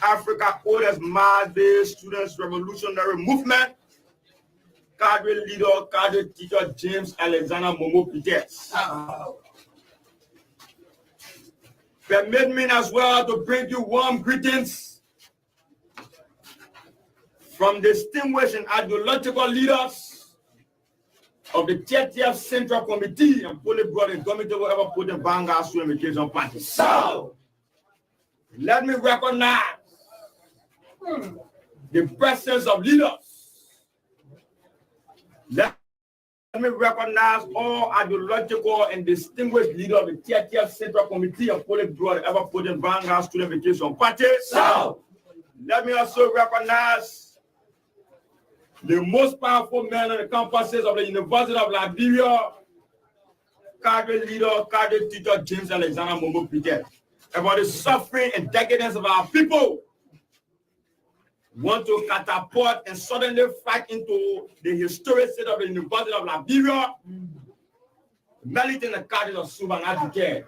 Africa oldest mass-based students revolutionary movement, cadre leader, cadre teacher James Alexander Momo Peters. Permit me as well to bring you warm greetings from distinguished and ideological leaders of the 30th Central Committee and Polybroad and Committee whoever put in Vanguard Swim Party. So, let me recognize the presence of leaders. Let me recognize all ideological and distinguished leaders of the 30th Central Committee and Polybroad ever put in Vanguard Student Vacation Party. So, let me also recognize the most powerful men on the campuses of the University of Liberia, cadre leader, cadre teacher James Alexander Momo Peters, about the suffering and decadence of our people. Want to catapult and suddenly fight into the historic state of the University of Liberia, militant the cadres of Suban Advocate.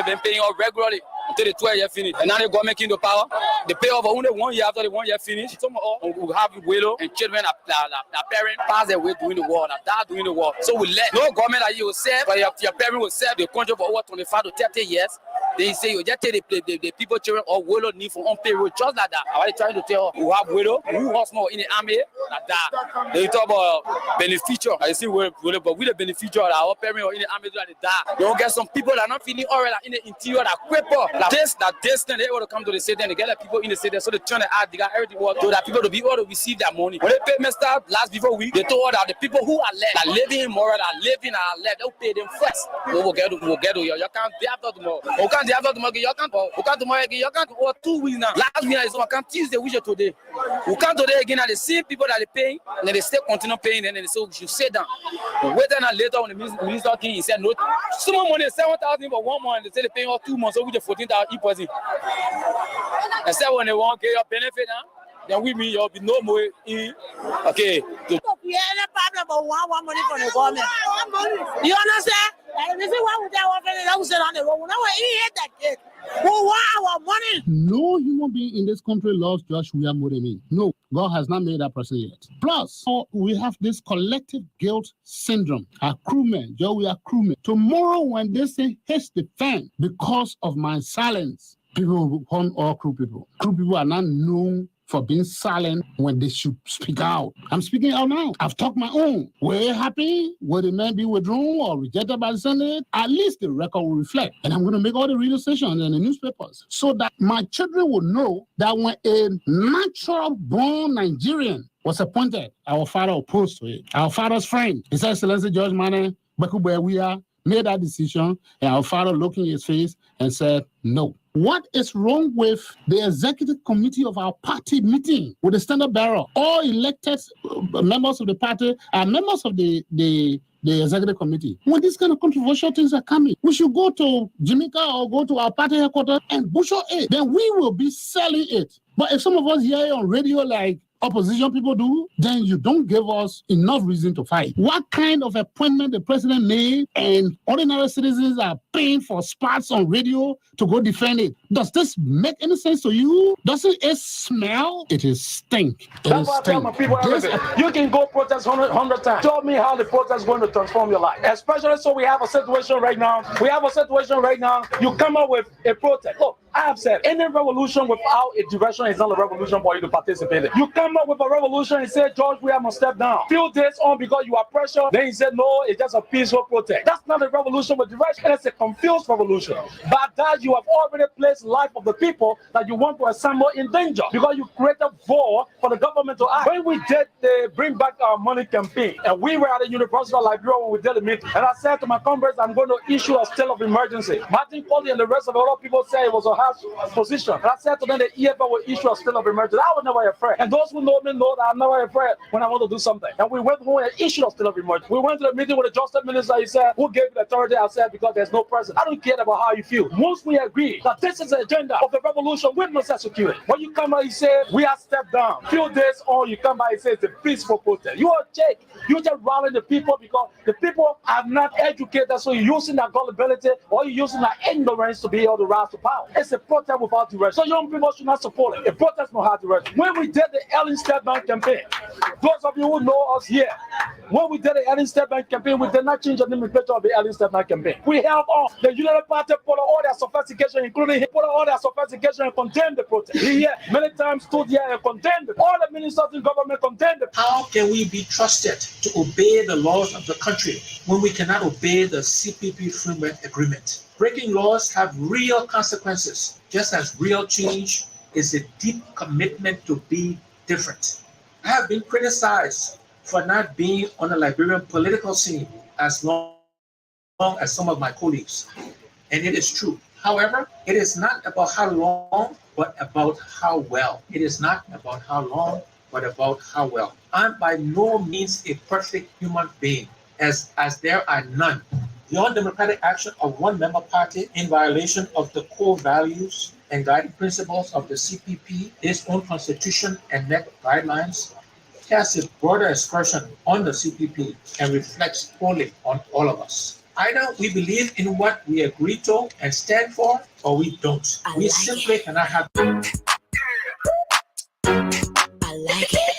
Been paying off regularly until the 12 year finish. And now the government came to power. They pay off only 1 year after the 1 year finish. Some will have widow and children that parents pass their way during the war, that die during the war. So we let no government that you will serve, but your parents will serve the country for over 25 to 30 years. They say you just take the people children or widow need for unpaid road, just like that. I was trying to tell who have widow, who has more in the army, that die. They talk about beneficial. I see widow, but with the beneficial, our parents or in the army that they die. You don't get some people that are not feeling alright in the interior that cripple. Like this thing, they able to come to the city and they get the people in the city, so they turn the ad, they got everything so that people to be able to receive that money. When they pay me start last before week, they told that the people who are left, that living in Mora, that living are left, they'll pay them first. We'll get to you. You can't day after tomorrow. You can't day after tomorrow. You can't tomorrow again. You can't over 2 weeks now. Last week is on Tuesday, which is today. You can't today again. Are the same people that they paying, and then they still continue paying, and then they say we should sit down. But wait and later when the minister came, he said no. Some money 7,000 for 1 month. They say they paying all 2 months, so we just 14,000 e-posit. And said when they want to get your benefit now, then we mean you'll be no more in. Okay. Yeah, no problem, but one money from the government. You understand? Like, this is why we don't sit on the road. We don't eat that kid. We want our money. No human being in this country loves Joshua Moremi. No, God has not made that person yet. Plus, we have this collective guilt syndrome. Our crewmen, Joe, we are crewmen. Tomorrow, when they say hits the fan because of my silence, people will hunt all crew people. Crew people are not known for being silent when they should speak out. I'm speaking out now. I've talked my own. Were you happy? Will the man be withdrawn or rejected by the Senate? At least the record will reflect. And I'm going to make all the radio stations and the newspapers so that my children will know that when a natural-born Nigerian was appointed, our father opposed to it. Our father's friend, His Excellency George Mane Bakubewia, made that decision, and our father looked in his face and said, no. What is wrong with the executive committee of our party meeting with the standard bearer? All elected members of the party are members of the executive committee. When these kind of controversial things are coming, we should go to Jamaica or go to our party headquarters and butcher it. Then we will be selling it. But if some of us hear on radio like, opposition people do, then you don't give us enough reason to fight. What kind of appointment the president made and ordinary citizens are paying for spots on radio to go defend it? Does this make any sense to you? Doesn't it smell? It is stink. That's why I tell my people everything. You can go protest 100 times. Tell me how the protest is going to transform your life. Especially so we have a situation right now. You come up with a protest. Look, I have said any revolution without a direction is not a revolution for you to participate in. You come up with a revolution and say, George, we have to step down. Few days on because you are pressured. Then you said, no, it's just a peaceful protest. That's not a revolution with direction. It's a confused revolution. By that, you have already placed the life of the people that you want to assemble in danger because you created war for the government to act. When we did the Bring Back Our Money campaign, and we were at the University of Liberia when we did the meeting, and I said to my comrades, I'm going to issue a state of emergency. Martin Colley and the rest of a lot of people say it was a harsh position. And I said to them, the EFL will issue a state of emergency. I was never afraid. And those who know me know that I'm never afraid when I want to do something. And we went home and issued a state of emergency. We went to the meeting with the justice minister. He said, who gave you the authority? I said, because there's no president. I don't care about how you feel. Once we agree that this is the agenda of the revolution, we must execute it. When you come out, you say, we have stepped down. Few days on, you come by and say it's a peaceful protest. You are Jake. You just rallying the people because the people are not educated, so you're using their gullibility or you're using their ignorance to be able to rise to power. It's a protest without direction. So young people should not support it. A protest without direction. When we did the Ellen Step Down campaign, those of you who know us here, when we did the Ellen Step Down campaign, we did not change the nomenclature of the Ellen Step Down campaign. We held on. The United Party put all their sophistication, including he put all their sophistication and condemned the protest. He here many times stood here and condemned it. All the ministers in government condemned it. How can we be trusted to obey the laws of the country when we cannot obey the CPP framework agreement? Breaking laws have real consequences, just as real change is a deep commitment to be different. I have been criticized for not being on the Liberian political scene as long as some of my colleagues, and it is true. However, it is not about how long, but about how well. It is not about how long, but about how well. I'm by no means a perfect human being, as there are none. The undemocratic action of one member party in violation of the core values and guiding principles of the CPP, its own constitution and NEC guidelines, casts a broader expression on the CPP and reflects wholly on all of us. Either we believe in what we agree to and stand for, or we don't. We simply cannot have. I like it.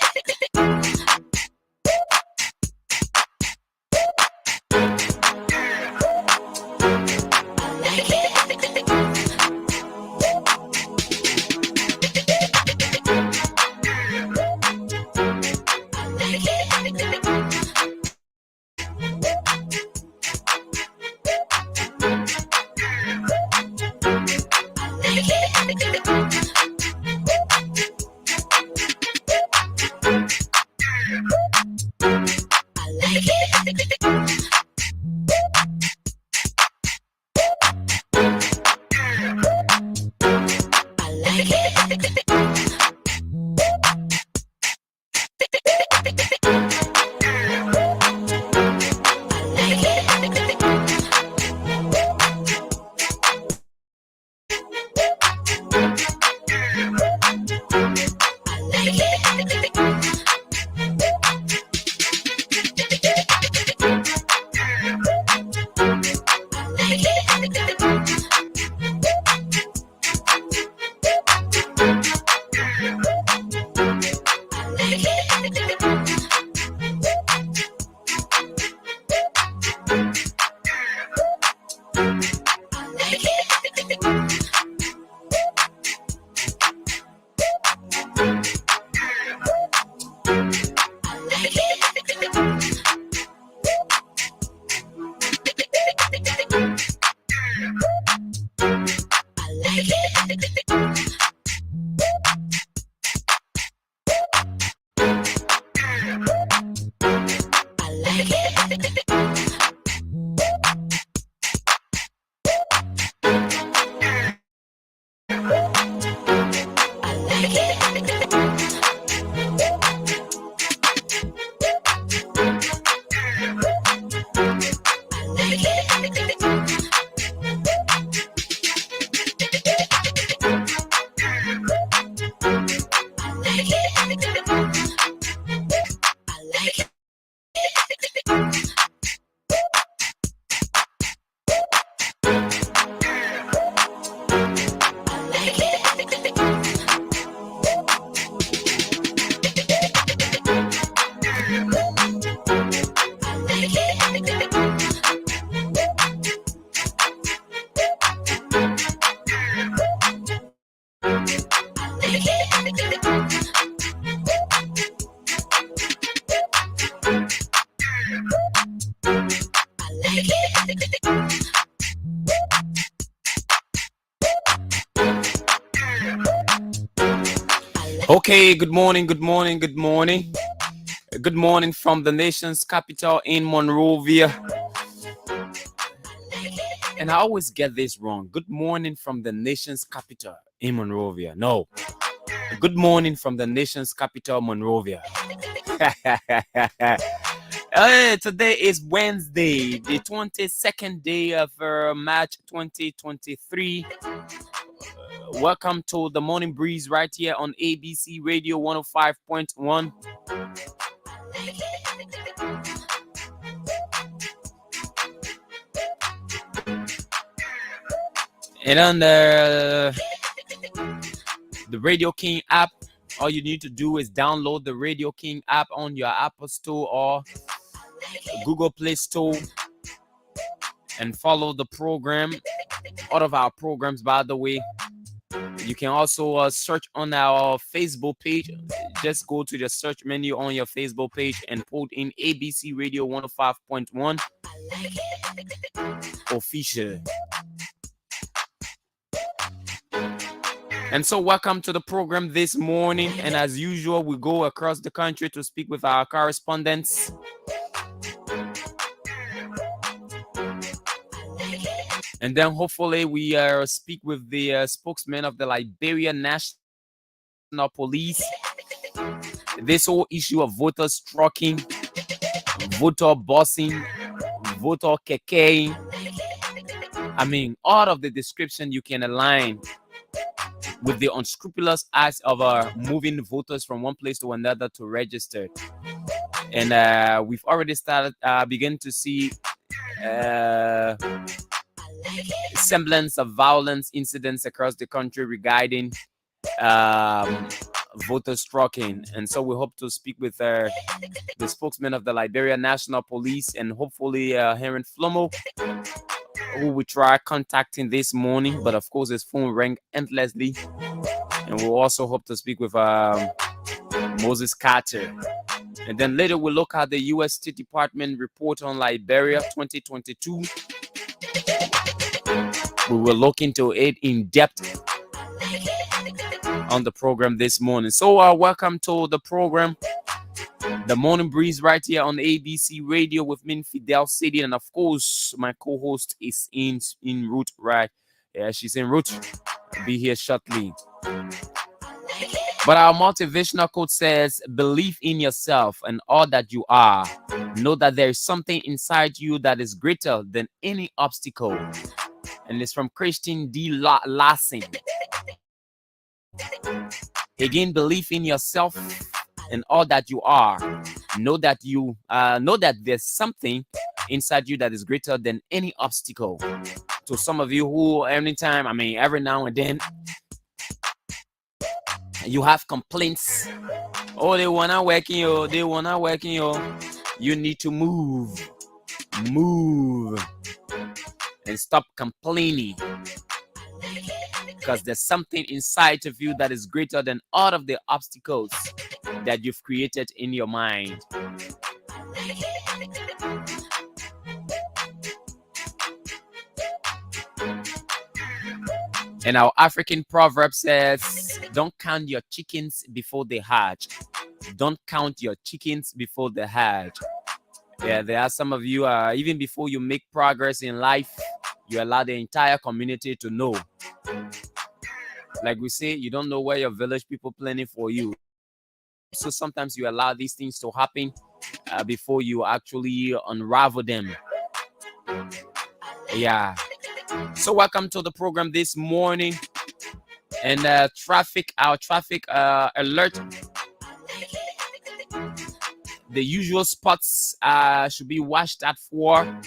Okay, good morning. Good morning from the nation's capital in Monrovia. And I always get this wrong. Good morning from the nation's capital in Monrovia. No. Good morning from the nation's capital, Monrovia. Today is Wednesday, the 22nd day of March 2023. Welcome to the Morning Breeze right here on ABC Radio 105.1. And on the Radio King app, all you need to do is download the Radio King app on your Apple Store or Google Play Store and follow the program. All of our programs, by the way. You can also search on our Facebook page. Just go to the search menu on your Facebook page and put in ABC Radio 105.1 official. And so welcome to the program this morning. And as usual, we go across the country to speak with our correspondents. And then hopefully we speak with the spokesman of the Liberia National Police. This whole issue of voter stalking, voter bossing, voter kekeing. I mean, all of the description you can align with the unscrupulous acts of moving voters from one place to another to register. And we've already started begin to see semblance of violence incidents across the country regarding voter stalking. And so we hope to speak with the spokesman of the Liberia National Police and hopefully Heron Flomo, who we try contacting this morning, but of course his phone rang endlessly. And we'll also hope to speak with Moses Carter. And then later we'll look at the U.S. State Department report on Liberia 2022. We will look into it in depth on the program this morning. So welcome to the program, The Morning Breeze, right here on ABC Radio with me, Fidel Saydee, and of course my co-host is en route, right? Yeah, she's en route. I'll be here shortly. But our motivational quote says, believe in yourself and all that you are. Know that there is something inside you that is greater than any obstacle. And it's from Christine D. Larson. Again, believe in yourself and all that you are. Know that there's something inside you that is greater than any obstacle. To some of you who every now and then, you have complaints. Oh, they wanna work in you. You need to move, and stop complaining. Because there's something inside of you that is greater than all of the obstacles that you've created in your mind. And our African proverb says, don't count your chickens before they hatch. Don't count your chickens before they hatch. Yeah, there are some of you, even before you make progress in life, you allow the entire community to know. Like we say, you don't know where your village people planning for you. So sometimes you allow these things to happen before you actually unravel them. Yeah. So welcome to the program this morning. And our traffic alert. The usual spots should be watched out for.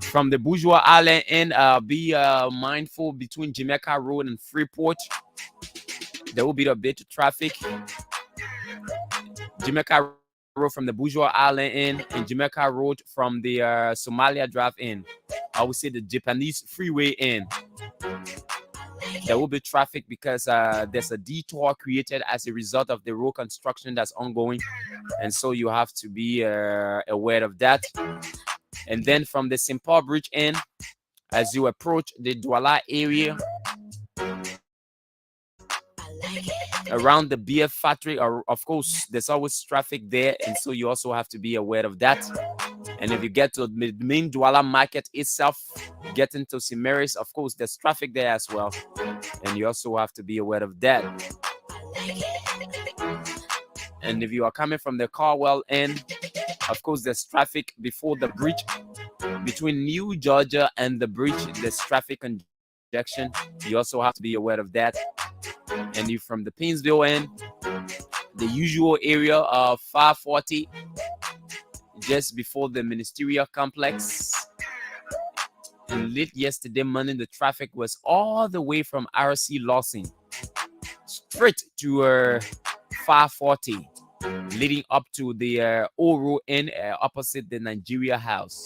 From the Bourgeois Island end, be mindful between Jamaica Road and Freeport. There will be a bit of traffic. Jamaica Road from the Bourgeois Island end and Jamaica Road from the Somalia Drive in. I would say the Japanese Freeway end. There will be traffic because there's a detour created as a result of the road construction that's ongoing. And so you have to be aware of that. And then from the St. Paul Bridge in, as you approach the Douala area, around the beer factory, or of course there's always traffic there, and so you also have to be aware of that. And if you get to the main Douala market itself, getting to St. Mary's, of course there's traffic there as well, and you also have to be aware of that. And if you are coming from the Carwell end, of course there's traffic before the bridge. Between New Georgia and the bridge, there's traffic congestion. You also have to be aware of that. And if from the Painesville end, the usual area of 540, just before the ministerial complex. And late yesterday morning, the traffic was all the way from RC Lawson straight to 540, leading up to the Oro end opposite the Nigeria House.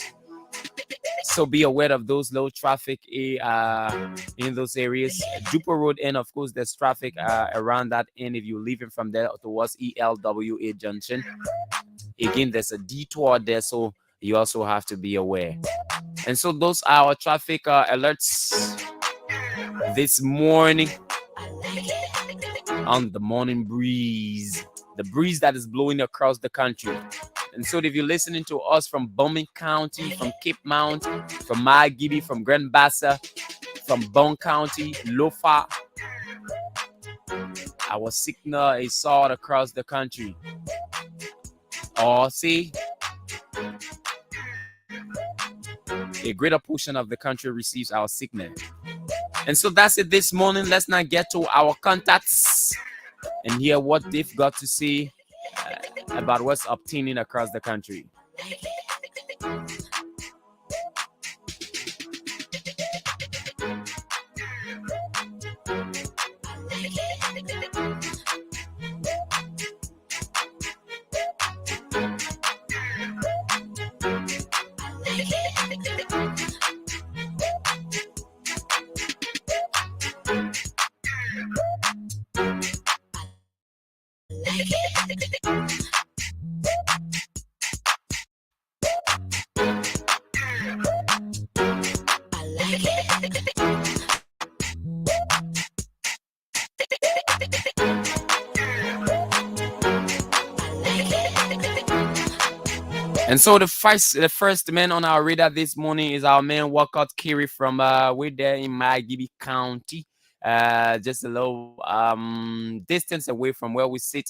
So be aware of those low traffic in those areas. Duper Road end, of course, there's traffic around that end if you're leaving from there towards ELWA Junction. Again, there's a detour there, so you also have to be aware. And so those are our traffic alerts this morning on the morning breeze. The breeze that is blowing across the country. And so if you're listening to us from Bowman County, from Cape Mount, from Margibi, from Grand Bassa, from Bone County, Lofa, our signal is sought across the country. Or see, a greater portion of the country receives our signal. And so that's it this morning. Let's now get to our contacts and hear what they've got to say about what's obtaining across the country. And so the first man on our radar this morning is our man Walcott Kiri from way there in Margibi County, just a little distance away from where we sit.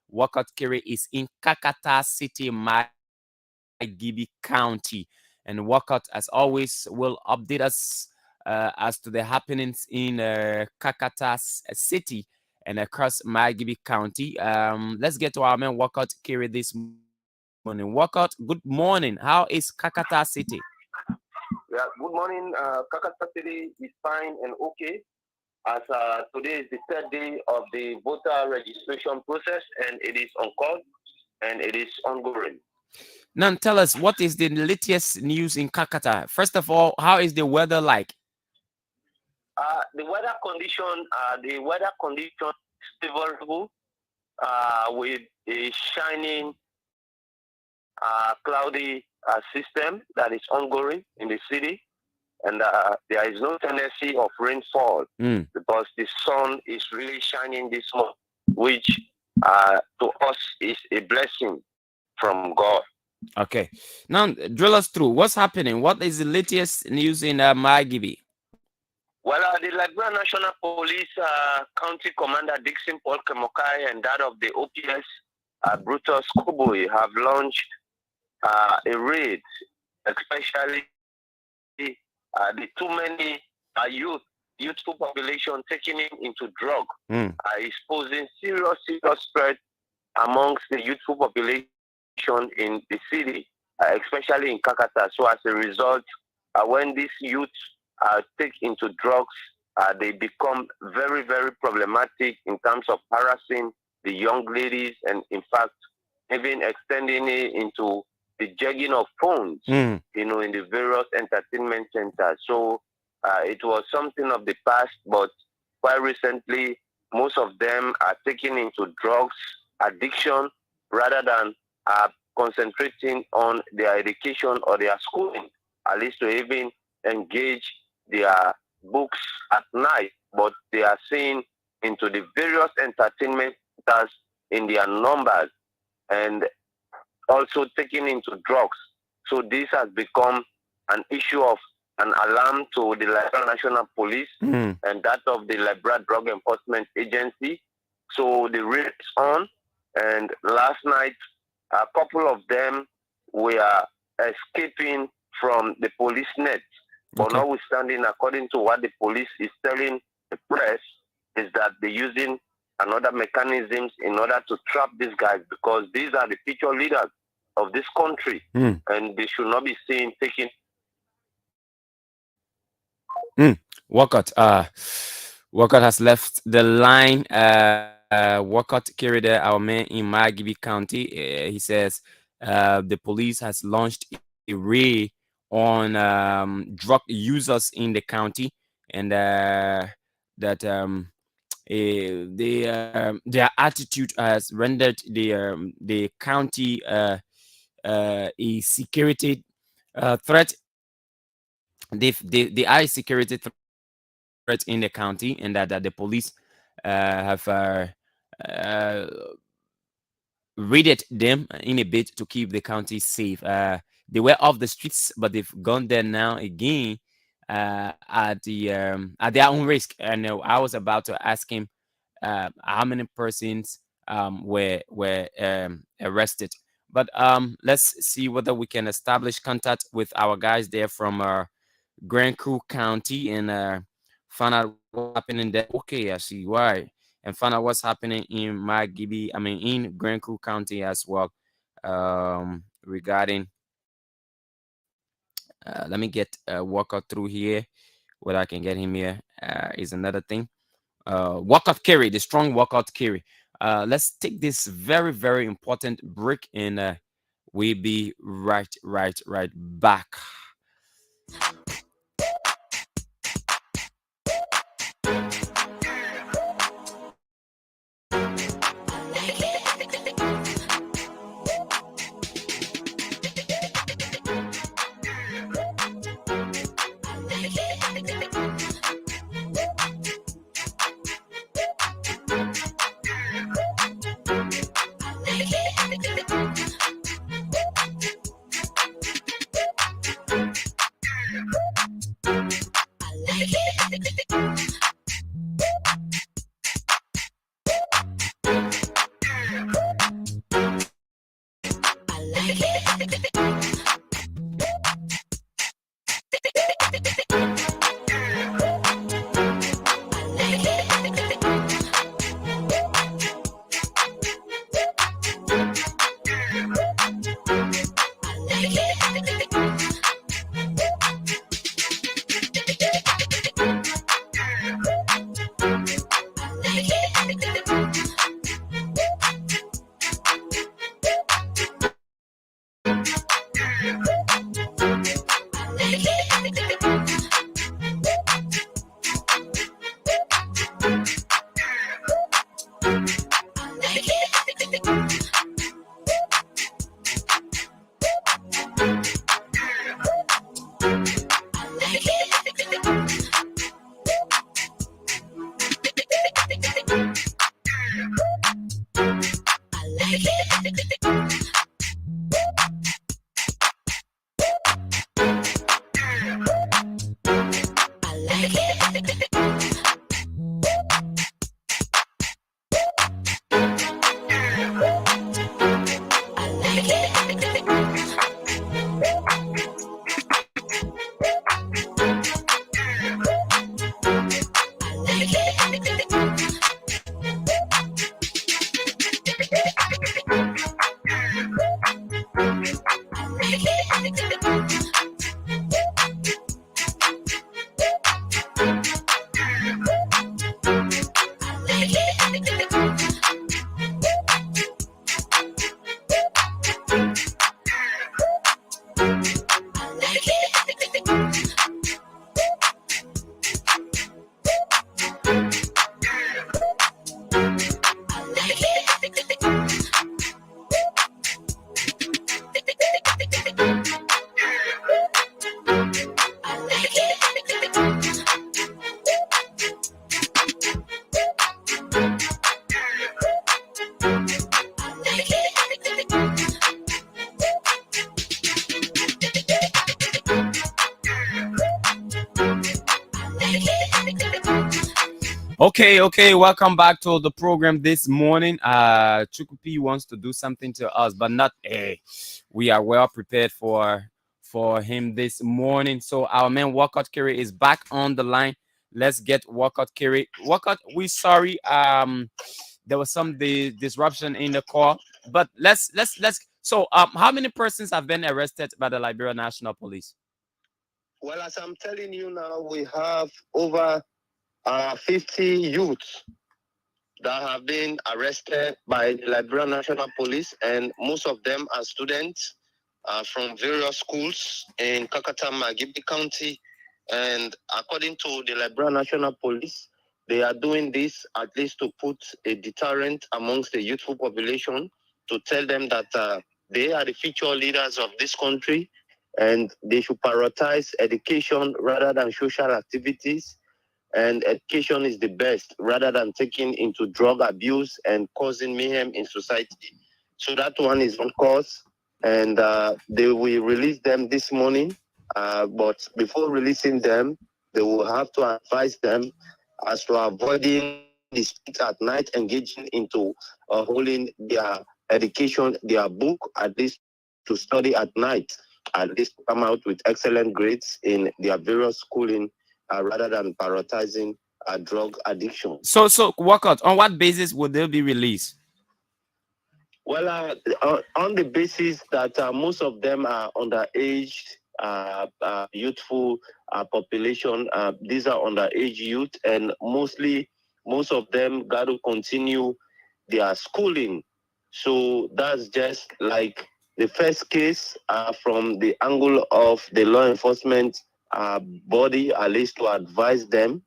Walcott Kiri is in Kakata City, Margibi County, and Walcott, as always, will update us as to the happenings in Kakata City and across Margibi County. Let's get to our man Walcott Kiri this morning. Walcott, good morning. How is Kakata City? Yeah, good morning. Kakata City is fine and okay, as today is the third day of the voter registration process, and it is on course and it is ongoing. Now tell us, what is the latest news in Kakata? First of all, how is the weather like? The weather condition is favorable with a shining cloudy system that is ongoing in the city, and there is no tendency of rainfall because the sun is really shining this month, which to us is a blessing from God. Okay, now drill us through what's happening. What is the latest news in Margibi? Well, the Liberia National Police County Commander Dixon Paul Kemokai and that of the OPS Brutus Koboy have launched a raid, especially the too many youthful population taking into drug, is posing serious threat amongst the youthful population in the city, especially in Kakata. So as a result, when these youths take into drugs, they become very, very problematic in terms of harassing the young ladies, and in fact, even extending it into the jegging of phones, in the various entertainment centers. So it was something of the past, but quite recently, most of them are taken into drugs addiction rather than concentrating on their education or their schooling, at least to even engage their books at night, but they are seeing into the various entertainment centers in their numbers and also taking into drugs. So this has become an issue of an alarm to the Liberia National Police and that of the Liberia Drug Enforcement Agency. So the raid is on, and last night a couple of them were escaping from the police net. But notwithstanding, according to what the police is telling the press, is that they're using another mechanisms in order to trap these guys, because these are the future leaders of this country, and they should not be seen taking. Walcott has left the line. Walcott carried our man in Margibi County. He says the police has launched a raid on drug users in the county, and that their attitude has rendered the county a security threat. They are a security threat in the county, and that the police have raided them in a bid to keep the county safe. They were off the streets, but they've gone there now again at their own risk. And I was about to ask him how many persons were arrested. But let's see whether we can establish contact with our guys there from Grand Coup County and find out what's happening there. Okay, I see why. And find out what's happening in in Grand Coup County as well. Regarding let me get Walker through here. What I can get him here is another thing. Walkout carry, the strong walkout carry. Let's take this very, very important break, and we'll be right back. Okay. Welcome back to the program this morning. Chukupi wants to do something to us, but not we are well prepared for him this morning. So our man Walcott Kerry is back on the line. Let's get Walcott Kerry. Walcott, we sorry. There was some disruption in the call, but let's. So how many persons have been arrested by the Liberia National Police? Well, as I'm telling you now, we have over 50 youths that have been arrested by the Liberian National Police, and most of them are students from various schools in Kakatama, Gibi County. And according to the Liberian National Police, they are doing this at least to put a deterrent amongst the youthful population, to tell them that they are the future leaders of this country and they should prioritize education rather than social activities. And education is the best rather than taking into drug abuse and causing mayhem in society. So that one is on course, and they will release them this morning. But before releasing them, they will have to advise them as to avoiding the streets at night, engaging into holding their education, their book, at least to study at night, at least to come out with excellent grades in their various schooling, rather than prioritizing drug addiction. So Walcott, on what basis would they be released? Well, on the basis that most of them are underage, youthful population. These are underage youth, and most of them got to continue their schooling. So that's just like the first case from the angle of the law enforcement body, at least to advise them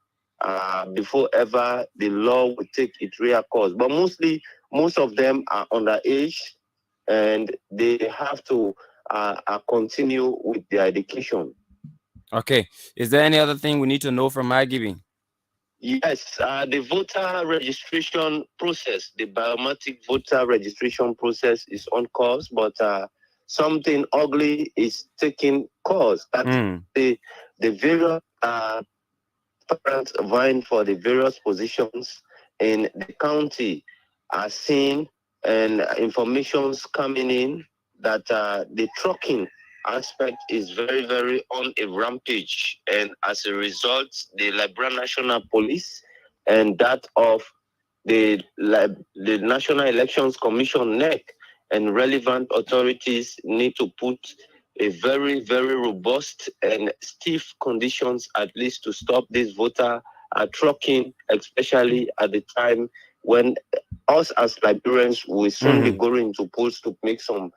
before ever the law will take its real course. But most of them are underage, and they have to continue with their education. Okay. Is there any other thing we need to know from my giving? Yes, the voter registration process, the biometric voter registration process is on course, but something ugly is taking course. That the various parents vying for the various positions in the county are seeing, and information's coming in that the trucking aspect is very, very on a rampage. And as a result, the Liberian National Police and that of the National Elections Commission, NEC, and relevant authorities need to put a very, very robust and stiff conditions, at least to stop this voter trucking, especially at the time when us as Liberians will soon be going to polls to make some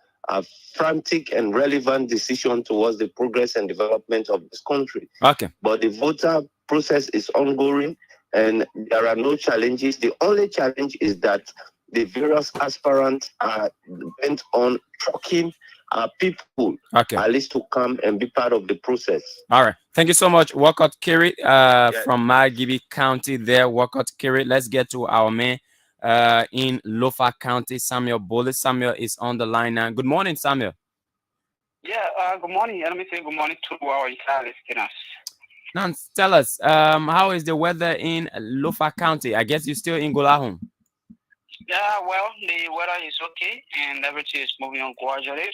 frantic and relevant decision towards the progress and development of this country. Okay. But the voter process is ongoing, and there are no challenges. The only challenge is that the various aspirants are bent on trucking people, at least to come and be part of the process. All right. Thank you so much, Walcott Kerry from Margibi County there. Walcott Kerry. Let's get to our man in Lofa County, Samuel Bullis. Samuel is on the line now. Good morning, Samuel. Yeah, good morning. Let me say good morning to our entire listeners. Now, tell us, how is the weather in Lofa County? I guess you're still in Golahun. Yeah, well, the weather is okay, and everything is moving on gradually.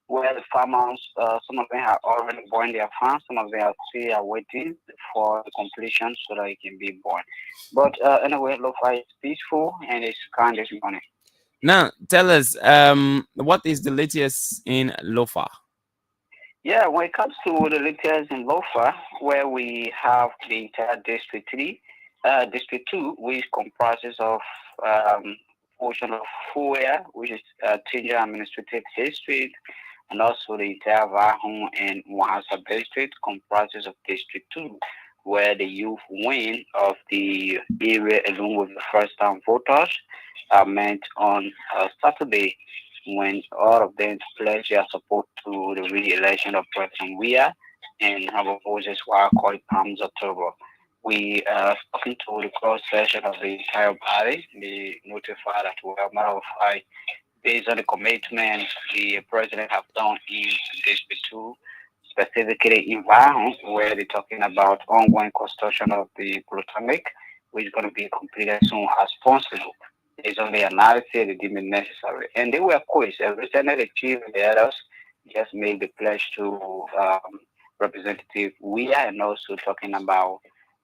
Where the farmers, some of them have already born their farms, some of them are still waiting for the completion so that it can be born. But anyway, Lofa is peaceful and it's kind this morning. Now, tell us, what is the latest in Lofa? Yeah, when it comes to the latest in Lofa, where we have the entire District 3, District 2, which comprises of portion of Fuya, which is Tinja Administrative District, and also the entire Vahun and Wahasa District comprises of District 2, where the youth wing of the area, along with the first-time voters, are met on Saturday, when all of them pledge their support to the re-election of President Weah and our voices were called Palms October. We are talking to the cross section of the entire body. They notify that we are modified based on the commitment the president have done in District 2 specifically in Bahrain, where they're talking about ongoing construction of the Plutonic, which is going to be completed soon as possible. It's only analysis they deem it necessary. And they were quick. Recently, the chief leaders just made the pledge to Representative Weah, and also talking about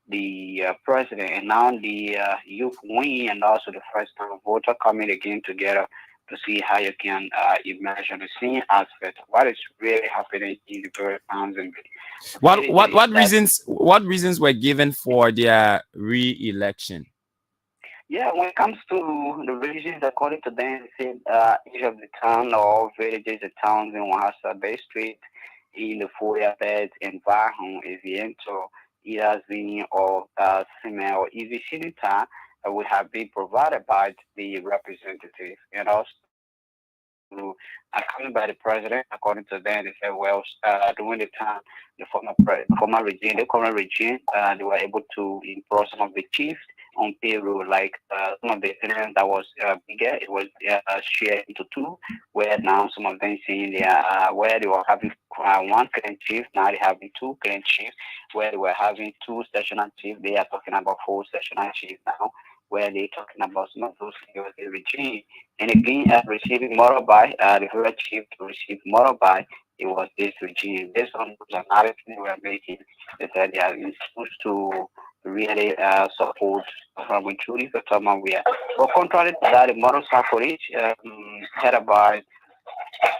the president, and now the youth wing, and also the first time voter coming again together to see how you can emerge on the scene aspect of what is really happening in the very towns. And what reasons were given for their re-election? Yeah, when it comes to the regions, according to them, they said each of the town or villages, the towns in Wahasa Bay Street, in the Foya Bed, and Vahon, Eviento, it has been or cement or easy senator would have been provided by the representative, and also coming by the president. According to them, they said, well, during the time, the former regime, the current regime, they were able to employ some of the chiefs on payroll, like some of the tenants that was bigger, it was shared into two, where now some of them saying they are where they were having one clan chief, now they having two clan chiefs, where they were having two sectional chiefs, they are talking about four sectional chiefs now, where they're talking about some of those the regime. And again, receiving moral by the very chief to receive moral by, it was this regime. Based on those analysis they were making, they said they are supposed to really support from Judy for someone we are. But contrary to that, the moral support headed by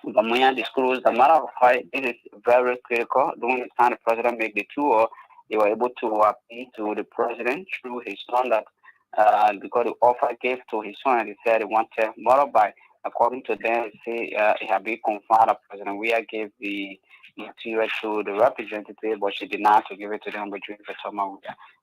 the Maya disclosed the matter of fact, it is very critical. During the time the president made the tour, they were able to appeal to the president through his son that because the offer gave to his son, and he said he wanted moral by. According to them, say it had been confirmed that President Weah gave the material to the representative, but she denied to give it to them between the summer.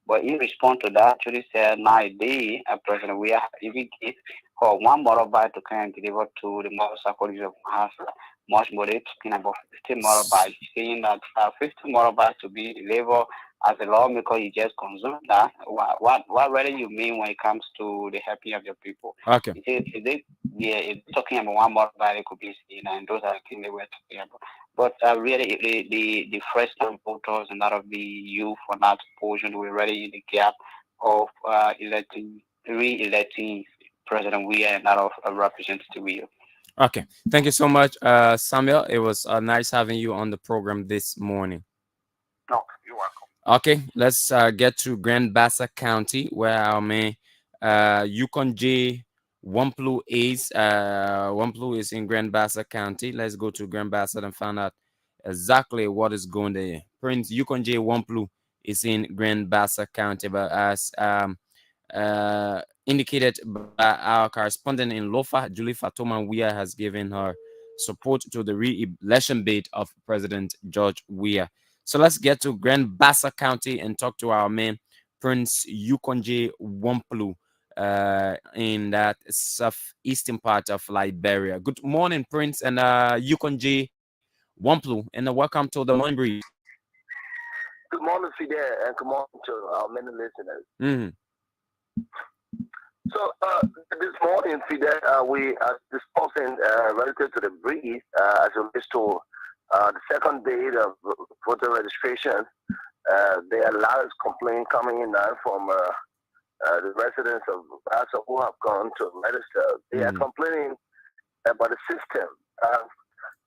But in response to that, Judy said, now a day, President Weah even gave her one moral by to kind of deliver to the moral psychology of Mahasa. Much more, they're talking about 50 moral by, saying that 50 moral by to be delivered as a lawmaker, you just consume that. What really you mean when it comes to the helping of your people? Okay. It's talking about one more body could be seen, and those are the things they were talking about. But really, the first time voters and that of the youth on that portion were really in the gap of re-electing President Weah and that of Representative Weah. Okay. Thank you so much, Samuel. It was nice having you on the program this morning. No, you're welcome. Okay, let's get to Grand Bassa County, where our man Yukon J Wamplu is. Wamplu is in Grand Bassa County. Let's go to Grand Bassa and find out exactly what is going there. Prince Yukon J Wamplu is in Grand Bassa County, but as indicated by our correspondent in Lofa, Julie Fatoma Weah has given her support to the re-election bid of President George Weah. So let's get to Grand Bassa County and talk to our man, Prince Yukonje Wamplu, in that southeastern part of Liberia. Good morning, Prince and Yukonje Wamplu, and welcome to the Morning Breeze. Good morning, Fidel, and good morning to our many listeners. Mm-hmm. So this morning, Fidel, we are discussing relative to the breeze as it relates to the second day of voter registration. There are a lot of complaints coming in now from the residents of Bassa who have gone to register. They are complaining about the system.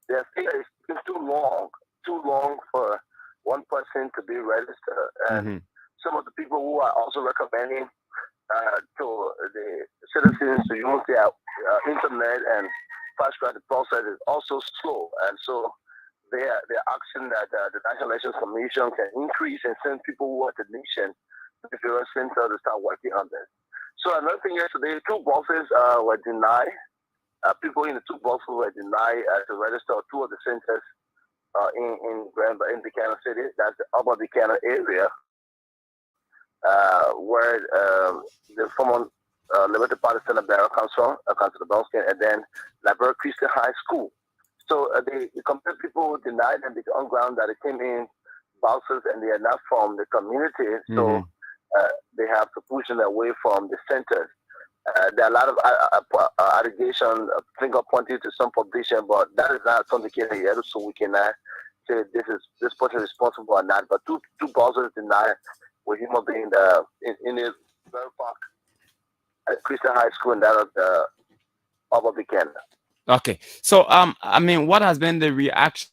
They say it's been too long for one person to be registered. And some of the people who are also recommending to the citizens to use their internet and fast track the process is also slow. And so they're asking that the National Elections Commission can increase and send people who are the nation to the various centers to start working on this. So another thing yesterday, 2 buses were denied. People in the 2 buses were denied to register 2 of the centers in Buchanan City. That's the Upper Buchanan area, where the former Liberty Party Senator Barrow comes from, Councilor Belskin, and then Liberia Christian High School. So the complete people denied them on ground that it came in buses and they are not from the community. So they have to push them away from the centers. There are a lot of allegations, finger pointing to some publication, but that is not authenticated yet, so we cannot say this person is responsible or not. But two bosses deny with human being in his very park at Christian High School and that of the Upper Buchanan. Okay, so I mean, what has been the reaction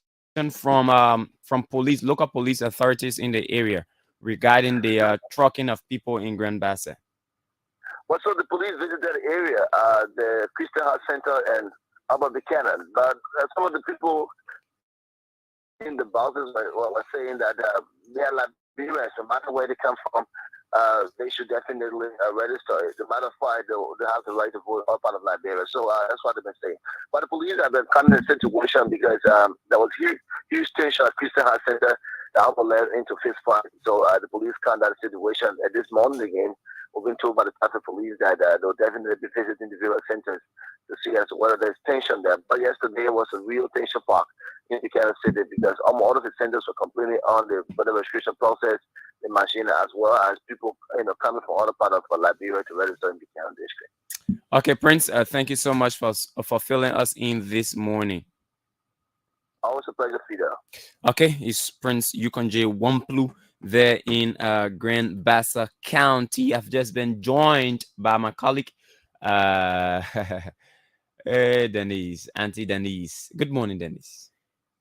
from police, local police authorities in the area regarding the trucking of people in Grand Bassa? Well, so the police visited the area, the Christian Heart Center and Upper Buchanan, but some of the people in the bosses were saying that they are Liberians, no matter where they come from. They should definitely register. As a matter of fact, they have the right to vote all part of Liberia. So that's what they've been saying. But the police have been coming in a situation because there was huge tension at Christian Heart Center. The alcohol led into fist fight. So the police calmed down the situation. At this morning again, we've been told by the traffic police that they'll definitely be visiting the various centers to see as whether there's tension there. But yesterday was a real tension park in Buchanan City because all of the centers were completely on the voter registration process, the machine, as well as people coming from other part of Liberia to register in Buchanan District. Okay, Prince, thank you so much for filling us in this morning. Always a pleasure, Fidel. Okay, it's Prince Yukonje Wamplu there in Grand Bassa County. I've just been joined by my colleague, Dennise, Auntie Dennise. Good morning, Dennise.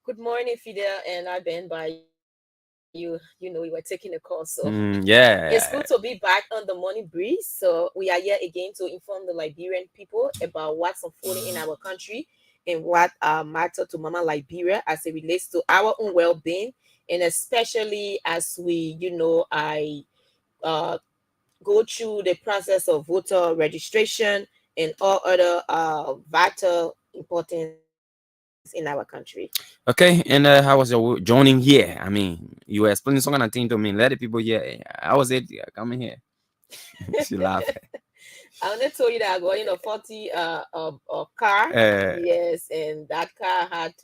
Good morning, Fidel, and I've been by you. You know, we were taking a call, so yeah, it's good to be back on the Morning Breeze. So we are here again to inform the Liberian people about what's unfolding in our country and what matter to Mama Liberia as it relates to our own well-being, and especially as we, I go through the process of voter registration and all other vital importance in our country. Okay, and how was your joining here? I mean, you were explaining some kind of thing to me. Let the people hear. How was it coming here? She laughed. I only told you that I got in a 40 car. Yes, and that car had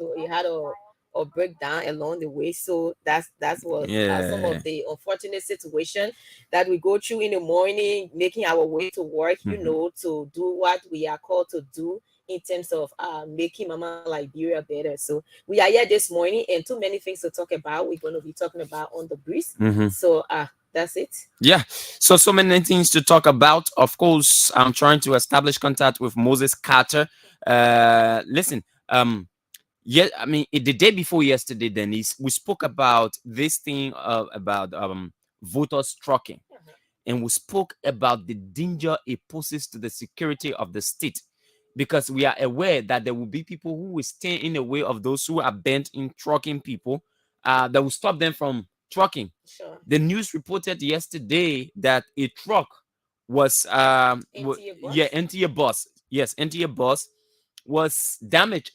a breakdown along the way. So that was some of the unfortunate situation that we go through in the morning, making our way to work, to do what we are called to do in terms of making Mama Liberia better. So we are here this morning and too many things to talk about. We're going to be talking about on the breeze. So that's it. Yeah. So many things to talk about. Of course, I'm trying to establish contact with Moses Carter. Listen, yeah, I mean, the day before yesterday, Dennise, we spoke about this thing about voters trucking, and we spoke about the danger it poses to the security of the state, because we are aware that there will be people who will stand in the way of those who are bent in trucking people, that will stop them from trucking. Sure. The news reported yesterday that a truck was empty a bus. Yes, empty a bus was damaged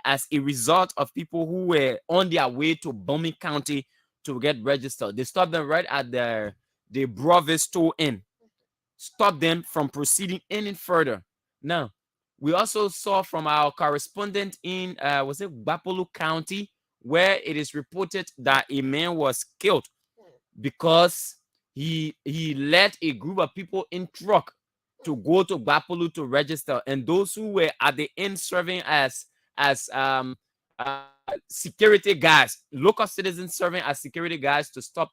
as a result of people who were on their way to Bombing County to get registered. They stopped them right at the Broadway store inn. Stop them from proceeding any further. Now, we also saw from our correspondent in was it Gbapolo County, where it is reported that a man was killed because he led a group of people in truck to go to Gbapolo to register, and those who were at the inn serving as security guys, local citizens serving as security guys to stop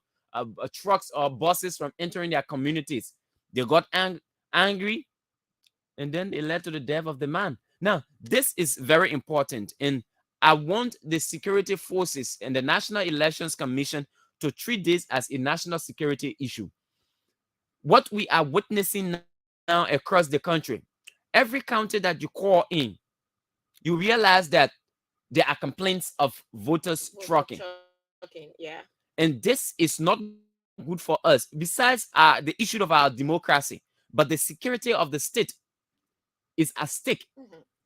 trucks or buses from entering their communities. They got angry, and then it led to the death of the man. Now, this is very important, and I want the security forces and the National Elections Commission to treat this as a national security issue. What we are witnessing now across the country, every county that you call in, you realize that there are complaints of voters trucking. Yeah. And this is not good for us. Besides the issue of our democracy, but the security of the state is at stake.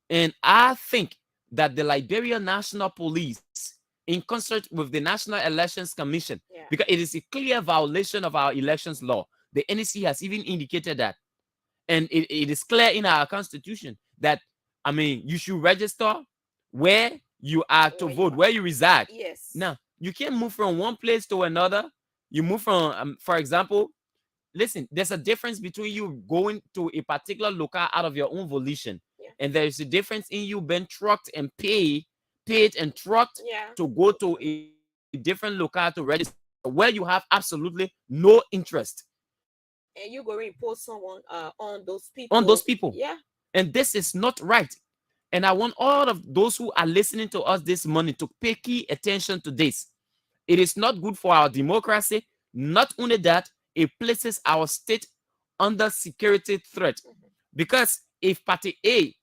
And I think that the Liberian National Police, in concert with the National Elections Commission, because it is a clear violation of our elections law. The NEC has even indicated that. And it is clear in our constitution that, I mean, you should register where you are to vote, where you reside. Yes. Now, you can't move from one place to another. You move from, for example, listen, there's a difference between you going to a particular locale out of your own volition. And there's a difference in you being trucked and paid and trucked to go to different locale to register where you have absolutely no interest. And you go and impose someone on those people. Yeah. And this is not right. And I want all of those who are listening to us this morning to pay key attention to this. It is not good for our democracy. Not only that, it places our state under security threat. Because if Party A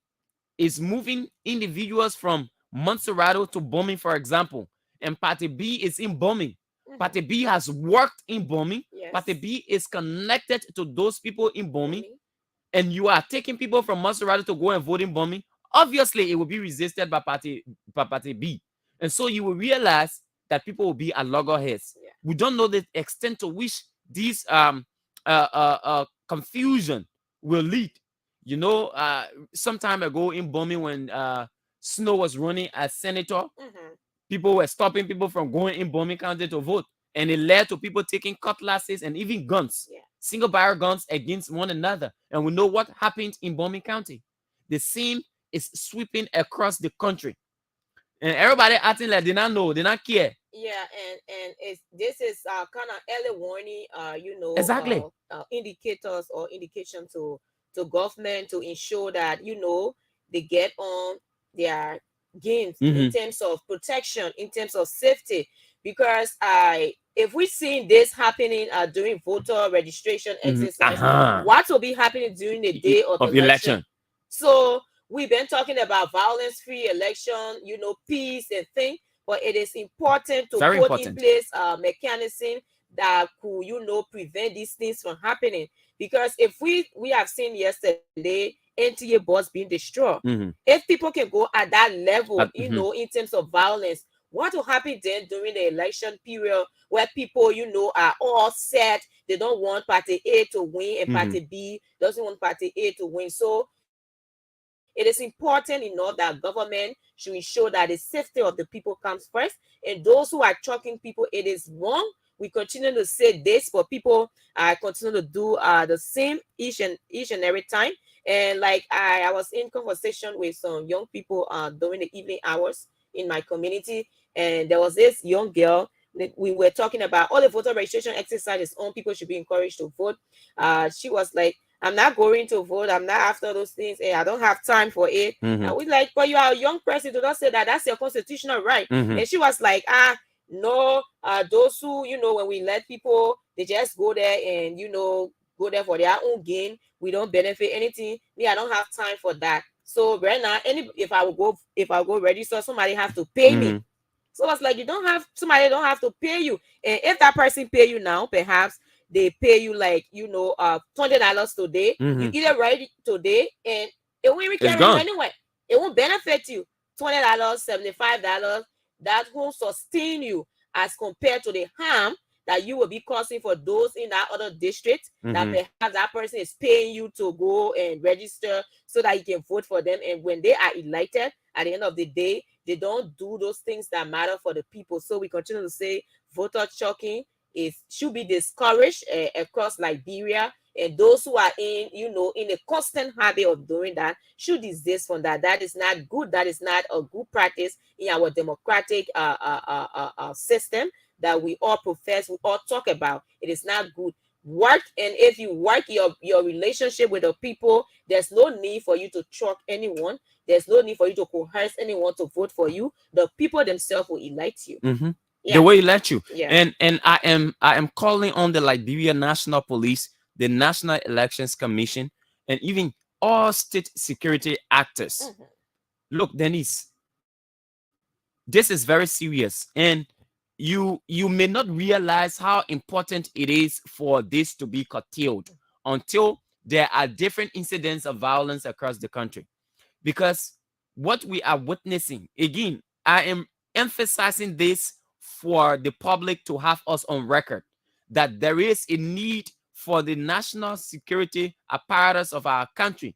is moving individuals from Montserrat to bombing, for example, and Party B is in bombing, Party B has worked in bombing, Party B is connected to those people in bombing, and you are taking people from Montserrat to go and vote in bombing, obviously it will be resisted by Party B. And so you will realize that people will be at loggerheads. We don't know the extent to which these confusion will lead. You know, some time ago in bombing, when Snow was running as senator, people were stopping people from going in bombing county to vote. And it led to people taking cutlasses and even guns, single barrel guns against one another. And we know what happened in bombing county. The same is sweeping across the country. And everybody acting like they not know, they not care. Yeah, and this is kind of early warning, you know, exactly, indicators or indication to government to ensure that, you know, they get on their gains in terms of protection, in terms of safety. Because if we see this happening during voter registration exercise, what will be happening during the day of election? So we've been talking about violence-free election, you know, peace and things, but it is important to put in place a mechanism that could, you know, prevent these things from happening. Because if we have seen yesterday NTA bus being destroyed, if people can go at that level, you know, in terms of violence, what will happen then during the election period where people, you know, are all set, they don't want Party A to win and Party B doesn't want Party A to win. So it is important enough that government should ensure that the safety of the people comes first. And those who are choking people, it is wrong. We continue to say this, but people continue to do the same each and every time. And like I was in conversation with some young people during the evening hours in my community, and there was this young girl that we were talking about all the voter registration exercises on people should be encouraged to vote. She was like, I'm not going to vote. I'm not after those things. And I don't have time for it. And we like, but you are a young person. Do not say that. That's your constitutional right. And she was like, no, those who, you know, when we let people, they just go there and, you know, go there for their own gain. We don't benefit anything. Me, I don't have time for that. So right now, if I go register, somebody has to pay me. So it's like somebody don't have to pay you. And if that person pay you now, perhaps they pay you like, you know, $20 today. You either write it today and it won't even carry you anywhere. It won't benefit you. $20, $75, that won't sustain you as compared to the harm that you will be causing for those in that other district that perhaps that person is paying you to go and register so that you can vote for them. And when they are elected, at the end of the day, they don't do those things that matter for the people. So we continue to say voter choking should be discouraged across Liberia, and those who are in a constant habit of doing that should desist from that. That is not good. That is not a good practice in our democratic system that we all profess, we all talk about. It is not good. Work, and if you work your relationship with the people, there's no need for you to choke anyone. There's no need for you to coerce anyone to vote for you. The people themselves will elect you. The way elect you. And I am calling on the Liberia National Police, the National Elections Commission, and even all state security actors. Look, Dennise, this is very serious, and you may not realize how important it is for this to be curtailed until there are different incidents of violence across the country. Because what we are witnessing, again, I am emphasizing this for the public to have us on record, that there is a need for the national security apparatus of our country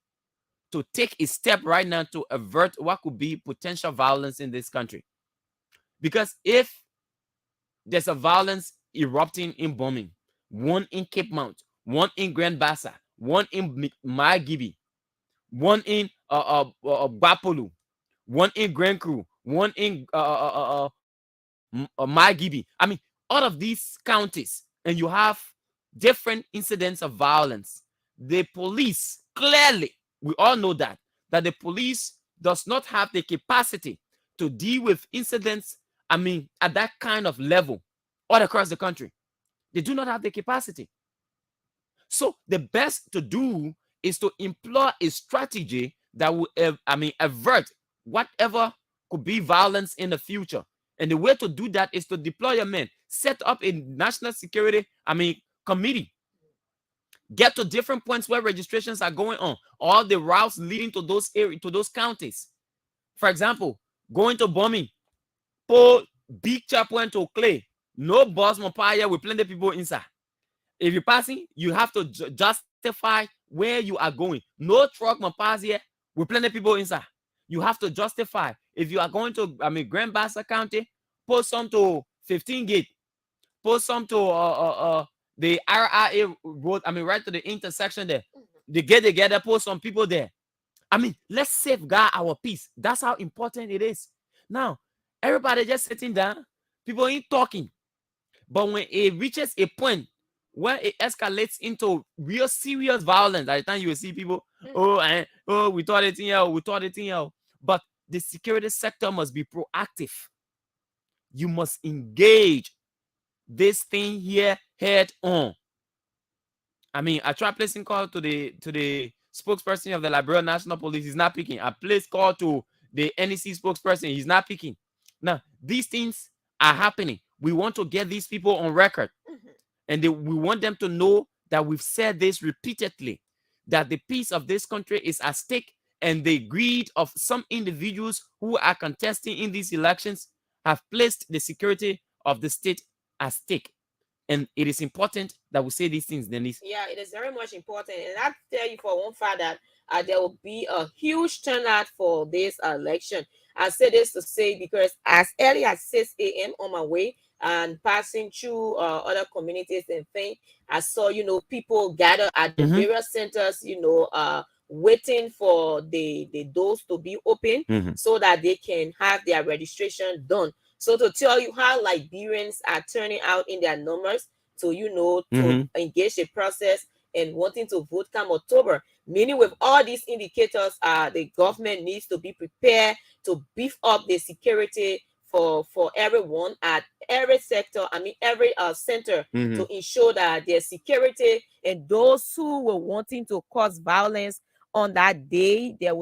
to take a step right now to avert what could be potential violence in this country. Because if there's a violence erupting in bombing, one in Cape Mount, one in Grand Bassa, one in Magibi, one in Bapolu, one in Grand Cru, one in Margibi. I mean, all of these counties, and you have different incidents of violence. The police, clearly, we all know that the police does not have the capacity to deal with incidents, I mean, at that kind of level all across the country. They do not have the capacity. So the best to do is to employ a strategy that will, avert whatever could be violence in the future. And the way to do that is to deploy your men, set up a national security, committee. Get to different points where registrations are going on, all the routes leading to those areas, to those counties. For example, going to bombing, pull big checkpoint to Clay, no bus mopaya with plenty of people inside. If you're passing, you have to justify where you are going. No truck pass here with plenty of people inside. You have to justify. If you are going to, Grand Bassa County, post some to 15 gate, post some to the RIA road, right to the intersection there. They get together, post some people there. Let's safeguard our peace. That's how important it is. Now, everybody just sitting down, people ain't talking. But when it reaches a point where it escalates into real serious violence, at the time you will see people, we thought it in here. But the security sector must be proactive. You must engage this thing here head on. I tried placing call to the spokesperson of the Liberia National Police. He's not picking. I placed call to the NEC spokesperson. He's not picking. Now, these things are happening. We want to get these people on record. And we want them to know that we've said this repeatedly, that the peace of this country is at stake, and the greed of some individuals who are contesting in these elections have placed the security of the state at stake. And it is important that we say these things, Dennise. Yeah, it is very much important. And I tell you for one fact that there will be a huge turnout for this election. I say this to say because as early as 6 a.m. on my way and passing through other communities and things, I saw, people gather at the various centers, waiting for the doors to be open so that they can have their registration done. So to tell you how Liberians are turning out in their numbers to, to engage the process and wanting to vote come October, meaning with all these indicators, the government needs to be prepared to beef up the security for everyone at every sector, every center to ensure that their security, and those who were wanting to cause violence on that day, there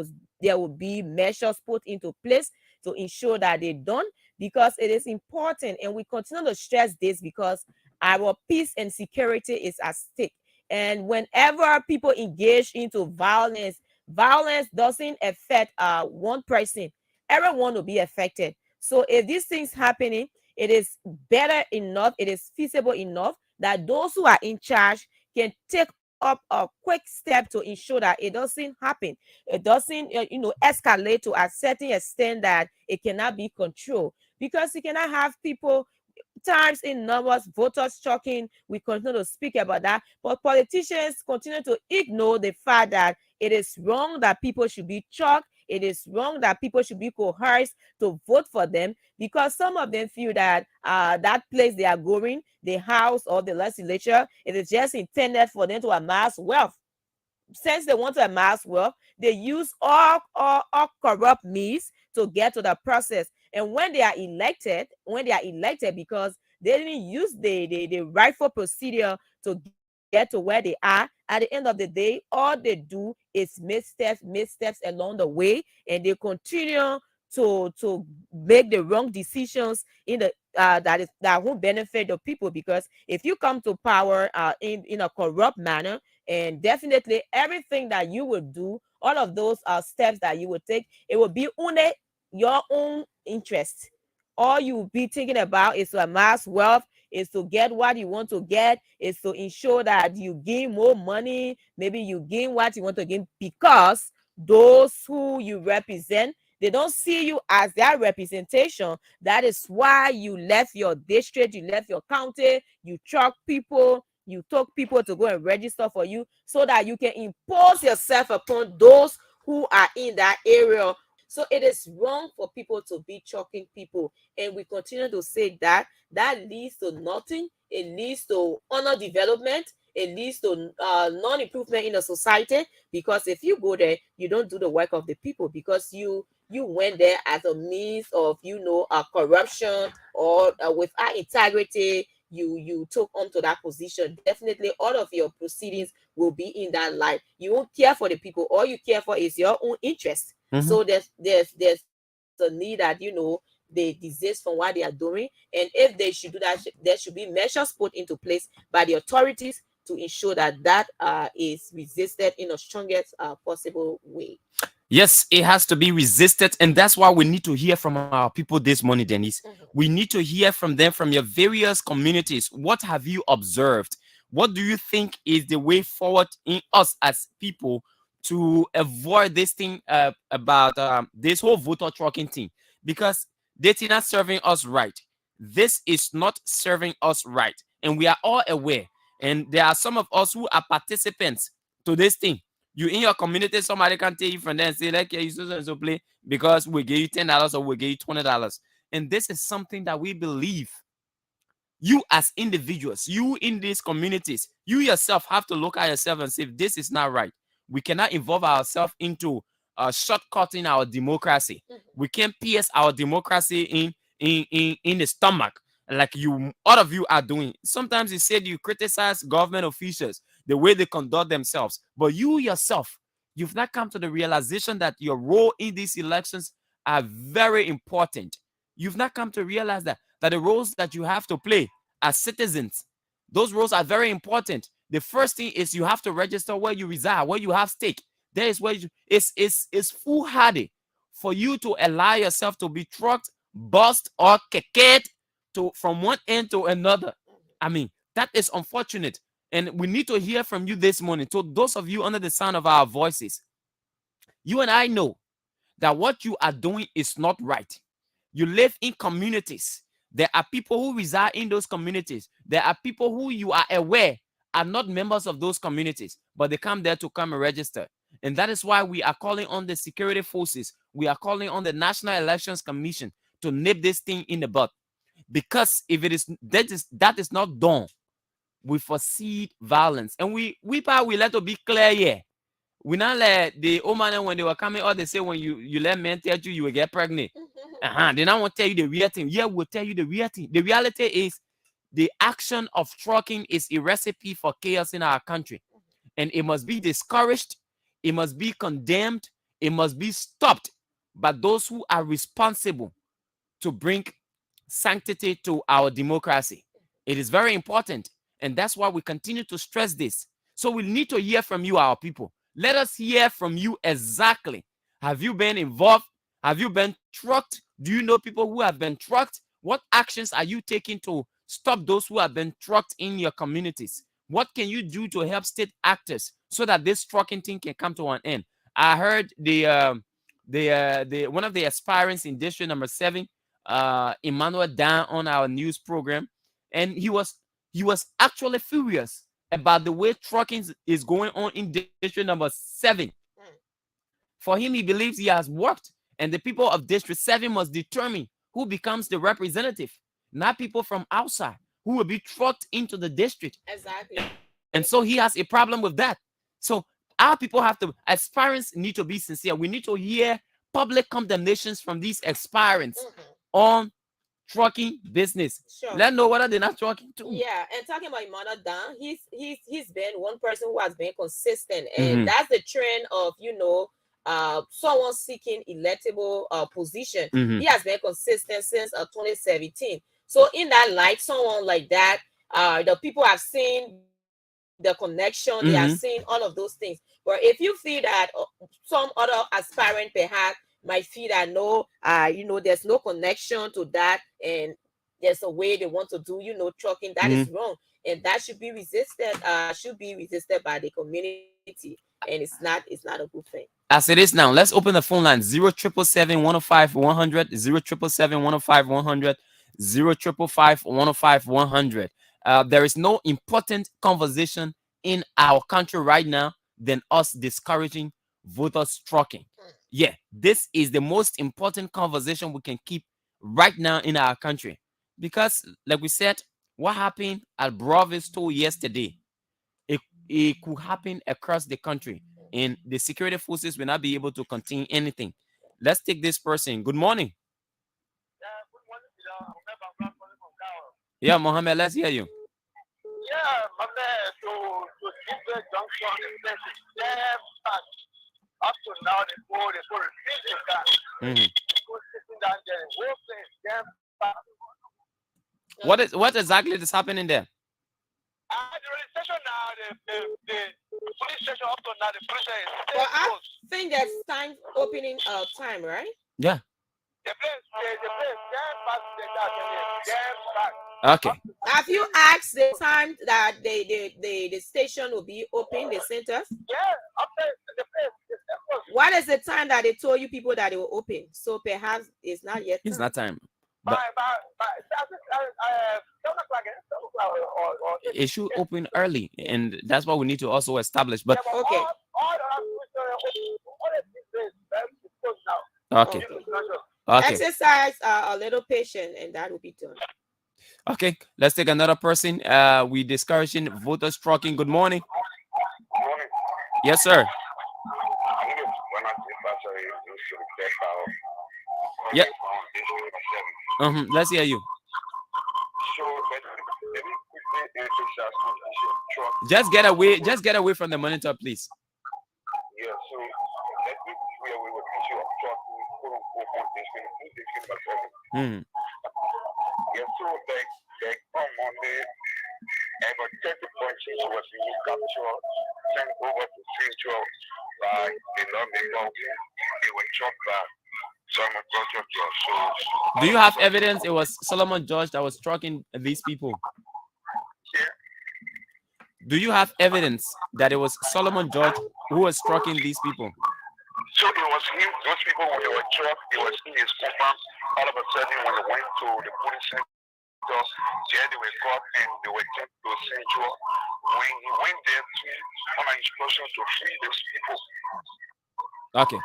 will be measures put into place to ensure that they don't, because it is important, and we continue to stress this because our peace and security is at stake. And whenever people engage into violence doesn't affect one person. Everyone will be affected. So if these things happening, it is better enough, it is feasible enough that those who are in charge can take up a quick step to ensure that it doesn't happen. It doesn't, escalate to a certain extent that it cannot be controlled, because you cannot have people times in numbers, voters choking. We continue to speak about that, but politicians continue to ignore the fact that it is wrong that people should be choked. It is wrong that people should be coerced to vote for them, because some of them feel that that place they are going, the house or the legislature, it is just intended for them to amass wealth. Since they want to amass wealth, they use all corrupt means to get to the process. And when they are elected, because they didn't use the rightful procedure to get to where they are, at the end of the day, all they do is missteps along the way, and they continue to make the wrong decisions in the that won't benefit the people. Because if you come to power in a corrupt manner, and definitely everything that you will do, all of those steps that you will take, it will be only your own interest. All you will be thinking about is to amass wealth, is to get what you want to get, is to ensure that you gain more money, maybe you gain what you want to gain, because those who you represent, they don't see you as their representation. That is why you left your district, you left your county, you truck people, you took people to go and register for you, so that you can impose yourself upon those who are in that area. So it is wrong for people to be trucking people. And we continue to say that leads to nothing. It leads to underdevelopment. It leads to non-improvement in the society, because if you go there, you don't do the work of the people, because you went there as a means of, a corruption, or without integrity. You took onto that position. Definitely all of your proceedings will be in that light. You won't care for the people. All you care for is your own interest. So there's a need that they desist from what they are doing. And if they should do that, there should be measures put into place by the authorities to ensure that is resisted in the strongest possible way. Yes, it has to be resisted, and that's why we need to hear from our people this morning, Dennise. We need to hear from them, from your various communities. What have you observed? What do you think is the way forward in us as people to avoid this thing about this whole voter trucking thing? Because they're not serving us right. This is not serving us right, and we are all aware. And there are some of us who are participants to this thing. You in your community, somebody can take you from there and say, like, yeah, you so play because we give you $10 or we give you $20. And this is something that we believe. You as individuals, you in these communities, you yourself have to look at yourself and say, this is not right. We cannot involve ourselves into shortcutting our democracy. We can't pierce our democracy in the stomach, like all of you are doing. Sometimes you said you criticize government officials, the way they conduct themselves, but you yourself, you've not come to the realization that your role in these elections are very important. You've not come to realize that the roles that you have to play as citizens, those roles are very important. The first thing is you have to register where you reside, where you have stake. There is where it's foolhardy for you to allow yourself to be trucked, bussed, or kicked from one end to another. I mean, that is unfortunate. And we need to hear from you this morning. So those of you under the sound of our voices, you and I know that what you are doing is not right. You live in communities. There are people who reside in those communities. There are people who you are aware are not members of those communities, but they come there to come and register. And that is why we are calling on the security forces. We are calling on the National Elections Commission to nip this thing in the bud. Because if it is that is not done, we foresee violence. And we let it be clear here. We not let the old man when they were coming out, they say when you let men tell you will get pregnant. They don't want to tell you the real thing. Yeah, we'll tell you the real thing. The reality is the action of trucking is a recipe for chaos in our country. And it must be discouraged. It must be condemned. It must be stopped by those who are responsible to bring sanctity to our democracy. It is very important. And that's why we continue to stress this. So we need to hear from you, our people. Let us hear from you exactly. Have you been involved? Have you been trucked? Do you know people who have been trucked? What actions are you taking to stop those who have been trucked in your communities? What can you do to help state actors so that this trucking thing can come to an end? I heard one of the aspirants in district number 7, Emmanuel Dan, on our news program, and he was actually furious about the way trucking is going on in district number 7. For him, he believes he has worked, and the people of district 7 must determine who becomes the representative, not people from outside who will be trucked into the district. Exactly. And so he has a problem with that. So our people have to, aspirants need to be sincere. We need to hear public condemnations from these aspirants on trucking business. Sure. Let know whether they're not trucking too. Yeah, and talking about Emmanuel Dan, he's been one person who has been consistent, and that's the trend of someone seeking electable position. He has been consistent since 2017. So in that light, someone like that, the people have seen the connection, they have seen all of those things. But if you feel that some other aspirant perhaps might feel that no, there's no connection to that, and there's a way they want to do, trucking, that is wrong, and that should be resisted. Should be resisted by the community, and it's not a good thing. As it is now, let's open the phone line 077-105-100, 077-105-100, 055-105-100. There is no important conversation in our country right now than us discouraging voters trucking. Yeah, this is the most important conversation we can keep right now in our country. Because, like we said, what happened at Brovis Store yesterday, it could happen across the country, and the security forces will not be able to contain anything. Let's take this person. Good morning. Yeah, Mohammed, let's hear you. Yeah, my man, to get the junction is damn fast. Up to now, they go refuse the car. Go sitting down there, the whole place damn fast. What exactly is happening there? The police station now, the police station up to now, the police is Well, I think that's time opening time, right? Yeah. The place damn fast, damn fast. Okay. Have you asked the time that the station will be open, the centers? Yeah, up there, the place. What is the time that they told you people that they will open? So perhaps it's not yet time. It's not time. By it should open early, and that's what we need to also establish. But okay. Okay. Exercise a little patient, and that will be done. Okay, let's take another person. We discouraging voters trucking. Good morning. Good morning. Yes, sir. Yeah. Let's hear you. Just get away. Just get away from the monitor, please. Yeah. So let me where we were issue of trucking, quote unquote, yeah. So they come on there. And about 30 points was capture, sent over to Central by the lawmaker. They were chopped back. Do you have evidence it was Solomon George that was trucking these people? Yeah. Do you have evidence that it was Solomon George who was trucking these people? So it was him, those people when they were trucked, it was in his command. All of a sudden when they went to the police center, there they were caught and they were taken to Central. When he went there on an instruction to free those people. Okay.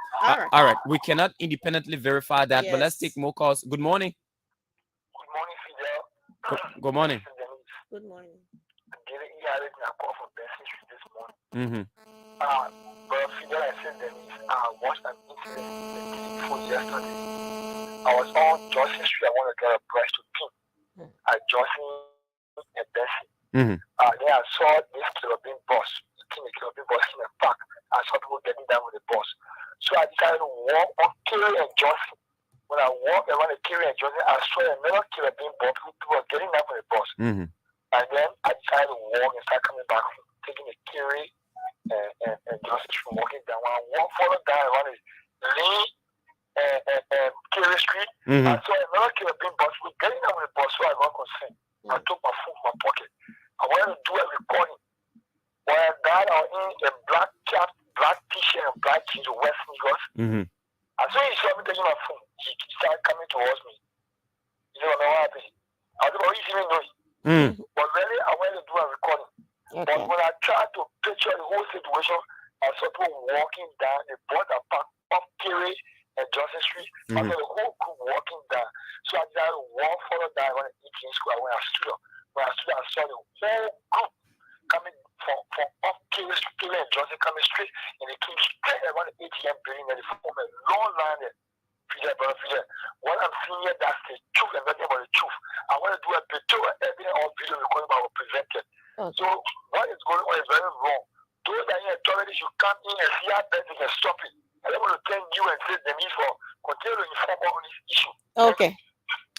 All right. We cannot independently verify that, but let's take more calls. Good morning. Good morning, Fidel. Good morning. Good morning. I'm getting a call from Dennise this morning. But Fidel, I said Dennise, I watched an incident before yesterday. I was on Johnson Street. I want to get a price to pin at Johnson and Bessie. Then I saw this Caribbean bus, the Caribbean bus in the park. I saw people getting down with the bus. So I decided to walk on Kerry and Johnson. When I walked around the Kerry and Johnson, I saw another Caribbean bus. People were getting down with the bus. And then I decided to walk and start coming back, taking the Kerry and Johnson Street, walking down. When I followed down around the Lee and Kerry Street, I saw another Caribbean bus. We were getting down with the bus, so I got concerned. I took my phone from my pocket. I wanted to do a recording. When I got in a black cap, black t-shirt and black jeans with wet sneakers. As soon as he saw me taking my phone, he started coming towards me. You don't know what happened. I was about even know it. But really, I wanted to do a recording. Okay. But when I tried to picture the whole situation, I saw people walking down the border park up Kerry and Johnson Street. I saw the whole group walking down. So I decided to walk further down around the 18th Square. When I stood up, I saw the whole group coming from up Kerry and Johnson, coming straight, and they came straight around the ATM building and they formed a long line there. What I'm seeing here, that's the truth and nothing but the truth. I want to do a picture, evidence or video recording about presented. Okay. So what is going on is very wrong. Those that are in authority should come in and see how best they can stop it. I want to thank you and say the need for continuing to inform on this issue. Okay.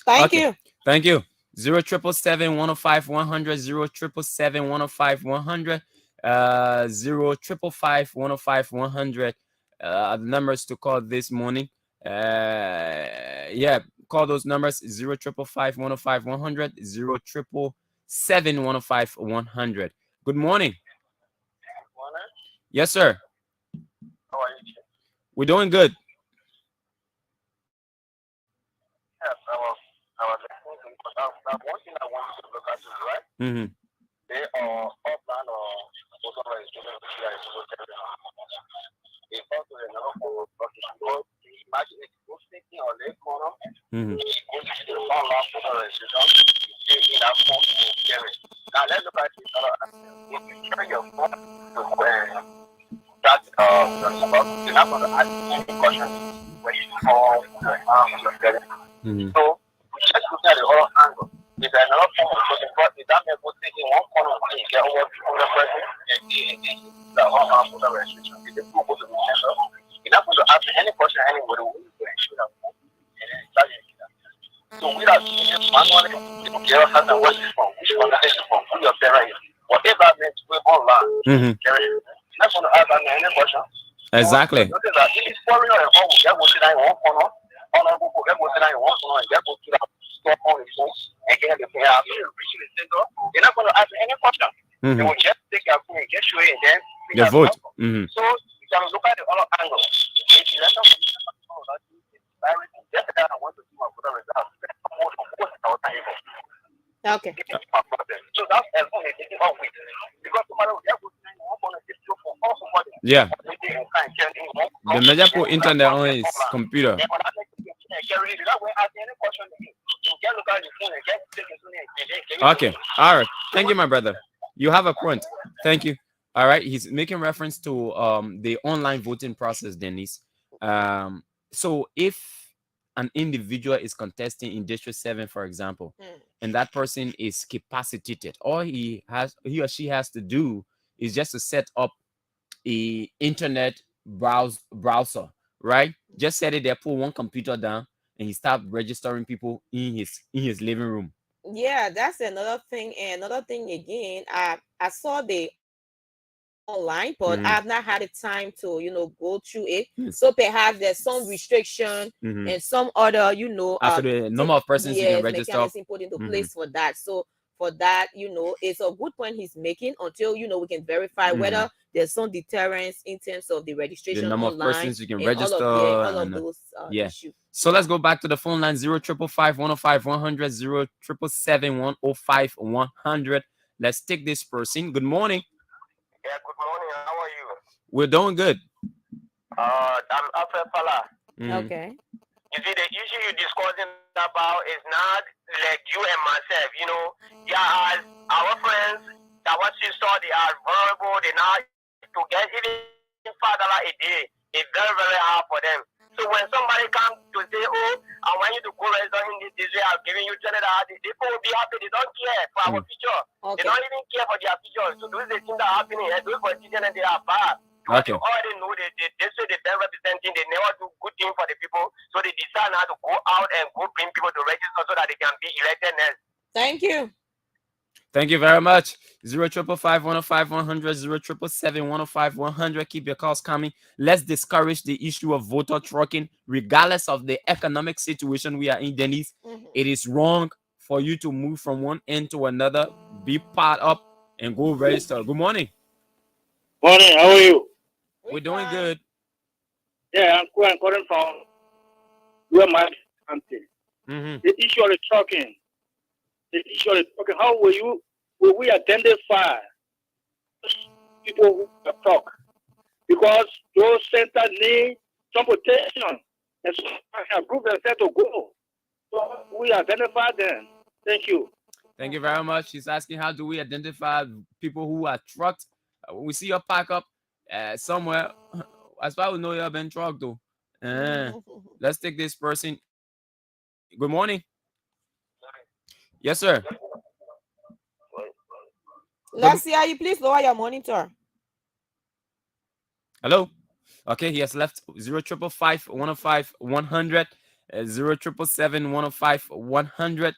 Thank you. Thank you. 077-105-100, 077-105-100, 055-105-100. The numbers to call this morning. Call those numbers 055-105-100, 077-105-100. Good morning. Morning. Yes, sir. How are you? We're doing good. Yes, I was one thing I want to look at is right. They are upland or also like they also another form of prostitution. Go to the online voter registration, you in that phone, you carry. Now let's look at this other aspect. If you carry your phone to that you're not going to ask any questions when you call your parents. So we just look at the other angle. If there's another form of voting, but if that may go taking one corner and get over the person and the online voter registration, if they go to the center, you're not going to ask any question anybody who is going to shoot up. So we are manually get us and watch this from which one is from who your parent is. Whatever means we online. That's going to ask any question. Exactly. So, that if it's foreign or home, get what I want corner. On a book, get what I want corner, and get what to that store on the phone and get the pair. You're not going to ask any question. They will just take your phone and get you in, then the vote. So you can look at the other angle. If you let them just that I want to see my photo results. Okay. So that's because yeah. The major put internet on his computer. Okay. All right. Thank you, my brother. You have a point. Thank you. All right. He's making reference to the online voting process, Dennise. So if an individual is contesting in District 7, for example, and that person is capacitated, all he or she has to do is just to set up a internet browser, right? Just set it there, put one computer down, and he start registering people in his living room. Yeah, that's another thing. And another thing again, I saw the online, but I've not had the time to go through it. So perhaps there's some restriction and some other after the number of persons you can register mechanism put into place for that. So for that, it's a good point he's making until we can verify whether there's some deterrence in terms of the registration, the number online, of persons you can and register, all of those issues. So let's go back to the phone line 0555-105-100 0777-105-100. Let's take this person. Good morning. Yeah, good morning. How are you? We're doing good. I'm Alfred Pala. Okay. You see, the issue you're discussing about is not like you and myself. Yeah, our friends that what you saw, they are vulnerable. They're not to get even $5 a day. It's very, very hard for them. So when somebody comes to say, "Oh, I want you to go register in this way, I'm giving you $20," people will be happy. They don't care for our future. Okay. They don't even care for their future. So those are the things that are happening here. Those politicians, they are bad. Okay. They already know they say they're representing. They never do good thing for the people. So they decide now to go out and go bring people to register so that they can be elected next. Thank you. Thank you very much. 0555-105-100 0777-105-100. Keep your calls coming. Let's discourage the issue of voter trucking, regardless of the economic situation we are in, Dennise. It is wrong for you to move from one end to another, be part up, and go register. Good morning. Morning. How are you? We're doing good. Yeah, I'm calling from where my country. The issue of the trucking. How will we identify people who truck? Because those centers need some protection and some group themselves to go. So we identify them. Thank you. Thank you very much. He's asking, how do we identify people who are trucked? We see your pack up somewhere. As far as we know, you have been trucked though. Let's take this person. Good morning. Yes, sir. Let's see how you please lower your monitor. Hello. Okay, he has left 0555-105-100 0777-105-100.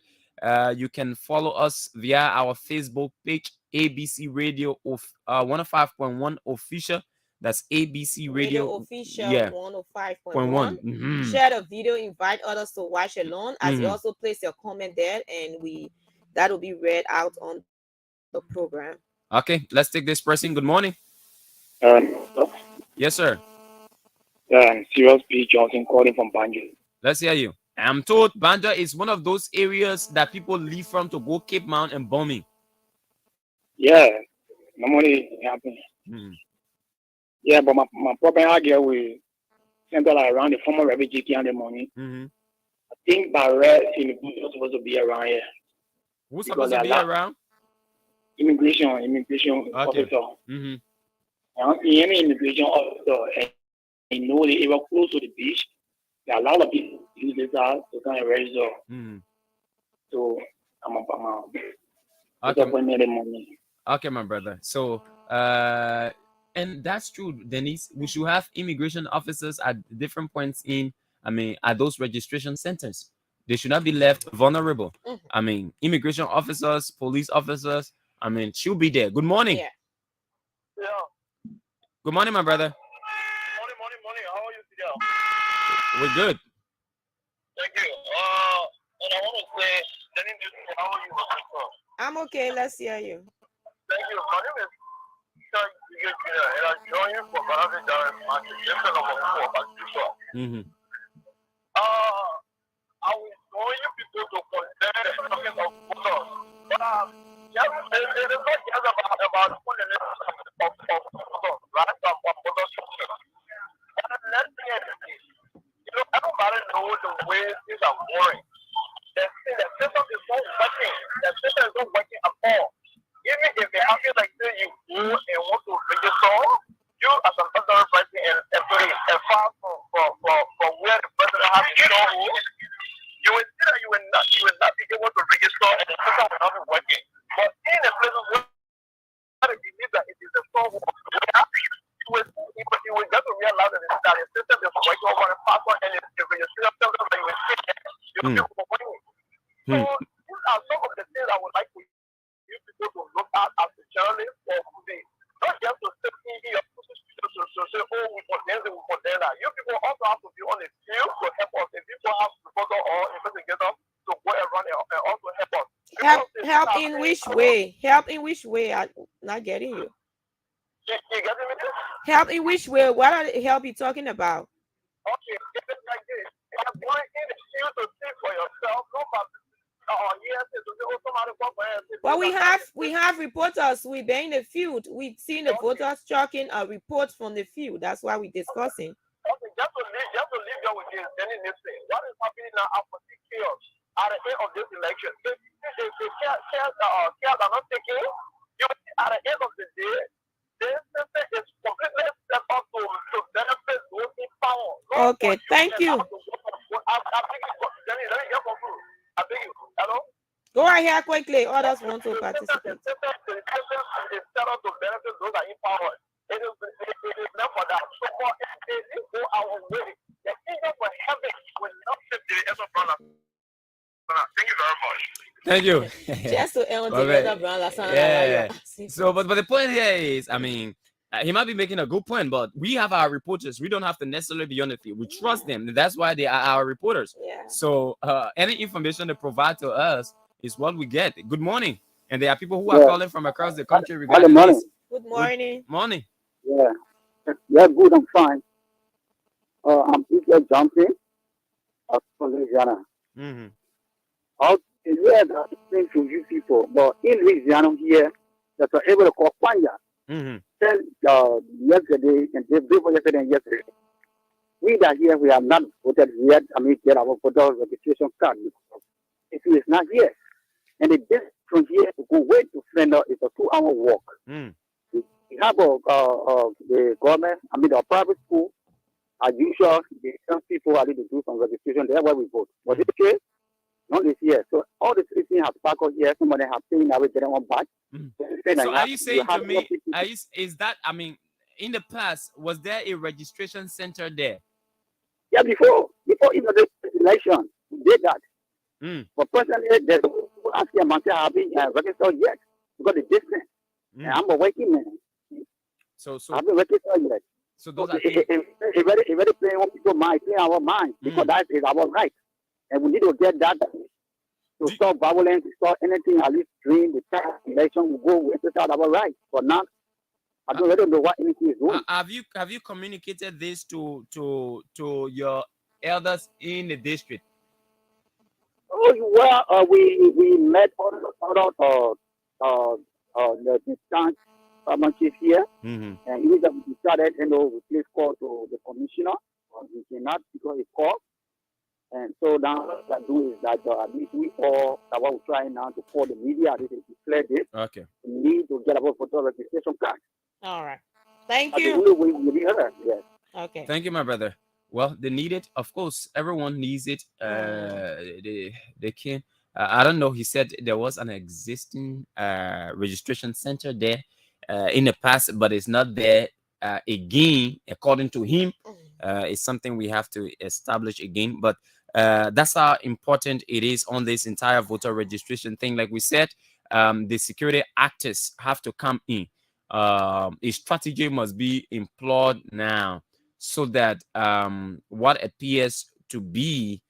You can follow us via our Facebook page, ABC Radio of 105.1 official. That's ABC Radio official 105.1. Share the video, invite others to watch along. As you also place your comment there, and that will be read out on the program. Okay, let's take this person. Good morning. Yes, sir. I'm Serious B. Johnson calling from Banjo. Let's hear you. I'm told Banjo is one of those areas that people leave from to go Cape Mount and bombing. Yeah, normally it happens. Yeah, but my problem I get with central around the former refugee camp in the morning. I think Barrett immigration is supposed to be around here. Who's supposed to be around? Immigration Okay. officer. Mm-hmm. He am an immigration officer, and you know they were close to the beach. There are a lot of people use this house to kind of register. Mm-hmm. So I'm Okay. appointment in the morning. Okay, my brother. So, and that's true, Dennise. We should have immigration officers at different points at those registration centers. They should not be left vulnerable. Immigration officers, police officers, should be there. Good morning. Yeah. Good morning, my brother. Morning. How are you, Fidel? We're good. Thank you. And I want to say, Dennise Nimpson, how are you? I'm okay. Let's hear you. Thank you. My name is Fidel Saydee, and I join you from another Mm-hmm. I will join you people to consider the talking of voters. But it is not just about putting it of voters, right? Of voters. And let's be honest, everybody knows the way things are going. The system is not working. The system is not working at all. Even if they have like say you go and want to register, you as an other person and far from where the president has to go, you will see that you will not be able to register and the system will not be working. But in the places where you believe that it is the soul of you will get to realize that the system is working over the passport and the registration system that you will see you will be working. So these are some of the things I would like to you people to look at as a journalist or today. Not just to sit in here to say, oh, we for that. You people also have to be on the field to help us. If people have to go or investigators to go around and also help us. Help in which way? Help in which way? I'm not getting you. You getting me? Help in which way? What are the help you talking about? Okay, it's like this. I'm going in the field to see for yourself. No matter. Well, we have reporters. We've been in the field. We've seen the voters tracking a report from the field. That's why we're discussing. Okay, just to leave you with this, Dennise Nimpson. What is happening now after 6 years at the end of this election? If the cares are not taken, you will see at the end of the day, this system is completely set up to benefit those in power. Okay, thank you. I beg you. Hello? Go ahead quickly. Others want to participate. The system is set up to benefit those that are in power. It is not for that. So for if they go our way, the kingdom for heaven will not sit the end of brother. Thank you very much. Thank you. Just to end the brother. Yeah. So, but the point here is, he might be making a good point, but we have our reporters. We don't have to necessarily be on the field. We trust them. That's why they are our reporters. Yeah. So any information they provide to us is what we get. Good morning. And there are people who are calling from across the country regarding this. Good morning. Good morning. Yeah, good. I'm fine. I'm Fidel jumping from Louisiana. Mm-hmm. Out here, that's thing to you people, but in Louisiana here, that are able to call Panya. Mm-hmm. Yesterday and the day before yesterday and yesterday. We that here we have not voted yet. Get our voter registration card. If it is not here, and the distance from here to go way to Fender is a 2-hour walk. Mm. We have the government, the private school, as usual, the young people are need to do some registration. That's why we vote. But this case, not this year. So all the things have sparkled here. Somebody have taken away their own back. So are you saying to me, is that, in the past, was there a registration center there? Yeah, before even the election, we did that. But personally, there's no asking myself have been registered yet because the distance. And I'm a working man. So I've been registered yet. So those are it very playing on people's mind, playing our mind, because that is our right. And we need to get that to stop violence, to stop anything, at least during the time election, we go with our right. But now, I don't know what anything is doing. Have you communicated this to your elders in the district? Oh, well, we met the distance chief here, and we started, we please call to the commissioner. We cannot because he called. And so now what I do is that at least we all that what we're trying now to call the media, this is declare this. Okay. We need to get about photo registration card. All right. Thank That's you. the only way we'll be heard. Yes. Okay. Thank you, my brother. Well, they need it. Of course, everyone needs it. They can. I don't know. He said there was an existing registration center there in the past, but it's not there again. According to him, it's something we have to establish again. But that's how important it is on this entire voter registration thing. Like we said, the security actors have to come in. A strategy must be employed now, so that what appears to be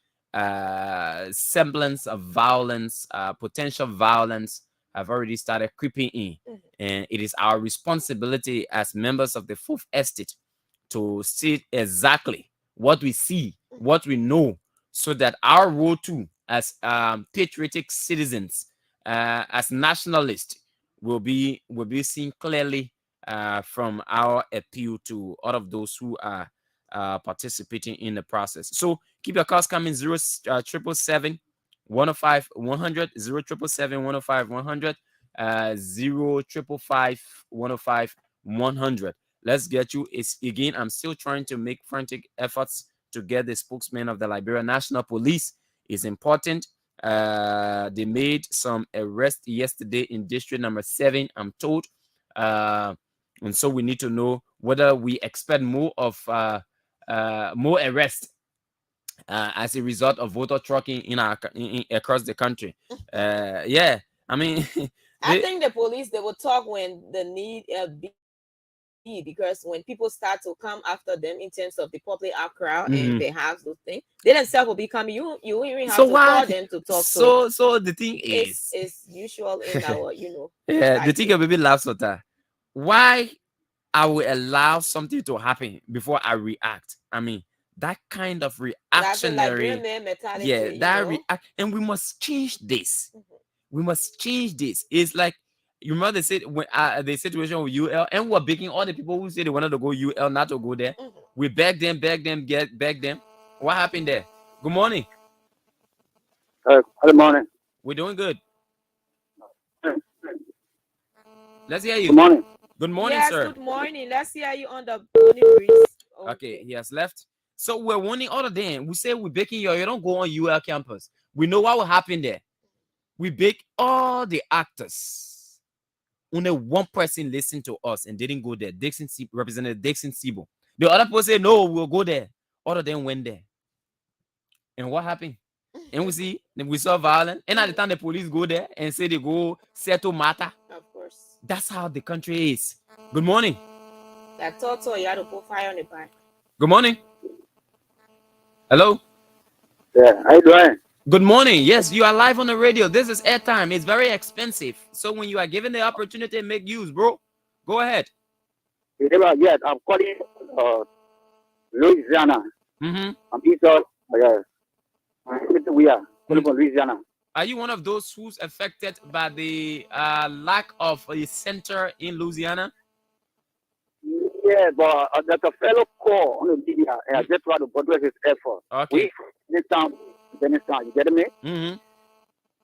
semblance of violence, potential violence, have already started creeping in. And it is our responsibility as members of the Fourth Estate to see exactly what we see, what we know, so that our role too, as patriotic citizens, as nationalists, will be seen clearly from our appeal to all of those who are participating in the process. So keep your calls coming. 0777 105 100, 0777 105 100, 0555 105 100. Let's get you. It's again, I'm still trying to make frantic efforts to get the spokesman of the Liberia National Police. Is important. They made some arrests yesterday in district number 7, I'm told, and so we need to know whether we expect more of more arrests as a result of voter trucking across the country. Yeah, I mean, I think the police, they will talk when the need be, because when people start to come after them in terms of the public crowd and they have those things, they themselves will be coming. You even have to call them to talk to. So the thing is, it's usual in our, yeah, the thing a baby laughs at that. Why I will allow something to happen before I react? I mean, that kind of reactionary, and we must change this. We must change this. It's like, you remember they said when the situation with UL, and we're begging all the people who say they wanted to go UL not to go there. We beg them. What happened there? Good morning. Good morning. We're doing good. Let's hear you. Good morning. Good morning, yes, sir. Good morning. Let's hear you on the morning breeze. Okay, he has left. So we're warning all of them. We say we're begging you don't go on UL campus. We know what will happen there. We beg all the actors. Only one person listened to us and didn't go there. Representative Dixon Sibo. The other people say, no, we'll go there. All of them went there. And what happened? And we saw violence. And at the time the police go there and say they go settle matter. Of course. That's how the country is. Good morning. I thought so. You had to put fire on the back. Good morning. Hello? Yeah, how you doing? Good morning. Yes, you are live on the radio. This is airtime. It's very expensive. So when you are given the opportunity, make use, bro. Go ahead. Yes, I'm calling Louisiana. I'm Eastern. Yes. We are calling from Louisiana. Are you one of those who's affected by the lack of a center in Louisiana? Yeah, but there's a fellow call on the media, and I just try to address his effort. Okay. Dennise, you get me?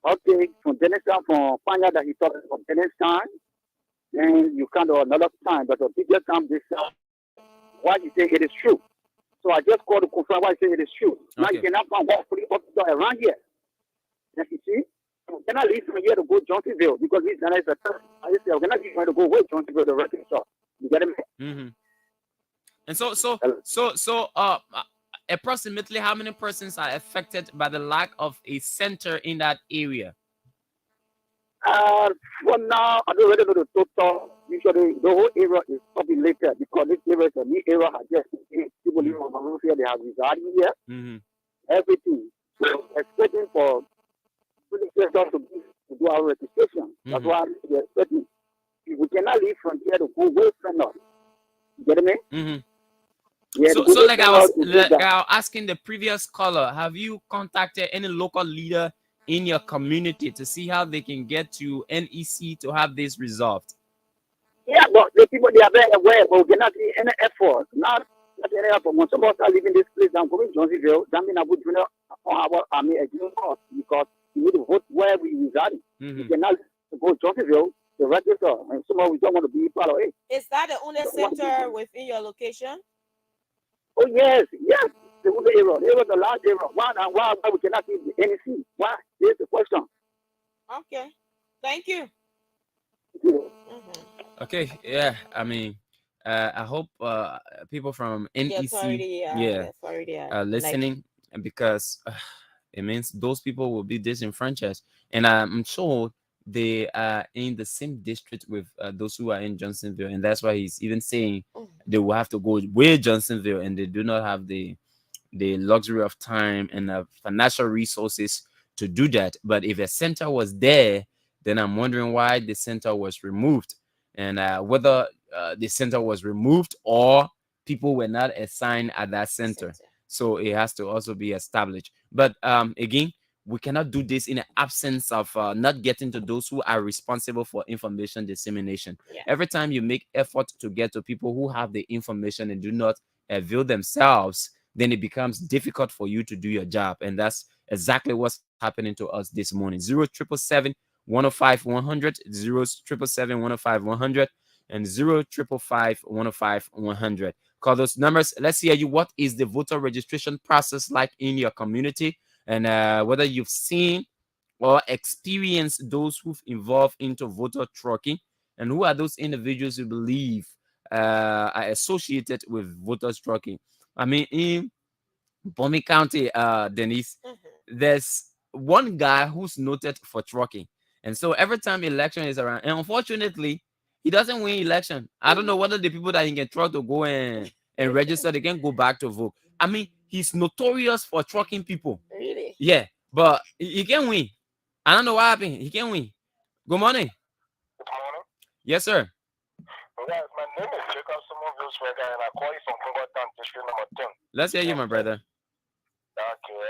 Okay, from Dennise, from find out that he talking from Dennise, then you can't do another time, but the biggest time this time, why you say it is true. So I just called to confirm why you say it is true. Now you cannot find one police officer around here. Then you see, you cannot leave from here to go Johnsonville because this is a term. I just say, I cannot leave to go away Johnsonville the record shop. You get me? And so, approximately how many persons are affected by the lack of a center in that area? For now, I don't really know the total. Usually, the whole area is populated because this area is a new area. People live on the roof here, they have residing here. Everything. So, expecting for police to do our registration. That's why we're expecting. We cannot leave from here to go away from us. You get me? Yeah, so like I was asking the previous caller, have you contacted any local leader in your community to see how they can get to NEC to have this resolved? Yeah, but the people, they are very aware, but we cannot see any effort. Not when somebody start leaving this place, I'm going to Johnsonville. That means I would do because we need to vote where we reside. We cannot go to Johnsonville to register, and somehow we don't want to be part of it. Is that the only center within your location? Oh yes, yes. The only area. It was the last area. Why we cannot see the NEC? Why? Here's the question. Okay. Thank you. Okay, yeah. I mean, I hope people from NEC, are listening, and because it means those people will be disenfranchised, and I'm sure they are in the same district with those who are in Johnsonville, and that's why he's even saying they will have to go with Johnsonville, and they do not have the luxury of time and financial resources to do that. But if a center was there, then I'm wondering why the center was removed, and whether the center was removed or people were not assigned at that center. So it has to also be established. But again, we cannot do this in the absence of not getting to those who are responsible for information dissemination. Every time you make effort to get to people who have the information and do not avail themselves, then it becomes difficult for you to do your job. And that's exactly what's happening to us this morning. 0777 105 100, 0777 105 100, and 0555 105 100. Call those numbers. Let's hear you. What is the voter registration process like in your community? And whether you've seen or experienced those who've involved into voter trucking, and who are those individuals who believe are associated with voter trucking. I mean, in Bomi County, Dennise, there's one guy who's noted for trucking, and so every time election is around, and unfortunately, he doesn't win election. I don't know whether the people that he can try to go and register, they can go back to vote. I mean, he's notorious for trucking people. Really? Yeah, but he can win. I don't know what happened. He can win. Good morning. Good morning. Yes, sir. Yes, my name is Jacob Swagger, and I call you from Congo District number 10. Let's hear you, my brother. Okay. Actually,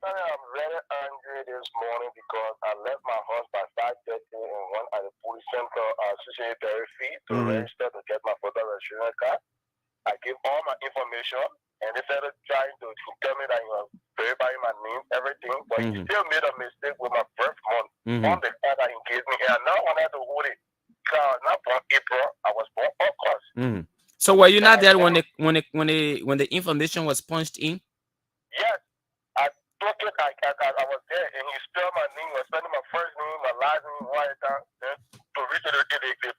I'm very angry this morning because I left my house by 5:30 and went at the police center, Associated Berry Fee, to register to get my voter registration card. I gave all my information, and they started trying to tell me that you know, verifying my name, everything, but he still made a mistake with my birth month on the card that he gave me. And now when I had to hold it, because I was not born April, I was born August. So were you not there when the information was punched in? Yes, I took it. I was there, and he spelled my name, was spelling my first name, my last name, right down. Then to reach the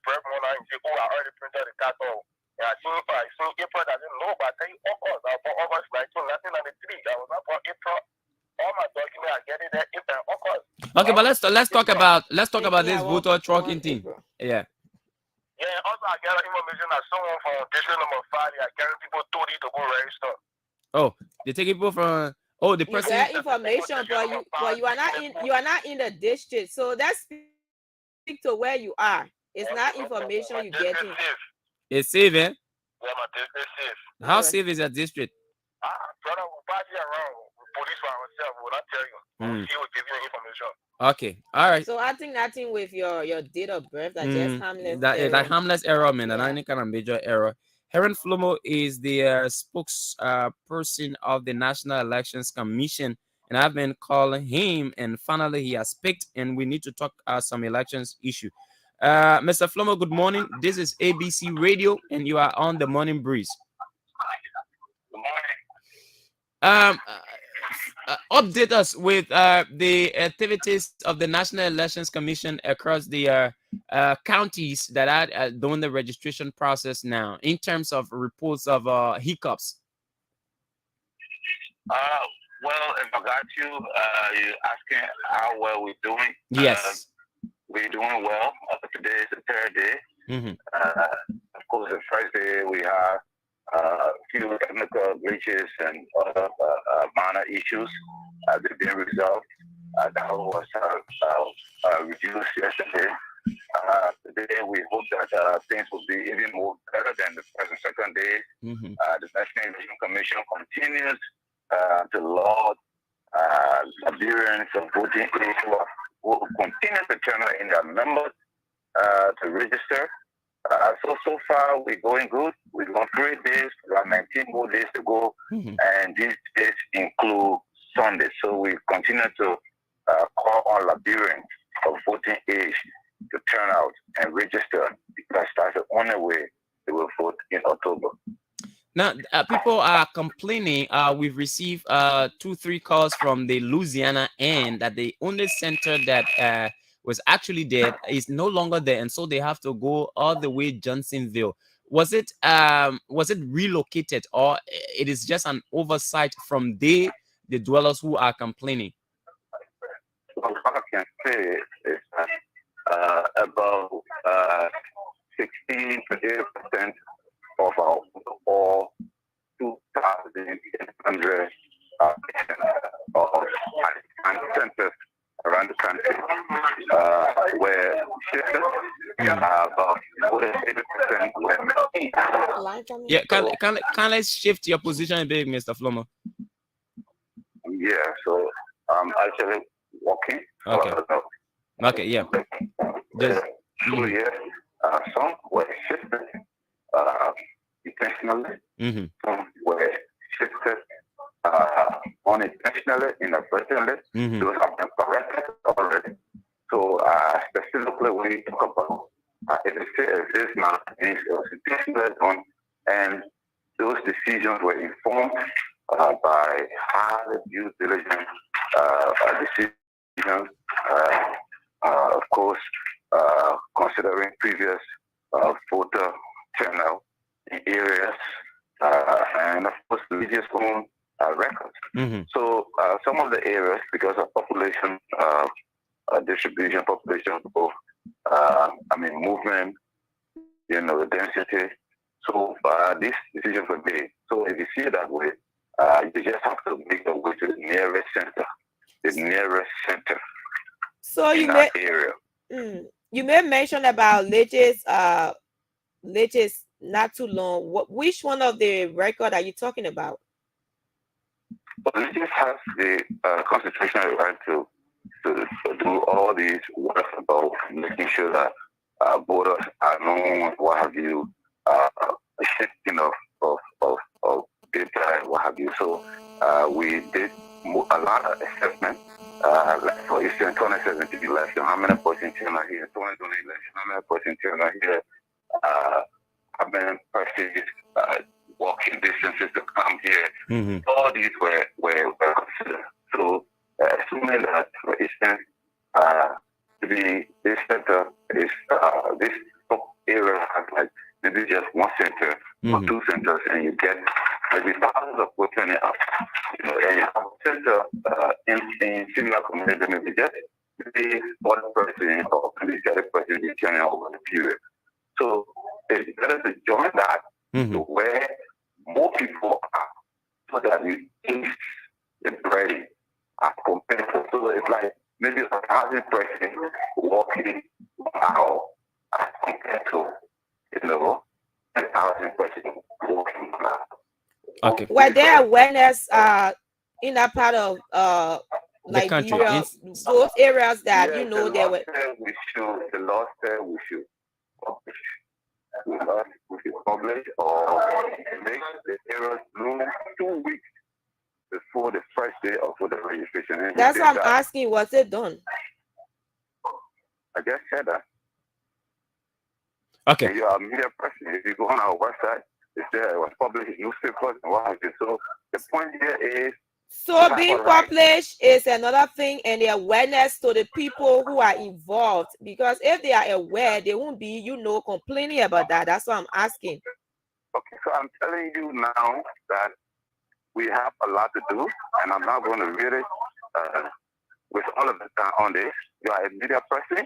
birth month, and he said, "Oh, I already printed the card off." And I seen April. I didn't know, but I tell you, August. I was born August 1993. I was not born April. All my documents are getting there April and August. Okay, but let's talk about this voter trucking thing. Yeah. Yeah, and also I got information that someone from district number 5 are carrying people 30 to go register. Oh, they take people from the person. You got information, but you are not in the district. So that's speak to where you are. It's not information you getting. It's safe, eh? Yeah, my district is safe. How safe is your district? Brother, we'll pass you around. Police for ourselves will not tell you. He will give you information. Okay, all right. So I think nothing with your date of birth, that just harmless. That harmless error, man, and any kind of major error. Heron Flomo is the spokesperson of the National Elections Commission, and I've been calling him, and finally he has picked, and we need to talk some elections issue. Mr. Flomo, good morning. This is ABC Radio, and you are on the Morning Breeze. Good morning. Update us with the activities of the National Elections Commission across the counties that are doing the registration process now, in terms of reports of hiccups. Well, in regard to you asking how well we're doing. Yes. We're doing well. Today is the third day. Of course, the first day we have a few technical glitches and other minor issues they've been resolved. That was reduced yesterday. Today we hope that things will be even more better than the first and second day. The National Election Commission continues to laud Liberians of voting age who will continue to turn in their numbers to register. So far we're going good. We don't 3 days. We have 19 more days to go, and these days include Sunday. So we continue to call on Liberians of voting age to turn out and register, because that's the only way they will vote in October. Now, people are complaining. We've received 2-3 calls from the Louisiana end that the only center that was actually there is no longer there, and so they have to go all the way Johnsonville. Was it relocated, or it is just an oversight from the dwellers who are complaining? Well, what I can say is that about 16 to 8% of our all 2,800 centers around the country were shifted. About 80% were. Yeah, can I shift your position a bit, Mr. Flomo? Yeah, so I'm actually walking. Okay. Okay, yeah. Just, so yeah, some were shifted intentionally. Some were shifted unintentionally, inadvertently. Those have been corrected already. So specifically when you talk about it is now, it was intentionally done, and those decisions were informed by highly due diligence decisions, of course, considering previous voter turnout in areas, and of course, religious own records. So some of the areas, because of population distribution, population growth, movement, the density. So these decisions were made. So if you see it that way, you just have to make your way to the nearest center. The nearest center. So in that area. You made mention about latest not too long. Which one of the record are you talking about? Well, it just has the constitutional right to do all these work about making sure that voters are known, what have you, shifting of data, what have you. So we did a lot of assessment. Like for instance, 2017 election, how many persons are here? 2020 election, how many persons are here? How many persons walking distances to come here? All these were considered. So assuming that, for instance, this center is this area has like maybe just one center or two centers, and you get maybe thousands of people turning up. And you have a center in similar community, maybe just maybe one person or maybe the other person is turning over the period. So it's better to join that to where more people are, so that you taste the bread as compared to, so it's like maybe 1,000 persons walking out as compared to 10,000 persons walking out. Okay. Were there awareness in that part of the country, those areas that there were? The law said we should publish. We should publish or make the areas known 2 weeks before the first day of voter registration. And that's what I'm asking. Was it done? I just said that. Okay. And you are a media person. If you go on our website, it's there. It was published in newspapers and what have you. So the point here is. So being published is another thing, and the awareness to the people who are involved. Because if they are aware, they won't be, complaining about that. That's what I'm asking. Okay, so I'm telling you now that we have a lot to do, and I'm not going to read it with all of the time on this. You are a media person.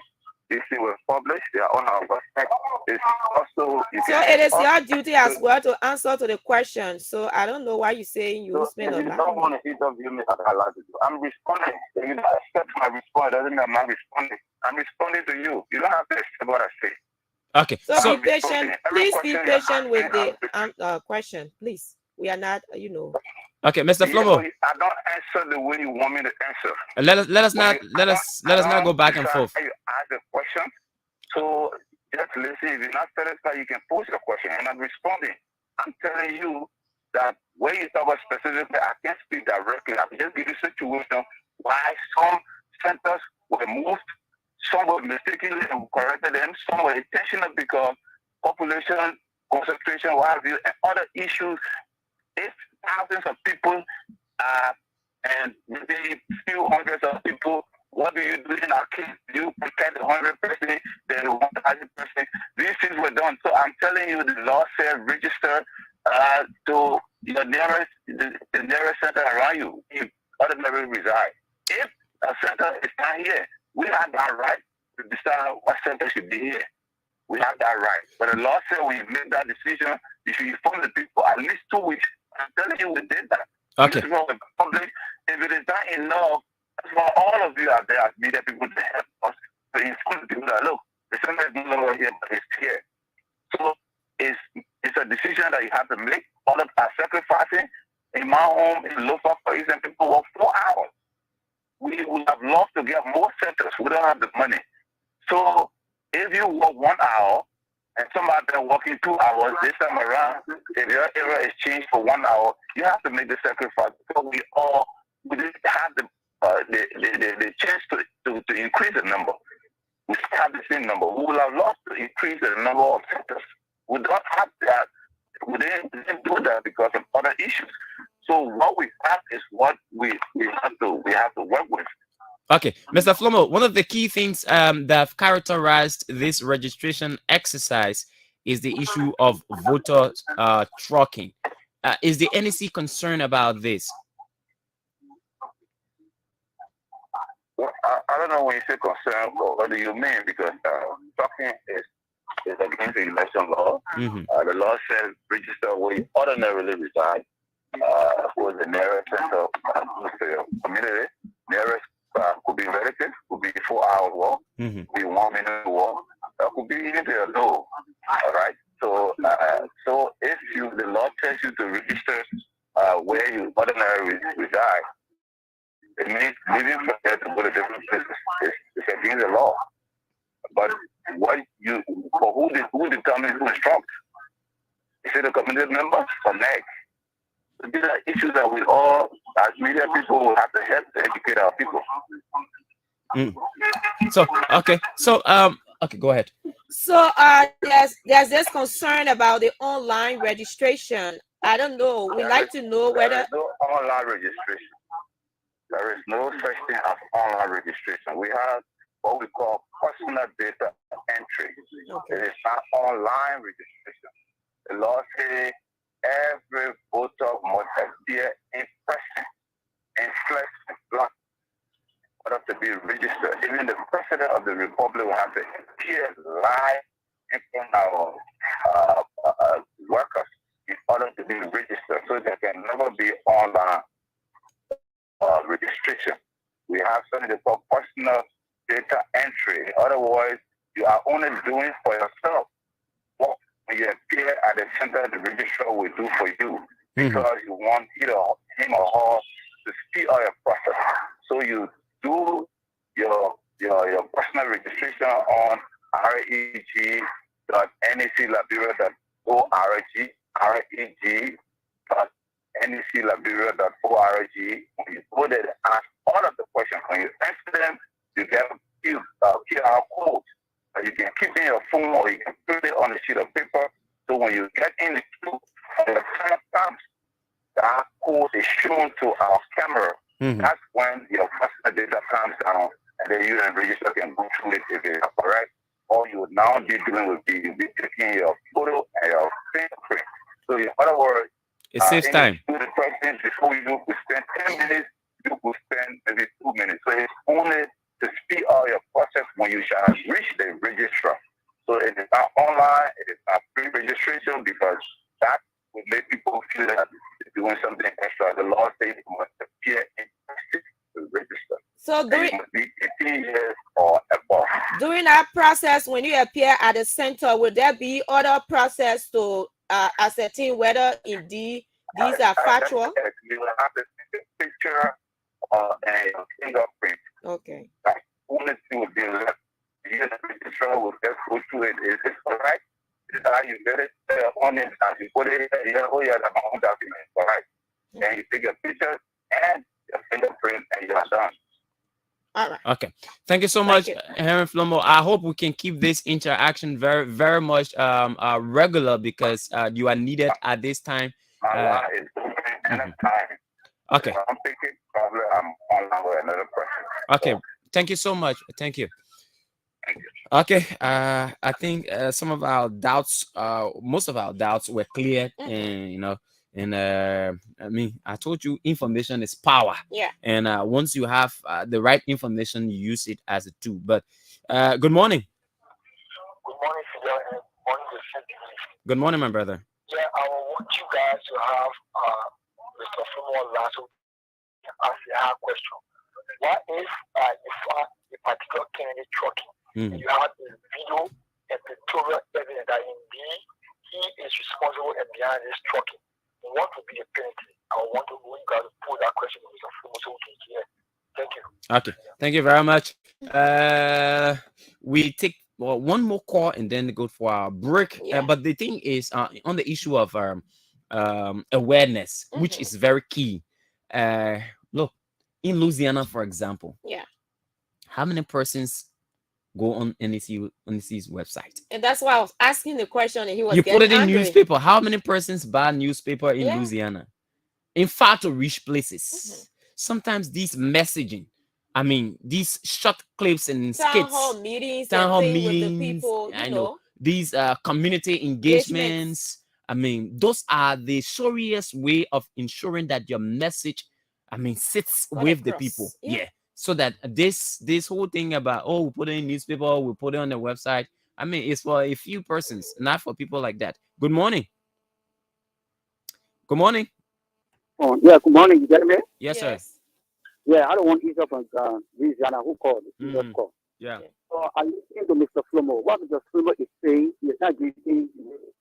This thing was published. They are on our website. It's also. So it is your duty as well to answer to the question. So I don't know why you're saying you spend a lot. You don't want to interview me at a lot to do. I'm responding. You don't accept my response. Doesn't mean I'm not responding. I'm responding to you. You don't have to accept what I say. Okay. So be patient. Please be patient with the question. Please. We are not, Okay, Mr. Flomo. I don't answer the way you want me to answer. Let us not go back and forth. You ask a question, so just listen. If you're not satisfied, you can post your question, and I'm responding. I'm telling you that where you talk about specifically, I can't speak directly. I can just give you a situation why some centers were moved, some were mistakenly and we corrected them, some were intentional because population concentration, what have you, and other issues. If thousands of people and maybe few hundreds of people, what do you do in our case? You protect the 100%, then the 1,000%. These things were done. So I'm telling you, the law said register to your nearest, the nearest center around you. You ordinarily reside. If a center is not here, we have that right to decide what center should be here. We have that right. But the law said we made that decision. You should inform the people at least 2 weeks. I'm telling you, we did that. Okay. This is for the public. If it is not enough, that's for all of you out there as media people to help us to inform the people that, look, the center is no longer here, but it's here. So it's a decision that you have to make. All of us sacrificing. In my home, in Lofa, for example, people work 4 hours. We would have loved to get more centers. We don't have the money. So if you work 1 hour and somebody been working 2 hours this time around, if your area is changed for 1 hour, you have to make the sacrifice. So we didn't have the chance to increase the number. We still have the same number. We will have lost to increase the number of centers. We don't have that. We didn't do that because of other issues. So what we have is what we have to work with. Okay, Mr. Flomo, one of the key things that have characterized this registration exercise is the issue of voter tracking. Is the NEC concerned about this? Well, I don't know when you say concern, what do you mean? Because tracking is against the election law. The law says register where you ordinarily reside, for the nearest center of your community. Nearest could be relative, could be 4 hour walk, could be 1 minute walk, could be even your door. All right. So, so if the law tells you to register where you ordinarily reside, it means leaving from there to go to different places. It's against the law. But who determines who is trumped? Is it a community member or NEG? So these are issues that we all, as media people, will have to help to educate our people. So okay, go ahead. So there's this concern about the online registration. I don't know. We like to know whether there is no online registration. There is no such thing as online registration. We have what we call personal data entry. Okay. It is not online registration. The law says every voter must appear in person, in flesh and blood, in order to be registered. Even the president of the republic will have to appear live in front of our workers in order to be registered. So there can never be online registration. We have something they call personal data entry. In other words, you are only doing for yourself what when you appear at the center the registrar will do for you, because you want him or her to speed up your process. So you do your personal registration on reg.necliberia.org, reg.necliberia.org. When you go there, ask all of the questions. When you answer them, you get a QR code. You can keep in your phone or you can put it on a sheet of paper. So when you get in the queue, the time comes, that code is shown to our camera. That's when your personal data comes down, and then you and register can go through it if it's correct. All you would now be doing would be taking your photo and your fingerprint. So in other words, it saves time. The person before you could spend 10 minutes, you could spend maybe 2 minutes. So it's only to speed up your process when you shall reach the registrar. So it is not online, it is not pre-registration, because that would make people feel that they're doing something extra. The law says you must appear in person to register. So you must be 18 years or above. During that process, when you appear at the center, will there be other process to ascertain whether indeed these are factual? You will have to take a picture and your fingerprint. Okay. That's the only thing will be left. You the registrar will just go through it. Is it correct? Is you get it on it, and you put it here, oh yeah, that's my own document, all right? And you take your picture and your fingerprint, and you're done. All right. Okay. Thank you so much, Henry Flomo. I hope we can keep this interaction very, very much regular, because you are needed at this time. My line is open anytime. Okay. If I'm thinking, probably I'm online with another person. Okay. Thank you so much. Thank you. Okay. I think some of our doubts, most of our doubts were cleared, and you know, and I mean, I told you, information is power. Yeah. And once you have the right information, you use it as a tool. But good morning. Good morning, Fidel, and morning, Good morning, my brother. Yeah, I want you guys to have Mr. Fumo last week ask a question. What if you find a particular candidate trucking? You have a video and pictorial evidence that indeed he is responsible and behind this trucking? What would be the penalty? I want to go and put that question to Mr. Fumo so we can hear. Thank you. Okay, thank you very much. We take one more call and then go for our break. But the thing is, on the issue of awareness, which is very key. Look, in Louisiana, for example, how many persons go on NEC's website? And that's why I was asking the question, and he was you put it in angry. Newspaper. How many persons buy newspaper in Louisiana? In far to reach places. Sometimes these messaging, I mean, these short clips and skits, town hall meetings, with the people, I know these community engagements. I mean, those are the surest way of ensuring that your message, I mean, sits with the people. Yeah. So that this whole thing about, oh, we put it in newspaper, we put it on the website, I mean, it's for a few persons, not for people like that. Good morning. Good morning. Oh, yeah, good morning. You get me? Yes, sir. Yeah, I don't want Isa from Louisiana who called. Call. Yeah. So I listen to Mr. Flomo. What Mr. Flomo is saying, he is not giving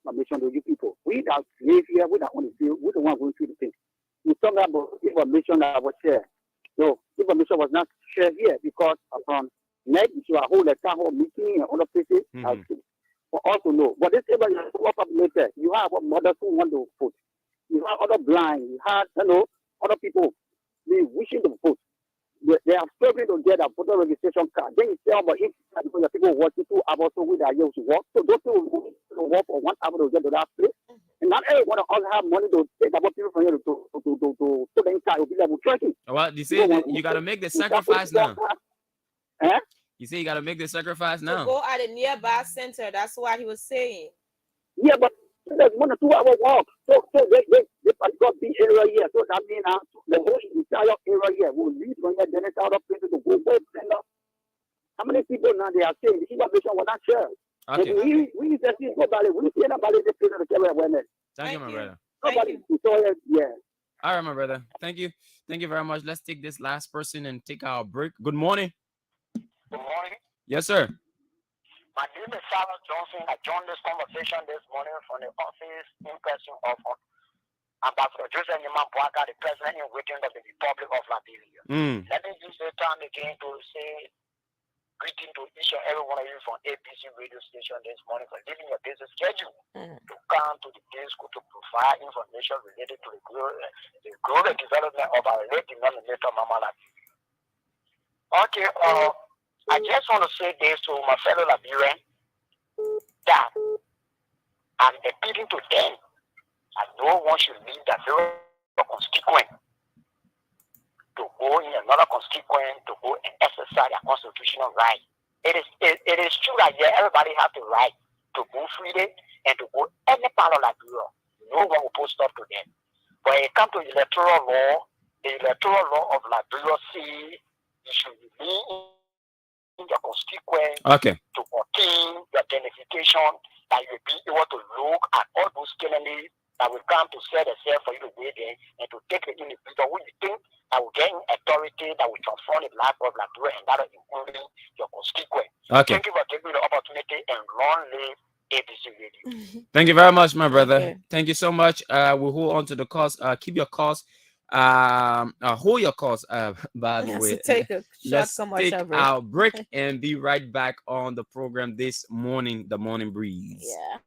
information to you people. We that live here, we that want to feel, we don't want to go through the thing. We talk about information that was shared. No, information was not shared here because upon net, if you are hold a town hall meeting and other places, for us to know. But this area is populated. You have mothers who want to vote. You have other blind. You have, other people wishing to vote. They are struggling to get a voter registration card. Then you tell about if the people working 2 hours so with their years to work. So those people will work for 1 hour to get to that place. And not everyone also have money to take about people from here to put them inside will be level 20. Well, you see, you got to make the sacrifice now. You say you got to make the sacrifice now. To go at a nearby center. That's what he was saying. Yeah, but there's 1 or 2 hour walk. So they got the area here. So that means the whole entire area here will leave from here, then it's out of places to go. How many people now they are saying the information was not shared? Okay. And we just see nobody. We see nobody this place to carry awareness. Thank you, my brother. Nobody. Yeah. All right, my brother. Thank you. Thank you very much. Let's take this last person and take our break. Good morning. Good morning. Yes, sir. My name is Sarah Johnson. I joined this conversation this morning from the office in person of Ambassador Joseph Nima Boaga, the president in waiting of the Republic of Liberia. Let me use the time again to say greeting to each and every one of you from ABC radio station this morning for leaving your busy schedule to come to the day school to provide information related to the growth and development of our late denominator Mama Liberia. Okay, I just want to say this to my fellow Liberians that I'm appealing to them that no one should leave that very constituent to go in another constituent to go and exercise their constitutional right. It is true that everybody has the right to move freely and to go any part of Liberia. No one will put stop to them. But when it comes to electoral law, the electoral law of Liberia says you should remain in your constituent to obtain your identification, that you will be able to look at all those candidates that will come to set themselves for you to wait there and to take the individual who you think that will gain authority that will transform the life of Liberia, and that is including your constituent. Thank you for giving me the opportunity, and long live ABC Radio. Thank you very much, my brother. Thank you so much. We'll hold on to the calls. Keep your calls. Hold your calls. By the way, let's take our break and be right back on the program this morning, the Morning Breeze. Yeah.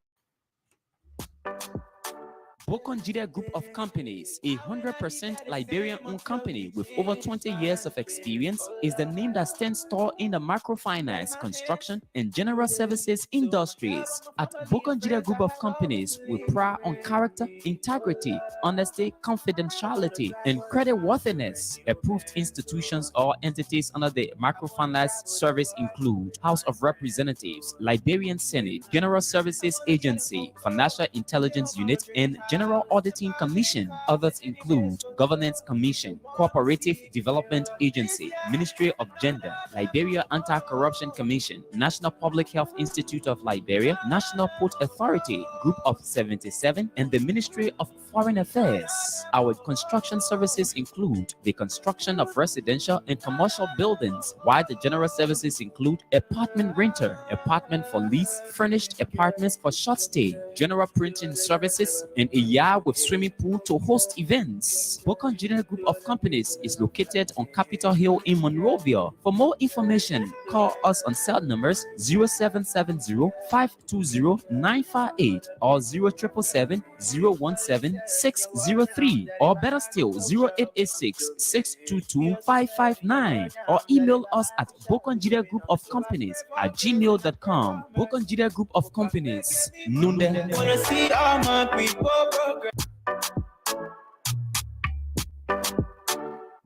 Bokonjide Group of Companies, a 100% Liberian-owned company with over 20 years of experience, is the name that stands tall in the microfinance, construction, and general services industries. At Bokonjide Group of Companies, we pride on character, integrity, honesty, confidentiality, and creditworthiness. Approved institutions or entities under the microfinance service include House of Representatives, Liberian Senate, General Services Agency, Financial Intelligence Unit, and General Auditing Commission. Others include Governance Commission, Cooperative Development Agency, Ministry of Gender, Liberia Anti-Corruption Commission, National Public Health Institute of Liberia, National Port Authority, Group of 77, and the Ministry of Foreign Affairs. Our construction services include the construction of residential and commercial buildings, while the general services include apartment renter, apartment for lease, furnished apartments for short stay, general printing services, and a yard with swimming pool to host events. Bokonjide Group of Companies is located on Capitol Hill in Monrovia. For more information, call us on cell numbers 0770-520-958 or 0777-017-603, or better still 0886-622-559, or email us at bokonjidegroup-of-companies@gmail.com. Bokonjide Group of Companies, Nunde.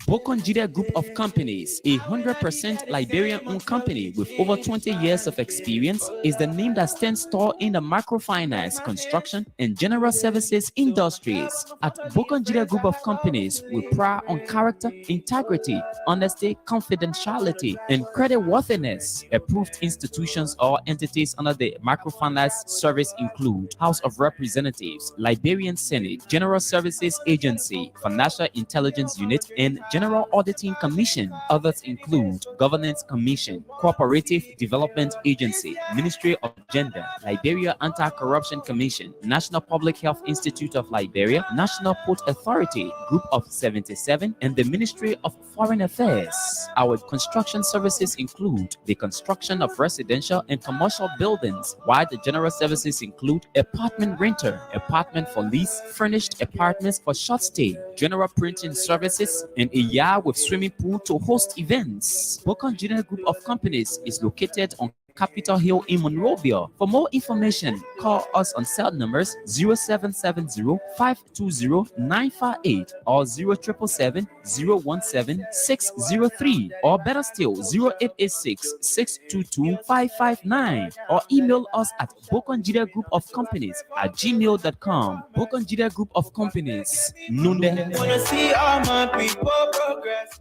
Bokonjide Group of Companies, a 100% Liberian-owned company with over 20 years of experience, is the name that stands tall in the microfinance, construction, and general services industries. At Bokonjide Group of Companies, we pride on character, integrity, honesty, confidentiality, and creditworthiness. Approved institutions or entities under the microfinance service include House of Representatives, Liberian Senate, General Services Agency, Financial Intelligence Unit, and General Auditing Commission. Others include Governance Commission, Cooperative Development Agency, Ministry of Gender, Liberia Anti-Corruption Commission, National Public Health Institute of Liberia, National Port Authority, Group of 77, and the Ministry of Foreign Affairs. Our construction services include the construction of residential and commercial buildings, while the general services include apartment renter, apartment for lease, furnished apartments for short stay, general printing services, and a yard with swimming pool to host events. Bokonjide Group of Companies is located on Capitol Hill in Monrovia. For more information, call us on cell numbers 0770-520-958 or 0777-017-603, or better still 0886-622-559, or email us at bokonjidegroup-of-companies@gmail.com. Bokonjide Group of Companies, Nunde. Wanna see all my people progress.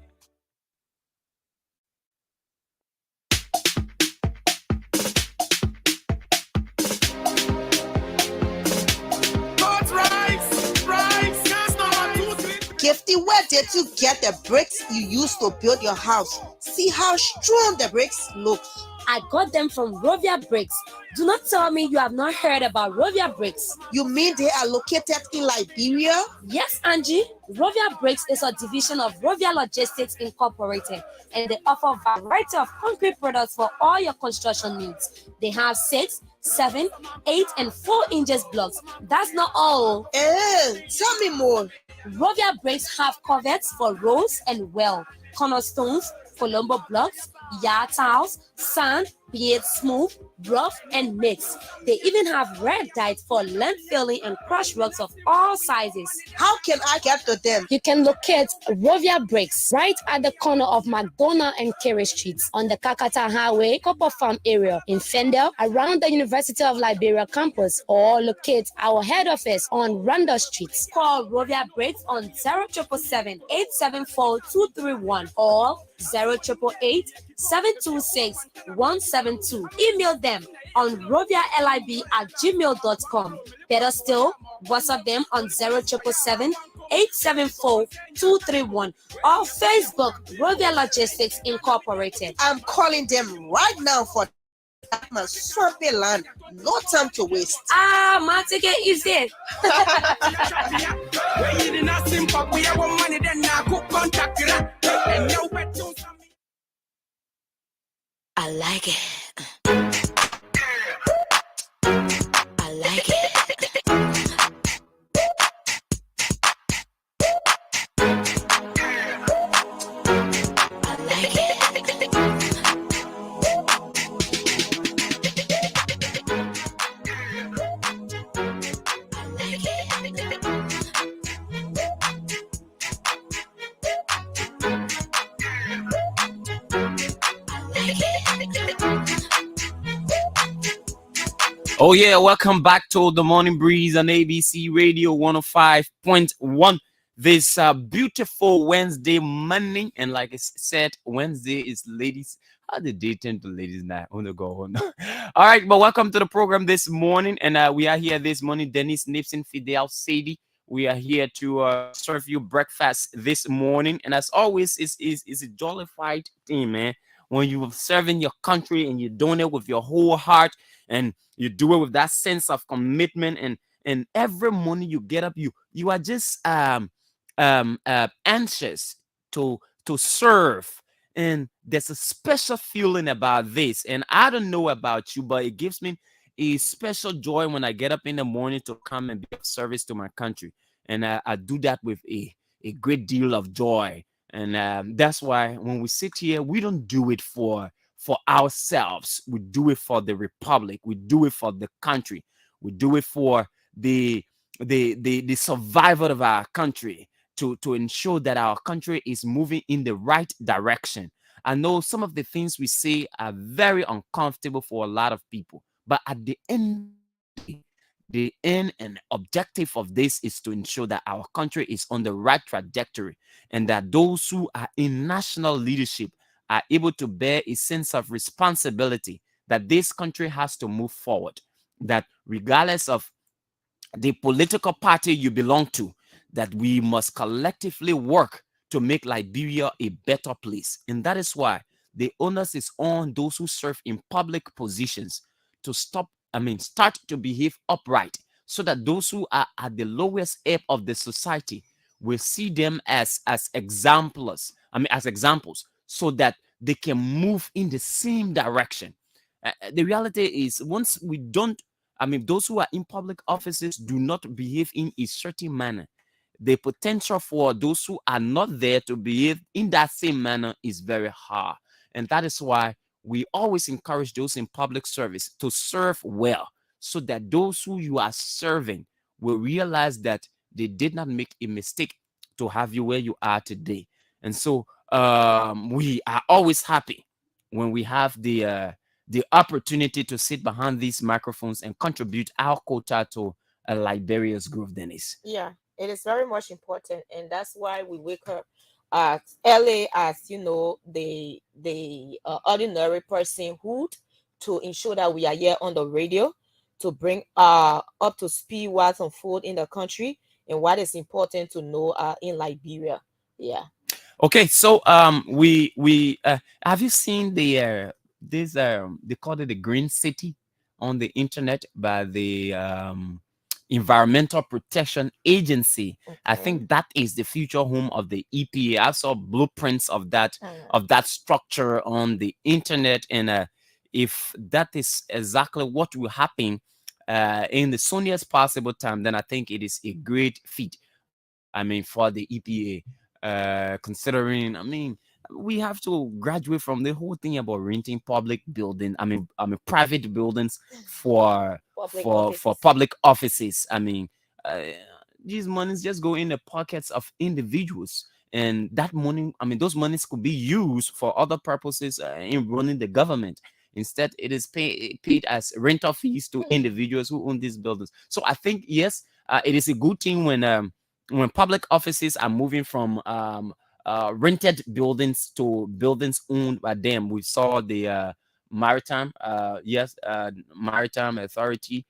Gifty, where did you get the bricks you used to build your house? See how strong the bricks look. I got them from Rovia Bricks. Do not tell me you have not heard about Rovia Bricks. You mean they are located in Liberia? Yes, Angie. Rovia Bricks is a division of Rovia Logistics Incorporated, and they offer a variety of concrete products for all your construction needs. They have 6, 7, 8, and 4 inches blocks. That's not all. Tell me more. Rovia Bricks have coverts for roads and well, cornerstones, Colombo blocks, yard tiles, sand, be it smooth, rough, and mixed. They even have red dye for land filling and crushed rocks of all sizes. How can I get to them? You can locate Rovia Bricks right at the corner of McDonough and Carey Streets on the Kakata Highway, Copper Farm area in Fendel, around the University of Liberia campus, or locate our head office on Randall Street. Call Rovia Bricks on 0777-874-231 or 0888-726-172. Email them on rovialib@gmail.com. Better still, WhatsApp them on 0777-874-231 or Facebook Rovia Logistics Incorporated. I'm calling them right now for my swampy land. No time to waste. My ticket is there. I like it. I like it. Oh yeah, welcome back to the Morning Breeze on ABC Radio 105.1. This beautiful Wednesday morning, and like I said, Wednesday is ladies. How did they tend to ladies night? Oh no, go on. All right, but welcome to the program this morning, and we are here this morning. Dennise Nimpson, Fidel Saydee. We are here to serve you breakfast this morning, and as always, it's a jollified thing, man. When you're serving your country and you're doing it with your whole heart, and you do it with that sense of commitment, and every morning you get up, you are just anxious to serve, and there's a special feeling about this. And I don't know about you, but it gives me a special joy when I get up in the morning to come and be of service to my country, and I do that with a great deal of joy. And that's why when we sit here, we don't do it for ourselves. We do it for the republic. We do it for the country. We do it for the survival of our country, to ensure that our country is moving in the right direction. I know some of the things we say are very uncomfortable for a lot of people, but at the end, the end and objective of this is to ensure that our country is on the right trajectory, and that those who are in national leadership are able to bear a sense of responsibility that this country has to move forward, that regardless of the political party you belong to, that we must collectively work to make Liberia a better place. And that is why the onus is on those who serve in public positions to start to behave upright, so that those who are at the lowest ebb of the society will see them as examples, so that they can move in the same direction. The reality is, once we don't, those who are in public offices do not behave in a certain manner, the potential for those who are not there to behave in that same manner is very high. And that is why we always encourage those in public service to serve well, so that those who you are serving will realize that they did not make a mistake to have you where you are today. And so we are always happy when we have the opportunity to sit behind these microphones and contribute our quota to Liberia's growth, Dennise. Yeah, it is very much important, and that's why we wake up as early as the ordinary personhood, to ensure that we are here on the radio to bring up to speed what's unfold in the country and what is important to know in Liberia. Yeah. Okay, so we have you seen the this they call it the Green City on the internet by the Environmental Protection Agency? Okay. I think that is the future home of the EPA. I saw blueprints of that structure on the internet, and if that is exactly what will happen in the soonest possible time, then I think it is a great feat. For the EPA, considering, we have to graduate from the whole thing about renting public building. Private buildings for public offices. These monies just go in the pockets of individuals, and that money, those monies could be used for other purposes in running the government. Instead, it is paid as rental fees to individuals who own these buildings. So I think, yes, it is a good thing when public offices are moving from rented buildings to buildings owned by them. We saw the Maritime Authority.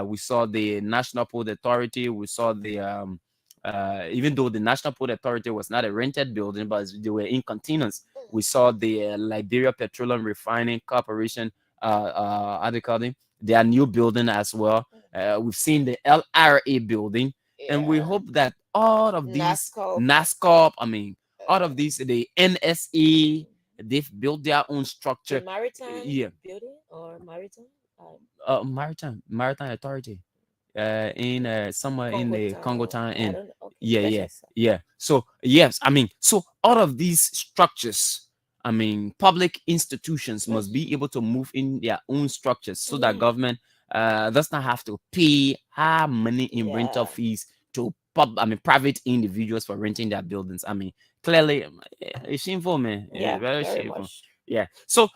We saw the National Port Authority. We saw the even though the National Port Authority was not a rented building, but they were in continuance. We saw the Liberia Petroleum Refining Corporation, how do you call them? Their new building as well. We've seen the LRA building. Yeah. And we hope that all of these NASCOP, all of these, the NSA, they've built their own structure. The Maritime building or Maritime? Maritime Authority. In somewhere in the Congo town. And yeah. So yes, so all of these structures, public institutions must be able to move in their own structures, so that government does not have to pay high money in rental fees to private individuals for renting their buildings. Clearly, it's shameful, man. Yeah, Very very shameful. much. Yeah. So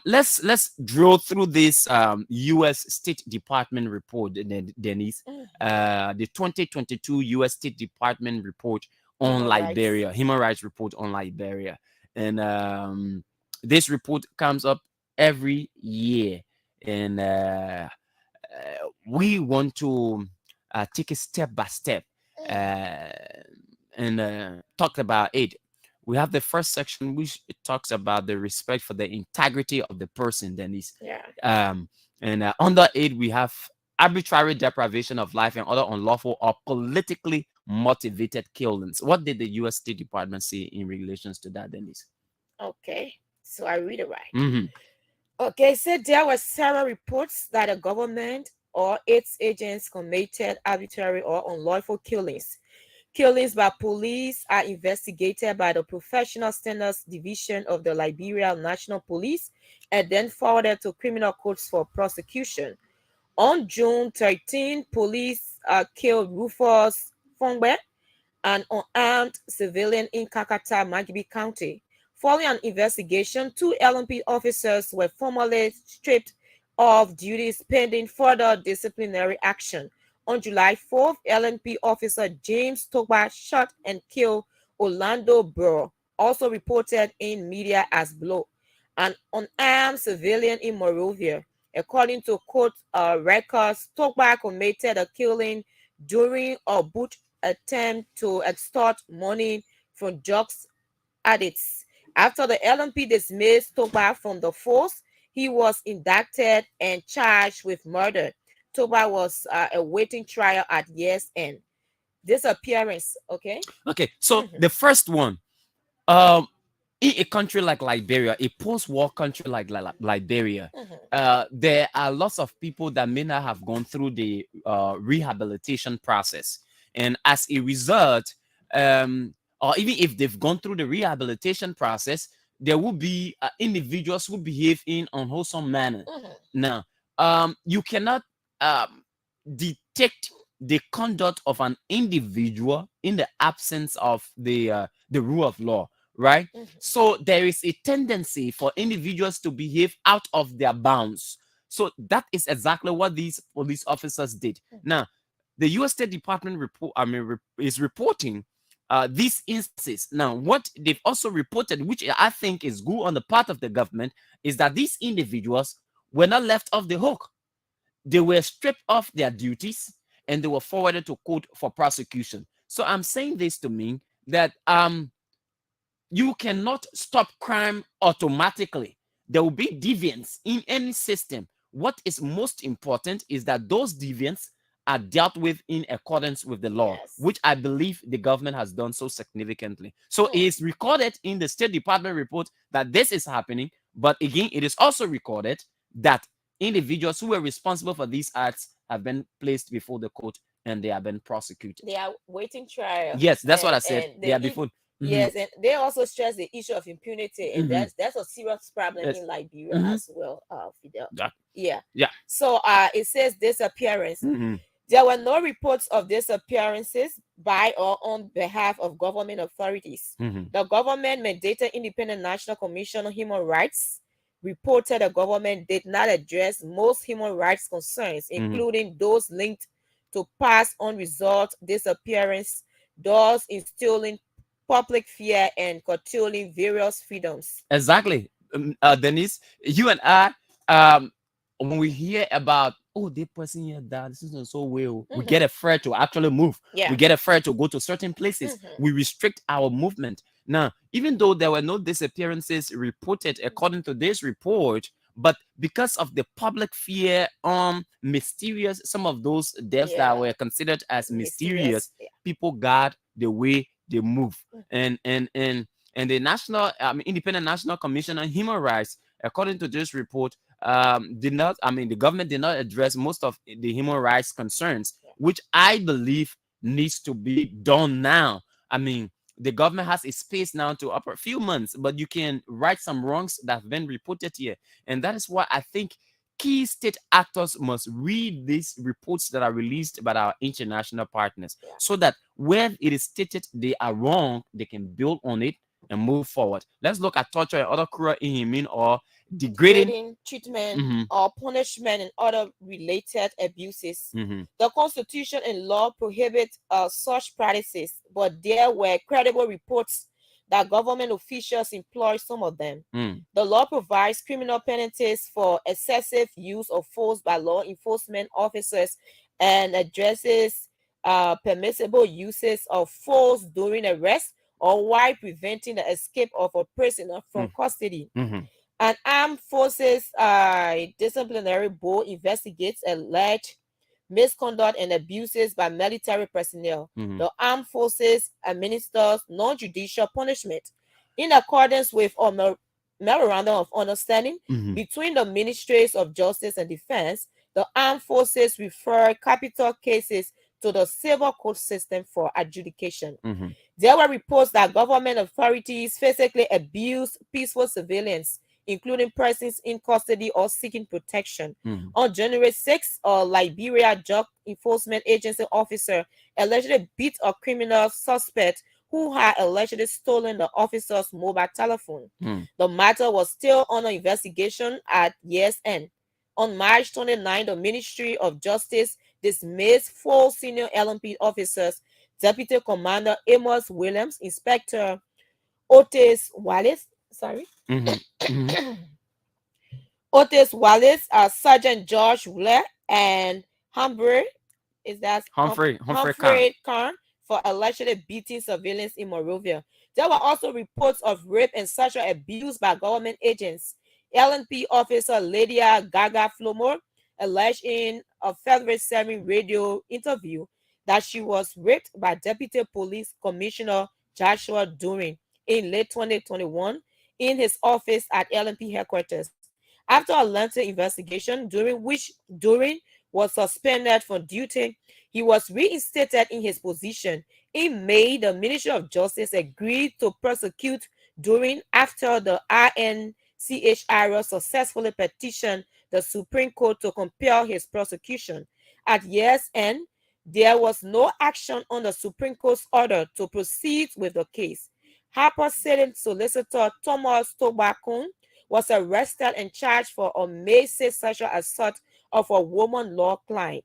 let's drill through this U.S. State Department report, Dennise. The 2022 U.S. State Department report on Liberia, human rights report on Liberia, and this report comes up every year, and we want to take it step by step and talk about it. We have the first section which it talks about the respect for the integrity of the person, Dennise. And under it we have arbitrary deprivation of life and other unlawful or politically motivated killings. What did the U.S. State Department say in relations to that, Dennise? Okay, so I read it right. Okay, so there were several reports that the government or its agents committed arbitrary or unlawful killings. Killings by police are investigated by the Professional Standards Division of the Liberia National Police and then forwarded to criminal courts for prosecution. On June 13, police killed Rufus Fongbe, an unarmed civilian in Kakata, Magibi County. Following an investigation, 2 LMP officers were formally stripped of duties pending further disciplinary action. On July 4th, LNP officer James Togba shot and killed Orlando Burr, also reported in media as below. An unarmed civilian in Morovia. According to court records, Togba committed a killing during a boot attempt to extort money from drugs addicts. After the LNP dismissed Togba from the force, he was indicted and charged with murder. Toba was awaiting trial at year's end. Disappearance, okay? Okay, so the first one, in a country like Liberia, a post-war country like Liberia, there are lots of people that may not have gone through the rehabilitation process. And as a result, or even if they've gone through the rehabilitation process, there will be individuals who behave in unwholesome manner. Now, you cannot detect the conduct of an individual in the absence of the rule of law, right? So there is a tendency for individuals to behave out of their bounds. So that is exactly what these police officers did. Now, the U.S. State Department is reporting these instances. Now, what they've also reported, which I think is good on the part of the government, is that these individuals were not left off the hook. They were stripped of their duties and they were forwarded to court for prosecution. So I'm saying this to mean that you cannot stop crime automatically. There will be deviance in any system. What is most important is that those deviants are dealt with in accordance with the law, which I believe the government has done so significantly. So it is recorded in the State Department report that this is happening, but again, it is also recorded that individuals who were responsible for these acts have been placed before the court and they have been prosecuted. They are waiting trial. Yes, that's what I said. They are before. Yes, and they also stress the issue of impunity, and that's a serious problem in Liberia as well, Fidel. Yeah. So it says disappearance. There were no reports of disappearances by or on behalf of government authorities. The government mandated Independent National Commission on Human Rights reported the government did not address most human rights concerns, including those linked to past unresolved disappearance, those instilling public fear and curtailing various freedoms. Exactly. Dennise, you and I, when we hear about, oh, this person here died, this isn't so well, we get afraid to actually move. We get afraid to go to certain places. We restrict our movement. Now, even though there were no disappearances reported according to this report, but because of the public fear, mysterious, some of those deaths that were considered as mysterious, people guard the way they move. And the National Independent National Commission on Human Rights, according to this report, the government did not address most of the human rights concerns, which I believe needs to be done now. I mean, the government has a space now to upper few months, but you can right some wrongs that have been reported here. And that is why I think key state actors must read these reports that are released by our international partners, so that where it is stated they are wrong, they can build on it and move forward. Let's look at torture and other cruel, inhumane, or degrading treatment or punishment and other related abuses. The Constitution and law prohibit such practices, but there were credible reports that government officials employ some of them. The law provides criminal penalties for excessive use of force by law enforcement officers and addresses permissible uses of force during arrest or while preventing the escape of a prisoner from custody. An armed forces disciplinary board investigates alleged misconduct and abuses by military personnel. The armed forces administers non-judicial punishment in accordance with a memorandum of understanding between the Ministries of Justice and Defense. The armed forces refer capital cases to the civil court system for adjudication. There were reports that government authorities physically abused peaceful civilians, including persons in custody or seeking protection. On January 6, a Liberia Drug Enforcement Agency officer allegedly beat a criminal suspect who had allegedly stolen the officer's mobile telephone. The matter was still under investigation at year's end. On March 29, the Ministry of Justice dismissed 4 senior LMP officers, Deputy Commander Amos Williams, Inspector Otis Wallace, Otis Wallace, Sergeant George Wheeler, and Humphrey Khan for allegedly beating civilians in Monrovia. There were also reports of rape and sexual abuse by government agents. LNP officer Lydia Gaga Flomore alleged in a February 7 radio interview that she was raped by Deputy Police Commissioner Joshua During in late 2021 in his office at LNP headquarters. After a lengthy investigation, during which During was suspended from duty, he was reinstated in his position. In May, the Ministry of Justice agreed to prosecute During after the RNCHR successfully petitioned the Supreme Court to compel his prosecution. At year's end, there was no action on the Supreme Court's order to proceed with the case. Harper City solicitor Thomas Tobacco was arrested and charged for a May 6 sexual assault of a woman law client.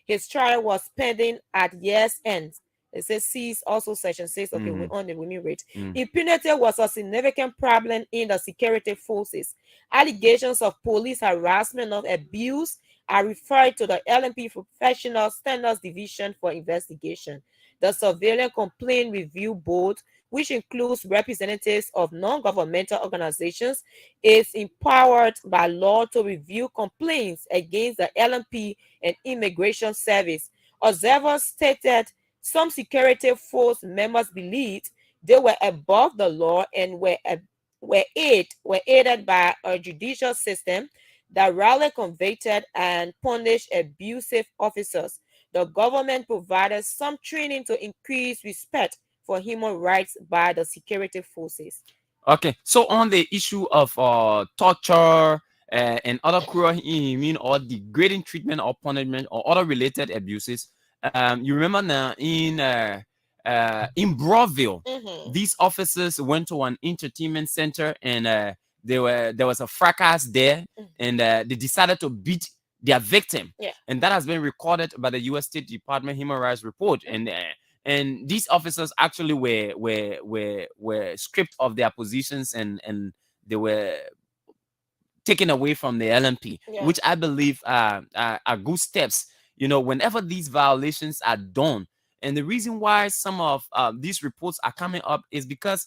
His trial was pending at year's end. It says sees also section 6. Okay, we're on the women rate. Impunity was a significant problem in the security forces. Allegations of police harassment and abuse are referred to the LMP Professional Standards Division for investigation. The Civilian Complaint Review Board, which includes representatives of non-governmental organizations, is empowered by law to review complaints against the LMP and Immigration Service. Observers stated some security force members believed they were above the law and were aided by a judicial system that rarely convicted and punished abusive officers. The government provided some training to increase respect for human rights by the security forces. Okay, so on the issue of torture and other cruel, inhumane or degrading treatment or punishment or other related abuses, you remember now in Broadville, these officers went to an entertainment center and there was a fracas there, and they decided to beat their victim, and that has been recorded by the U.S. State Department Human Rights Report, and these officers actually were stripped of their positions and they were taken away from the LMP, which I believe are good steps. You know, whenever these violations are done, and the reason why some of these reports are coming up is because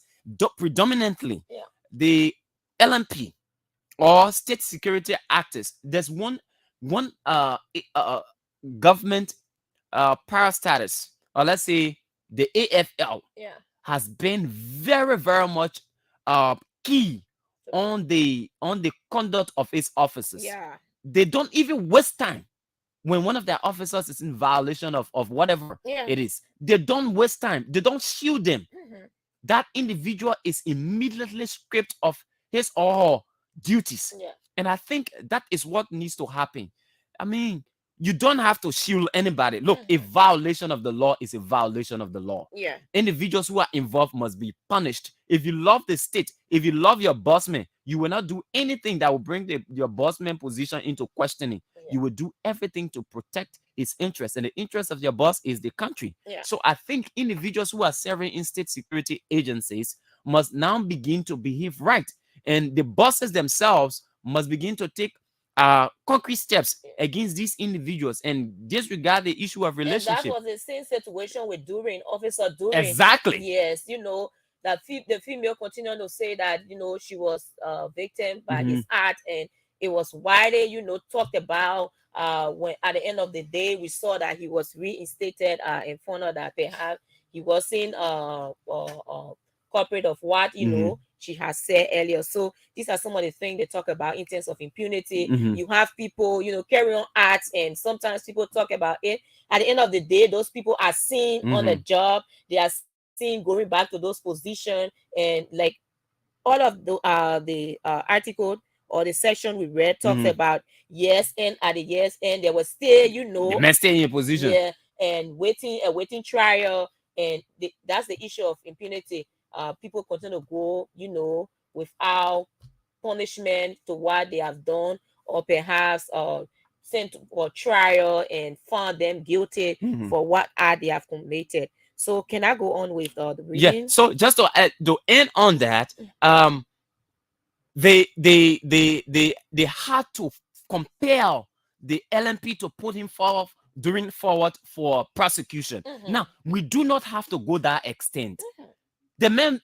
predominantly the LMP or state security actors, there's one government parastatus, or let's say the AFL, has been very, very much key on the conduct of its officers. They don't even waste time when one of their officers is in violation of whatever it is. They don't waste time. They don't shield them. That individual is immediately stripped of his or her duties. And I think that is what needs to happen. I mean, you don't have to shield anybody. Look, a violation of the law is a violation of the law. Individuals who are involved must be punished. If you love the state, if you love your bossman, you will not do anything that will bring your bossman position into questioning. You will do everything to protect his interests, and the interest of your boss is the country. So I think individuals who are serving in state security agencies must now begin to behave right, and the bosses themselves must begin to take concrete steps against these individuals and disregard the issue of relationship. And that was the same situation with Durin, Officer Durin. Exactly. Yes, that the female continued to say that she was victim by his act, and it was widely talked about. When at the end of the day we saw that he was reinstated in front of that perhaps he wasn't corporate of what she has said earlier. So these are some of the things they talk about in terms of impunity. You have people carry on acts, and sometimes people talk about it. At the end of the day, those people are seen on the job. They are seen going back to those positions, and like all of the article or the section we read talks about yes, and at the yes end there was still the man stay in your position, and waiting trial, and that's the issue of impunity. People continue to go without punishment to what they have done, or perhaps sent for trial and found them guilty for what they have committed. So can I go on with the reading? Yeah. So just to end on that, they had to compel the LMP to put him forward for prosecution. Now we do not have to go that extent. The man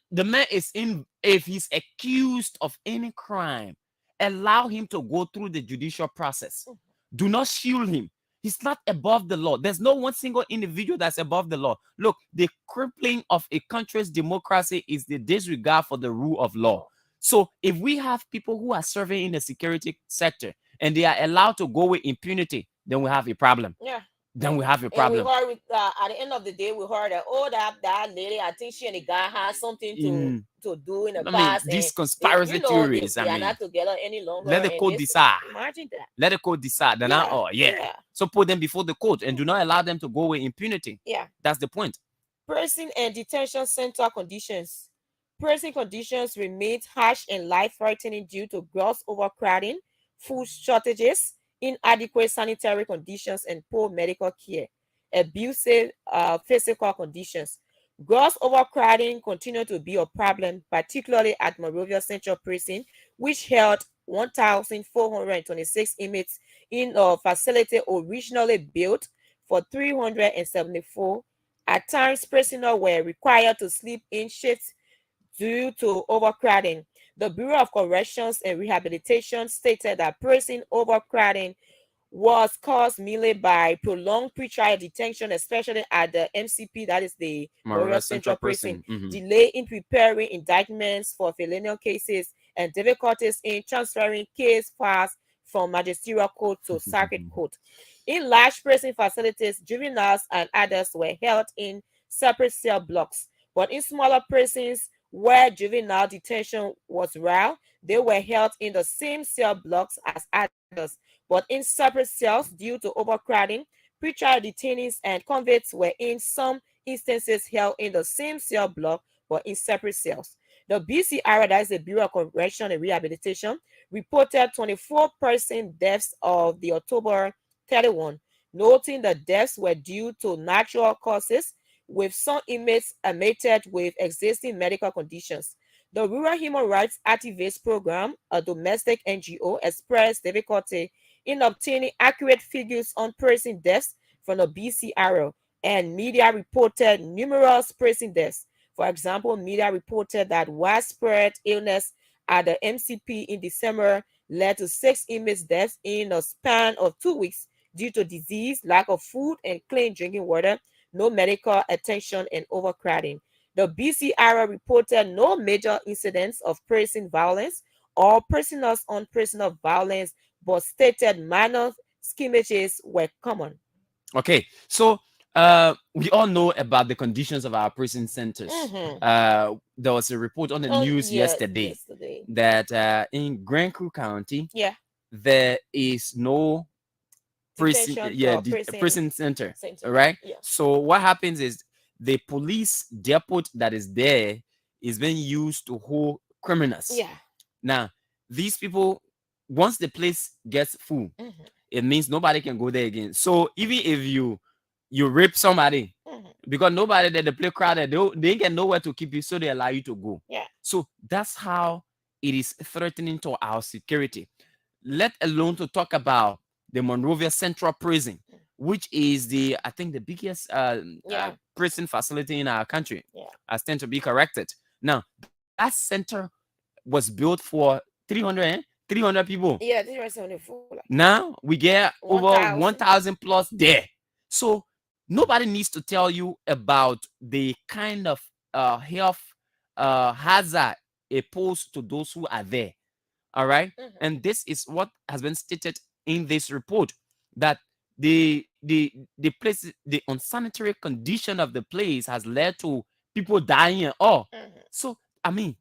is in. If he's accused of any crime, allow him to go through the judicial process. Do not shield him. He's not above the law. There's no one single individual that's above the law. Look, the crippling of a country's democracy is the disregard for the rule of law. So if we have people who are serving in the security sector and they are allowed to go with impunity, then we have a problem. Then we have a problem. And we heard at the end of the day, we heard that that lady, I think she and the guy had something to do in the past. These conspiracy theories. They are not together any longer. Let the court decide. Imagine that. Let the court decide. Then So put them before the court and do not allow them to go with impunity. That's the point. Prison and detention center conditions. Prison conditions remain harsh and life-threatening due to gross overcrowding, food shortages, inadequate sanitary conditions, and poor medical care, abusive physical conditions. Gross overcrowding continued to be a problem, particularly at Monrovia Central Prison, which held 1,426 inmates in a facility originally built for 374. At times, personnel were required to sleep in shifts due to overcrowding. The Bureau of Corrections and Rehabilitation stated that prison overcrowding was caused mainly by prolonged pretrial detention, especially at the MCP, that is the Monrovia Central Prison, delay in preparing indictments for felonious cases, and difficulties in transferring case files from magisterial court to circuit court. In large prison facilities, juveniles and adults were held in separate cell blocks, but in smaller prisons where juvenile detention was rare, they were held in the same cell blocks as adults, but in separate cells due to overcrowding. Pretrial detainees and convicts were in some instances held in the same cell block, but in separate cells. The BCR, that is the Bureau of Correction and Rehabilitation, reported 24% deaths of the October 31, noting the deaths were due to natural causes, with some inmates admitted with existing medical conditions. The Rural Human Rights Activists Program, a domestic NGO, expressed difficulty in obtaining accurate figures on prison deaths from the BCRO, and media reported numerous prison deaths. For example, media reported that widespread illness at the MCP in December led to 6 inmates' deaths in a span of 2 weeks due to disease, lack of food and clean drinking water, no medical attention, and overcrowding. The BCR reported no major incidents of prison violence or prisoners on prisoner violence, but stated minor skirmishes were common. Okay, so we all know about the conditions of our prison centers. There was a report on the news yesterday that in Grand Crew County, there is no prison center. Right? So what happens is the police depot that is there is being used to hold criminals. Now, these people, once the place gets full, it means nobody can go there again. So even if you rape somebody, because nobody there, the place crowded, they ain't get nowhere to keep you, so they allow you to go. Yeah. So that's how it is threatening to our security. Let alone to talk about the Monrovia Central Prison, which is I think the biggest prison facility in our country. I stand to be corrected. Now, that center was built for 300 people. Yeah, 374. Now we get 1,000. over 1,000 plus there. So nobody needs to tell you about the kind of health hazard opposed to those who are there. All right. And this is what has been stated in this report, that the place, the unsanitary condition of the place has led to people dying and all. So I mean,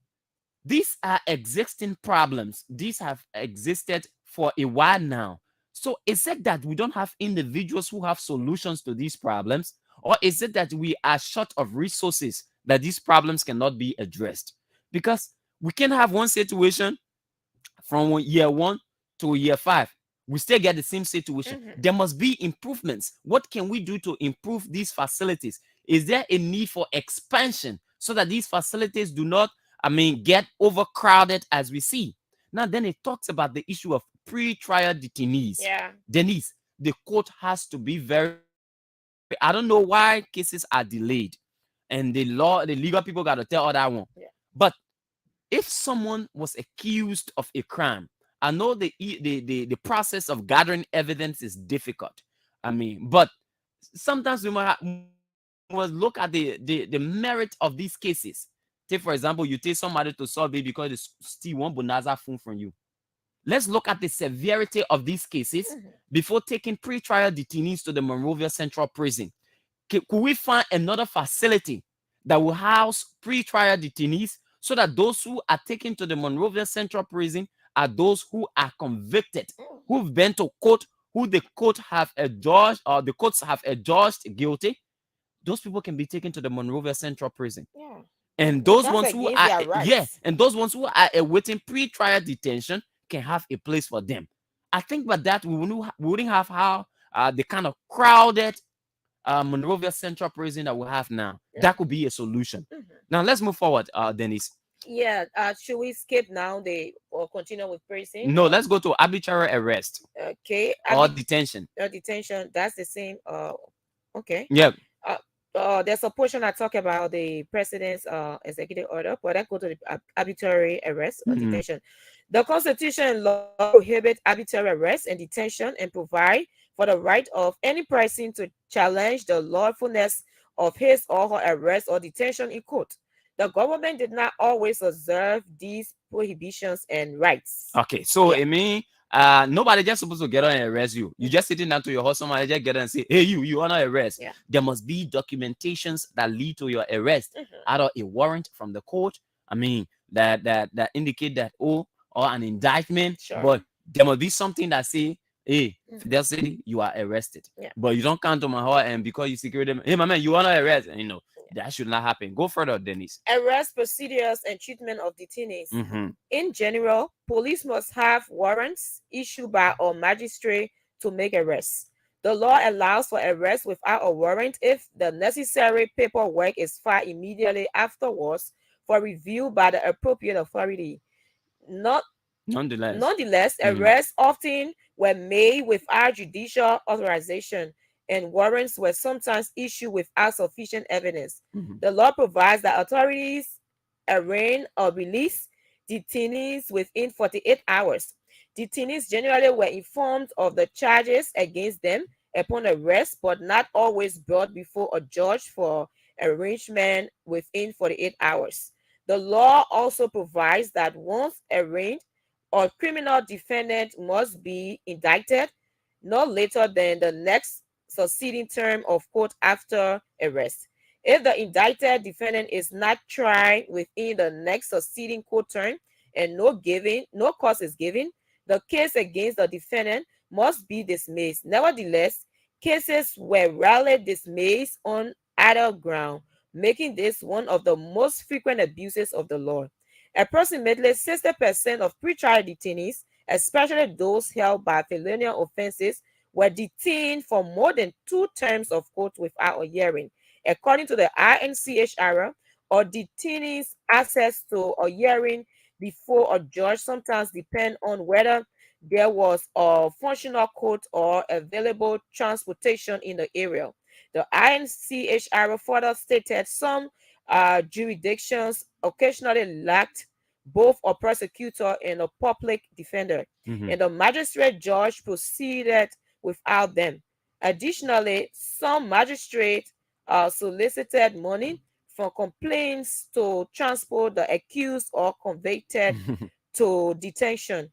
these are existing problems. These have existed for a while now. So is it that we don't have individuals who have solutions to these problems? Or is it that we are short of resources that these problems cannot be addressed? Because we can have one situation from year 1 to year 5. We still get the same situation. There must be improvements. What can we do to improve these facilities? Is there a need for expansion so that these facilities do not, get overcrowded as we see? Now, then it talks about the issue of pre-trial detainees. Yeah. Dennise, the court has to be very, I don't know why cases are delayed. And the legal people got to tell all that one. Yeah. But if someone was accused of a crime, I know the process of gathering evidence is difficult. But sometimes we must look at the merit of these cases. Take, for example, you take somebody to solve it because they steal one bonanza phone from you. Let's look at the severity of these cases before taking pre-trial detainees to the Monrovia Central Prison. Could we find another facility that will house pre-trial detainees so that those who are taken to the Monrovia Central Prison are those who are convicted, who've been to court, who the court have adjudged, or the courts have adjudged guilty? Those people can be taken to the Monrovia Central Prison. Yeah. And those That's ones who against are their rights. and those ones who are awaiting pre-trial detention can have a place for them. I think by that we wouldn't have how the kind of crowded Monrovia Central Prison that we have now. That could be a solution. Now let's move forward, Dennise. Yeah. Should we skip now or continue with prison? No, let's go to arbitrary arrest. Okay. Or detention. Detention. That's the same. Okay. Yeah. There's a portion I talk about the president's executive order, but I go to the arbitrary arrest or detention. The Constitution law prohibits arbitrary arrest and detention and provide for the right of any person to challenge the lawfulness of his or her arrest or detention in court. The government did not always observe these prohibitions and rights. Okay, so nobody just supposed to get on and arrest you. You just sitting down to your house, somebody just get on and say, hey, you on arrest. Yeah. There must be documentations that lead to your arrest. Either a warrant from the court, that indicate that, or an indictment. Sure. But there must be something that say, hey, Fidel Saydee, you are arrested. Yeah. But you don't come to my house and because you secure them, hey, my man, you want to arrest? And, that should not happen. Go further, Dennise. Arrest procedures and treatment of detainees. In general, police must have warrants issued by a magistrate to make arrests. The law allows for arrest without a warrant if the necessary paperwork is filed immediately afterwards for review by the appropriate authority. Nonetheless, arrests often were made without judicial authorization, and warrants were sometimes issued without sufficient evidence. The law provides that authorities arraign or release detainees within 48 hours. Detainees generally were informed of the charges against them upon arrest, but not always brought before a judge for arraignment within 48 hours. The law also provides that once arraigned, a criminal defendant must be indicted no later than the next succeeding term of court after arrest. If the indicted defendant is not tried within the next succeeding court term and no cause is given, the case against the defendant must be dismissed. Nevertheless, cases were rarely dismissed on either ground, making this one of the most frequent abuses of the law. Approximately 60% of pretrial detainees, especially those held by felonious offenses, were detained for more than 2 terms of court without a hearing. According to the INCHR, or detainees' access to a hearing before a judge sometimes depend on whether there was a functional court or available transportation in the area. The INCHR further stated some jurisdictions occasionally lacked both a prosecutor and a public defender, and the magistrate judge proceeded without them. Additionally, some magistrates solicited money from complaints to transport the accused or convicted to detention.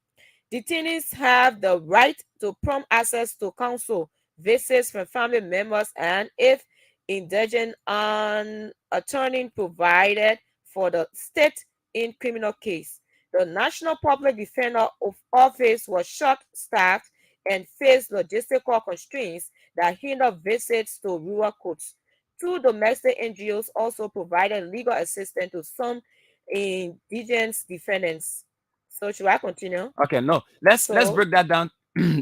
Detainees have the right to prompt access to counsel, visits from family members, and if indigent, an attorney provided for the state in criminal case. The National Public Defender Office was short-staffed and faced logistical constraints that hinder visits to rural courts. 2 domestic NGOs also provided legal assistance to some indigent defendants. So should I continue? Okay, no. Let's So, break that down.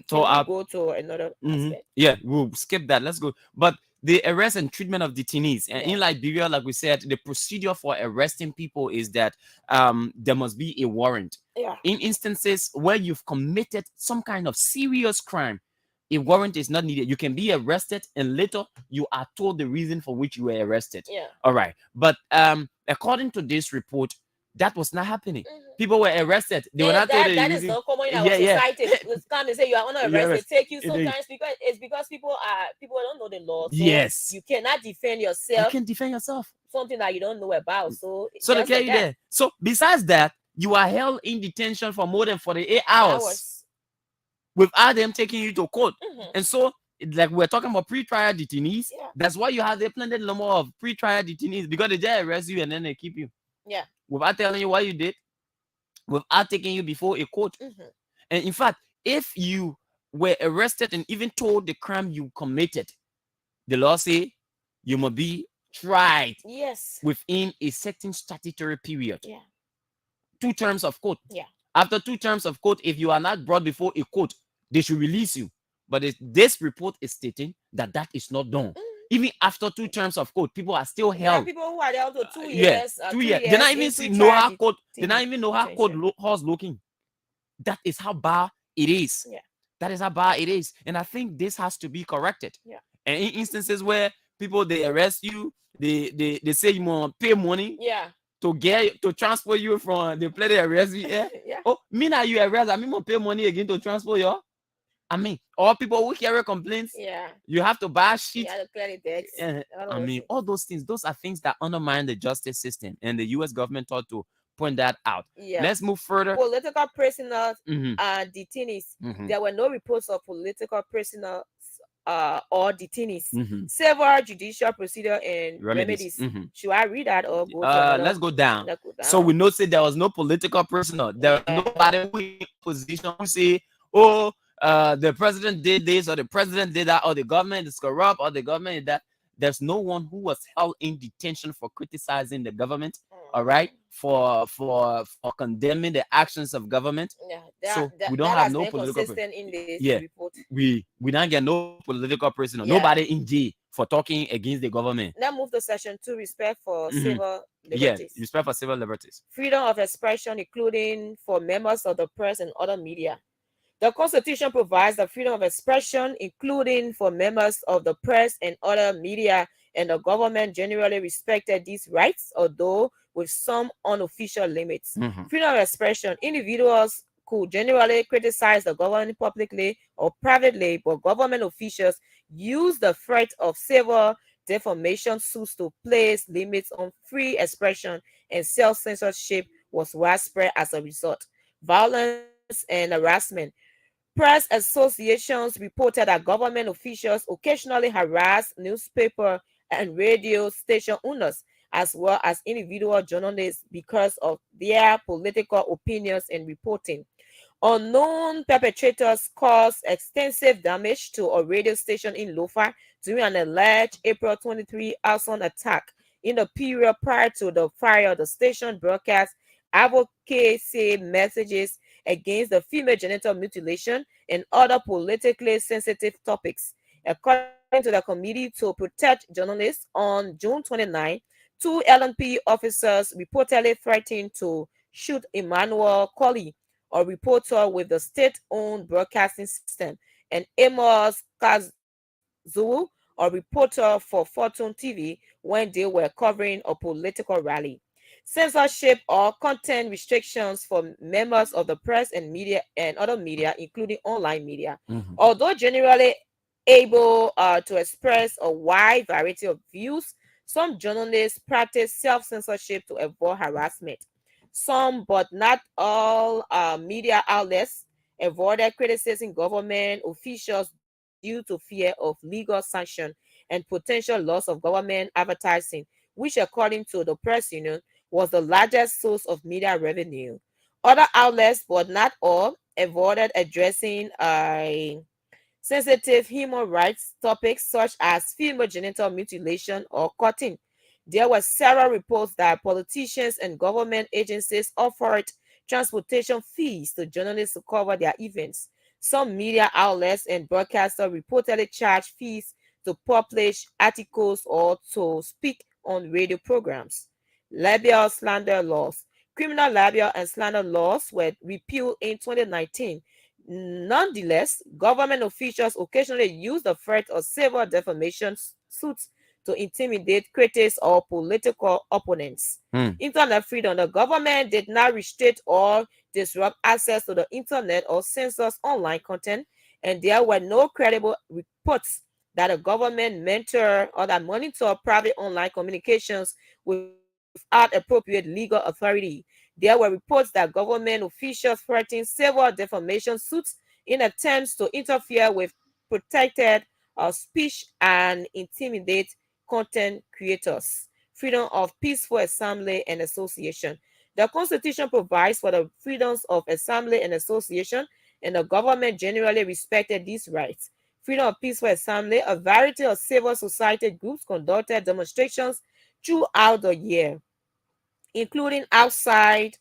So our go to another aspect. Yeah, we'll skip that. Let's go. But the arrest and treatment of detainees, and in Liberia, like we said, the procedure for arresting people is that there must be a warrant. Yeah. In instances where you've committed some kind of serious crime, a warrant is not needed. You can be arrested and later you are told the reason for which you were arrested. Yeah. All right. But according to this report, that was not happening. People were arrested. They were not told the That reason. is not common in our society. Let's come and say you are under arrest. arrest. They take you sometimes because people don't know the law. So Yes. you cannot defend yourself. You can defend yourself. Something that you don't know about. So they carry you there. So besides that, you are held in detention for more than 48 hours. Without them taking you to court. And so, like we're talking about pre-trial detainees, that's why you have the plenty number of pre-trial detainees, because they just arrest you and then they keep you. Yeah. Without telling you what you did, without taking you before a court. And in fact, if you were arrested and even told the crime you committed, the law say you must be tried within a certain statutory period. 2 terms of court. After 2 terms of court, if you are not brought before a court, they should release you. But this report is stating that that is not done. Even after 2 terms of court, people are still held. People who are there to 2 years. 2 years. They not even know how court. They not even know how court how's looking. That is how bad it is. That is how bad it is. And I think this has to be corrected. And in instances where people they arrest you, they say you want to pay money. To transport you from the place they arrest you. Oh, me now you arrest. I mean, must pay money again to transport you. I mean, all people who carry complaints, you have to buy shit. I mean, all those things, those are things that undermine the justice system, and the U.S. government ought to point that out. Let's move further. Political prisoners and detainees. There were no reports of political prisoners or detainees. Several judicial procedure and remedies. Should I read that or go? Let's go down. So we know say there was no political prisoner. There was nobody who in position who say, oh, the president did this or the president did that or the government is corrupt or the government is that. There's no one who was held in detention for criticizing the government, all right, for condemning the actions of government. So we don't have no political prisoner. We don't get no political prisoner. Nobody in jail for talking against the government. Now move to section 2, respect for civil liberties. Respect for civil liberties. Freedom of expression, including for members of the press and other media. The Constitution provides the freedom of expression, including for members of the press and other media, and the government generally respected these rights, although with some unofficial limits. Freedom of expression, individuals could generally criticize the government publicly or privately, but government officials use the threat of civil defamation suits to place limits on free expression, and self-censorship was widespread as a result. Violence and harassment. Press associations reported that government officials occasionally harass newspaper and radio station owners, as well as individual journalists, because of their political opinions and reporting. Unknown perpetrators caused extensive damage to a radio station in Lofa during an alleged April 23 arson attack. In the period prior to the fire, the station broadcast advocacy messages against the female genital mutilation and other politically sensitive topics. According to the Committee to Protect Journalists, on June 29, two LNP officers reportedly threatened to shoot Emmanuel Colley, a reporter with the state-owned broadcasting system, and Amos Kazuo, a reporter for Fortune TV, when they were covering a political rally. Censorship or content restrictions for members of the press and media and other media, including online media. Although generally able to express a wide variety of views, some journalists practice self-censorship to avoid harassment. Some, but not all, media outlets avoided criticizing government officials due to fear of legal sanction and potential loss of government advertising, which, according to the press union, was the largest source of media revenue. Other outlets, but not all, avoided addressing sensitive human rights topics such as female genital mutilation or cutting. There were several reports that politicians and government agencies offered transportation fees to journalists to cover their events. Some media outlets and broadcasters reportedly charged fees to publish articles or to speak on radio programs. Libel slander laws. Criminal libel and slander laws were repealed in 2019. Nonetheless, government officials occasionally use the threat of civil defamation suits to intimidate critics or political opponents. Internet freedom. The government did not restrict or disrupt access to the internet or censors online content, and there were no credible reports that the government mentor or that monitor private online communications without appropriate legal authority. There were reports that government officials threatened civil defamation suits in attempts to interfere with protected speech and intimidate content creators. Freedom of peaceful assembly and association. The Constitution provides for the freedoms of assembly and association, and the government generally respected these rights. Freedom of peaceful assembly. A variety of civil society groups conducted demonstrations throughout the year, including outside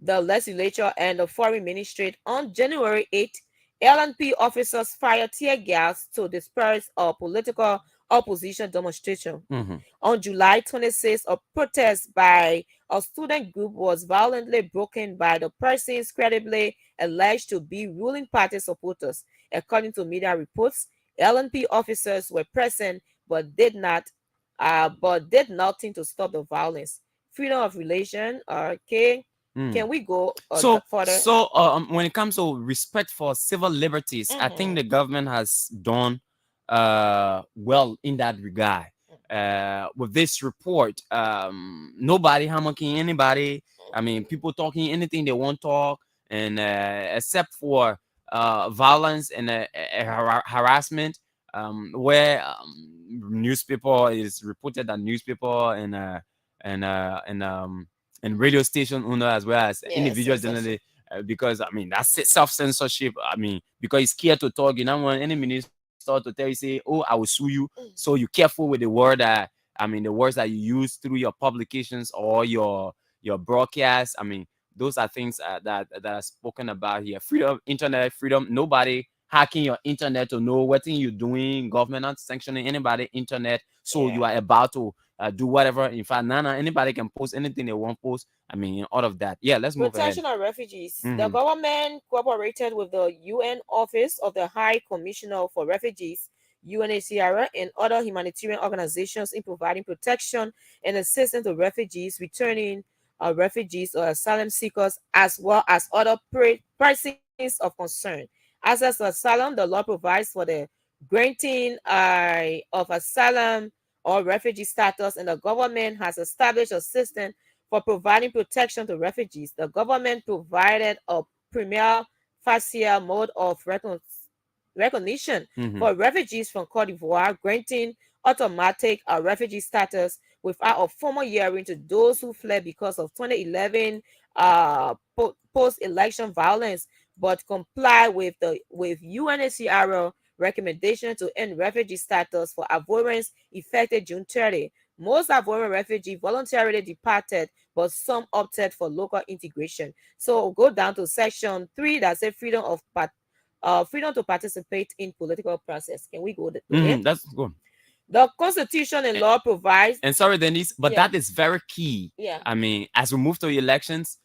the legislature and the foreign ministry. On January 8, LNP officers fired tear gas to disperse a political opposition demonstration. On July 26, a protest by a student group was violently broken by the persons credibly alleged to be ruling party supporters. According to media reports, LNP officers were present but did nothing to stop the violence. Freedom of relation. Okay, can we go further? When it comes to respect for civil liberties, I think the government has done well in that regard. With this report, nobody hammering anybody. I mean, people talking anything they want to talk, and except for violence and harassment, where newspaper is reported that newspaper and radio station owner as well as individuals generally, because I mean that's self-censorship. I mean, because it's scared to talk. You don't want any minister to tell you, say, oh, I will sue you. So you're careful with the word that, I mean, the words that you use through your publications or your broadcast. I mean, those are things that are spoken about here. Freedom, internet freedom. Nobody hacking your internet to know what thing you're doing. Government not sanctioning anybody internet. So you are about to do whatever. In fact, anybody can post anything they want to post. I mean, all of that. Yeah, let's move ahead. Protection of refugees. The government cooperated with the UN Office of the High Commissioner for Refugees, UNHCR, and other humanitarian organizations in providing protection and assistance to refugees returning refugees or asylum seekers, as well as other persons of concern. Access to asylum. The law provides for the granting of asylum or refugee status, and the government has established a system for providing protection to refugees. The government provided a premier facial mode of recognition for refugees from Cote d'Ivoire, granting automatic refugee status without a formal hearing to those who fled because of 2011 post-election violence, but comply with UNHCR recommendation to end refugee status for Ivorians effective June 30. Most Ivorian refugees voluntarily departed but some opted for local integration. So we'll go down to section 3 that says freedom to participate in political process. Can we go there? That's good. The Constitution and law provides. And sorry, Dennise, but Yeah. that is very key. Yeah. I mean, as we move to elections,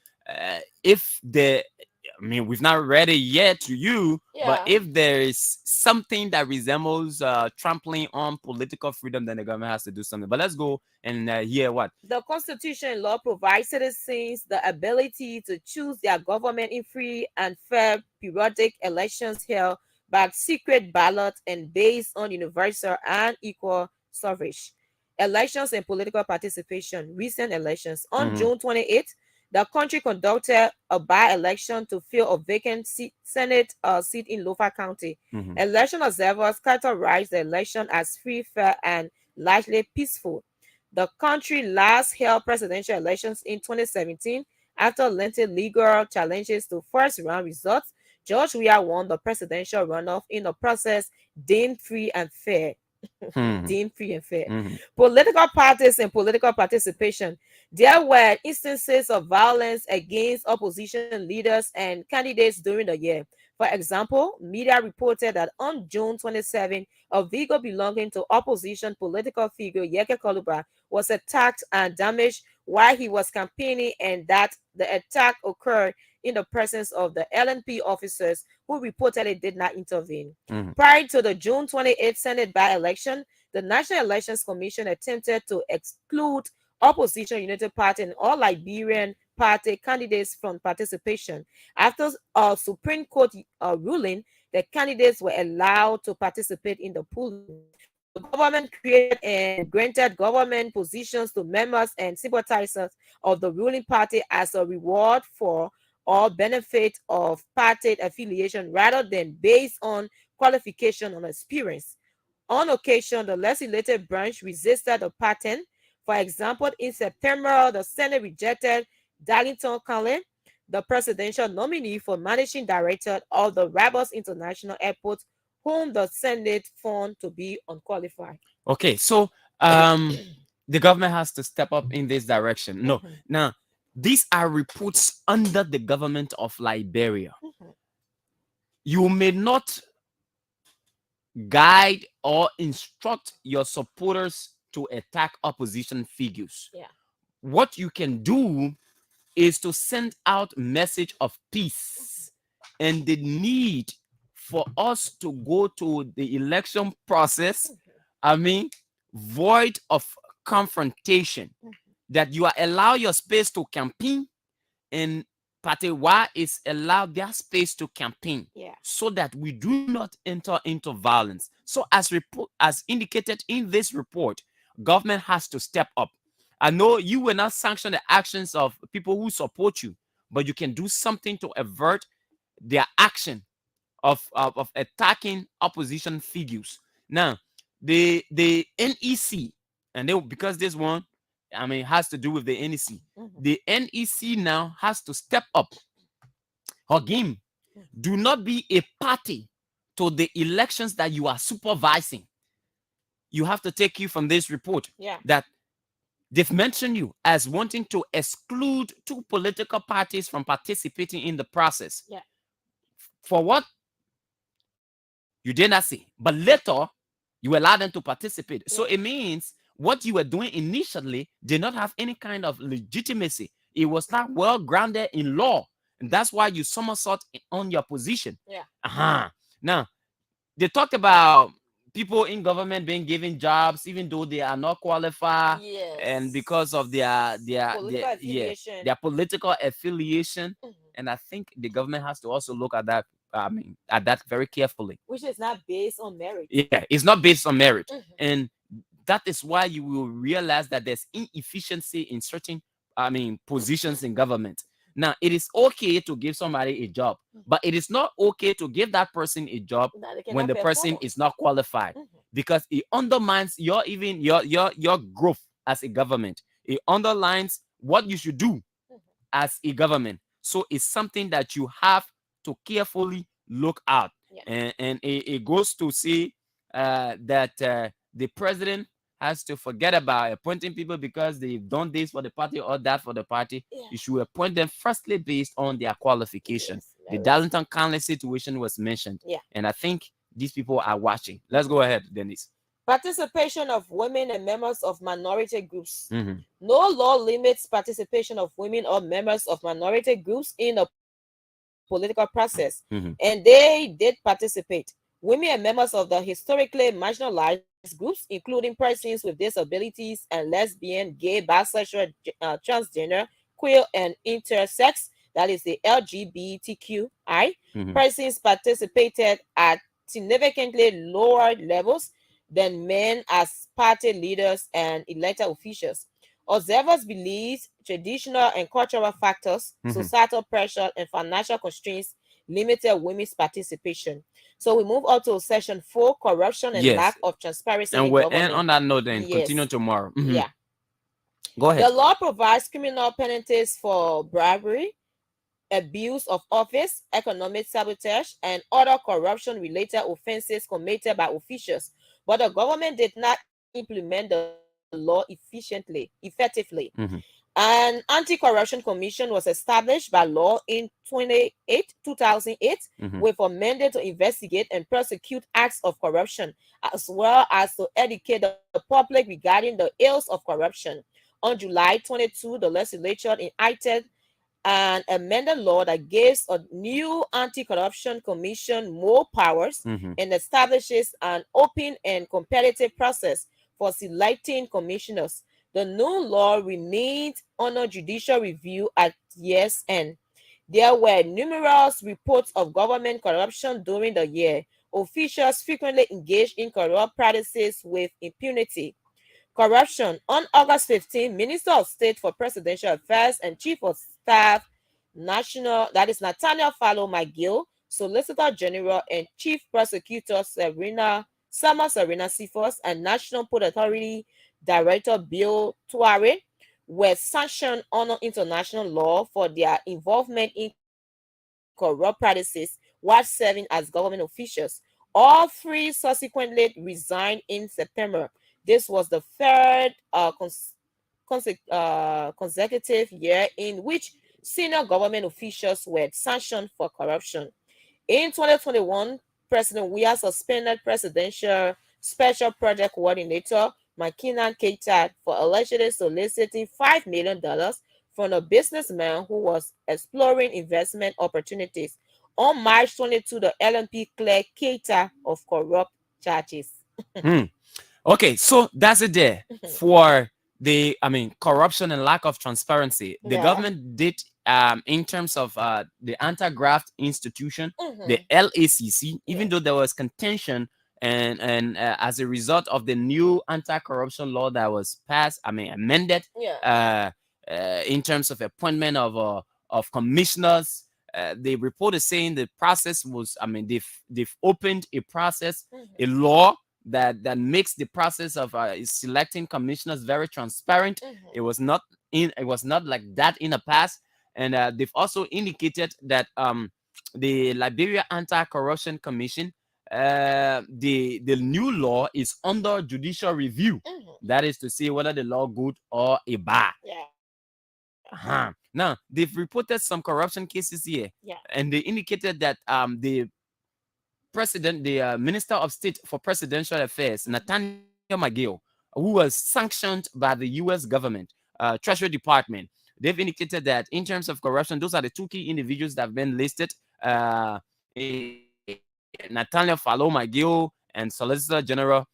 we've not read it yet to you, but if there is something that resembles trampling on political freedom, then the government has to do something. But let's go and hear what the Constitution and law provides citizens the ability to choose their government in free and fair periodic elections held by secret ballot and based on universal and equal suffrage. Elections and political participation. Recent elections. On June 28th, the country conducted a by-election to fill a vacant Senate seat in Lofa County. Election observers characterized the election as free, fair, and largely peaceful. The country last held presidential elections in 2017 after lengthy legal challenges to first-round results. George Weah won the presidential runoff in a process deemed free and fair. Deemed free and fair. Political parties and political participation. There were instances of violence against opposition leaders and candidates during the year. For example, media reported that on June 27, a vehicle belonging to opposition political figure Yeke Koluba was attacked and damaged while he was campaigning, and that the attack occurred in the presence of the LNP officers who reportedly did not intervene. Prior to the June 28th Senate by-election, the National Elections Commission attempted to exclude opposition United Party and all Liberian Party candidates from participation. After a Supreme Court ruling, the candidates were allowed to participate in the polling. The government created and granted government positions to members and sympathizers of the ruling party as a reward for or benefit of party affiliation rather than based on qualification or experience. On occasion, the legislative branch resisted the pattern. For example, in September, the Senate rejected Darlington Conley, the presidential nominee for managing director of the Rabos International Airport, whom the Senate found to be unqualified. Okay, so the government has to step up in this direction. No, now these are reports under the government of Liberia. You may not guide or instruct your supporters to attack opposition figures. What you can do is to send out message of peace and the need for us to go to the election process. Void of confrontation, that you are allow your space to campaign and Party Y is allowed their space to campaign, so that we do not enter into violence. So as indicated in this report, government has to step up. I know you will not sanction the actions of people who support you, but you can do something to avert their action of attacking opposition figures. Now, the NEC, and because this one, has to do with the NEC. The NEC now has to step up. Again, do not be a party to the elections that you are supervising. You have to take you from this report that they've mentioned you as wanting to exclude 2 political parties from participating in the process. For what? You did not say. But later, you allowed them to participate. So it means what you were doing initially did not have any kind of legitimacy. It was not well grounded in law. And that's why you somersault on your position. Now, they talked about people in government being given jobs even though they are not qualified, and because of their political affiliation. And I think the government has to also look at that very carefully. Which is not based on merit. It's not based on merit. And that is why you will realize that there's inefficiency in certain positions in government. Now, it is okay to give somebody a job, but it is not okay to give that person a job when the person is not qualified, because it undermines your growth as a government. It underlines what you should do as a government. So it's something that you have to carefully look at. And it goes to say that the president has to forget about appointing people because they've done this for the party or that for the party. You should appoint them firstly based on their qualification. The Darlington County situation was mentioned, and I think these people are watching. Let's go ahead, Dennise. Participation of women and members of minority groups. No law limits participation of women or members of minority groups in the political process, and they did participate. Women and members of the historically marginalized groups, including persons with disabilities and lesbian, gay, bisexual, transgender, queer, and intersex, that is the LGBTQI, persons participated at significantly lower levels than men as party leaders and elected officials. Observers believe traditional and cultural factors, societal pressure, and financial constraints limited women's participation. So we move on to section 4, corruption and lack of transparency and in we'll government. end on that note then continue tomorrow. Yeah. Go ahead. The law provides criminal penalties for bribery, abuse of office, economic sabotage, and other corruption-related offenses committed by officials. But the government did not implement the law effectively. An anti-corruption commission was established by law in 2008 with a mandate to investigate and prosecute acts of corruption, as well as to educate the public regarding the ills of corruption. On July 22, the legislature enacted an amended law that gives a new anti-corruption commission more powers and establishes an open and competitive process for selecting commissioners. The new law remained under judicial review at year's end. There were numerous reports of government corruption during the year. Officials frequently engaged in corrupt practices with impunity. Corruption. On August 15, Minister of State for Presidential Affairs and Chief of Staff National, that is Nathaniel Fallow McGill, Solicitor General and Chief Prosecutor Serena Cephas, and National Port Authority Director Bill Tuare were sanctioned under international law for their involvement in corrupt practices while serving as government officials. All three subsequently resigned in September. This was the third consecutive year in which senior government officials were sanctioned for corruption. In 2021, President Weah suspended Presidential Special Project Coordinator McKinnon Keita for allegedly soliciting $5 million from a businessman who was exploring investment opportunities. On March 22, the LNP cleared Keita of corrupt charges. Okay, so that's it there for the, corruption and lack of transparency. The government did, in terms of the anti-graft institution, the LACC, even though there was contention and as a result of the new anti-corruption law that was passed, amended, in terms of appointment of commissioners. The report is saying the process was, they've opened a process, a law that makes the process of selecting commissioners very transparent. It was not like that in the past, and they've also indicated that the Liberia Anti-Corruption Commission, the new law is under judicial review. That is to say whether the law good or a bad. Now they've reported some corruption cases here, and they indicated that the Minister of State for Presidential Affairs, Nathaniel McGill, who was sanctioned by the U.S. government, Treasury Department, they've indicated that in terms of corruption, those are the two key individuals that have been listed, Nathaniel Fallow McGill and Solicitor General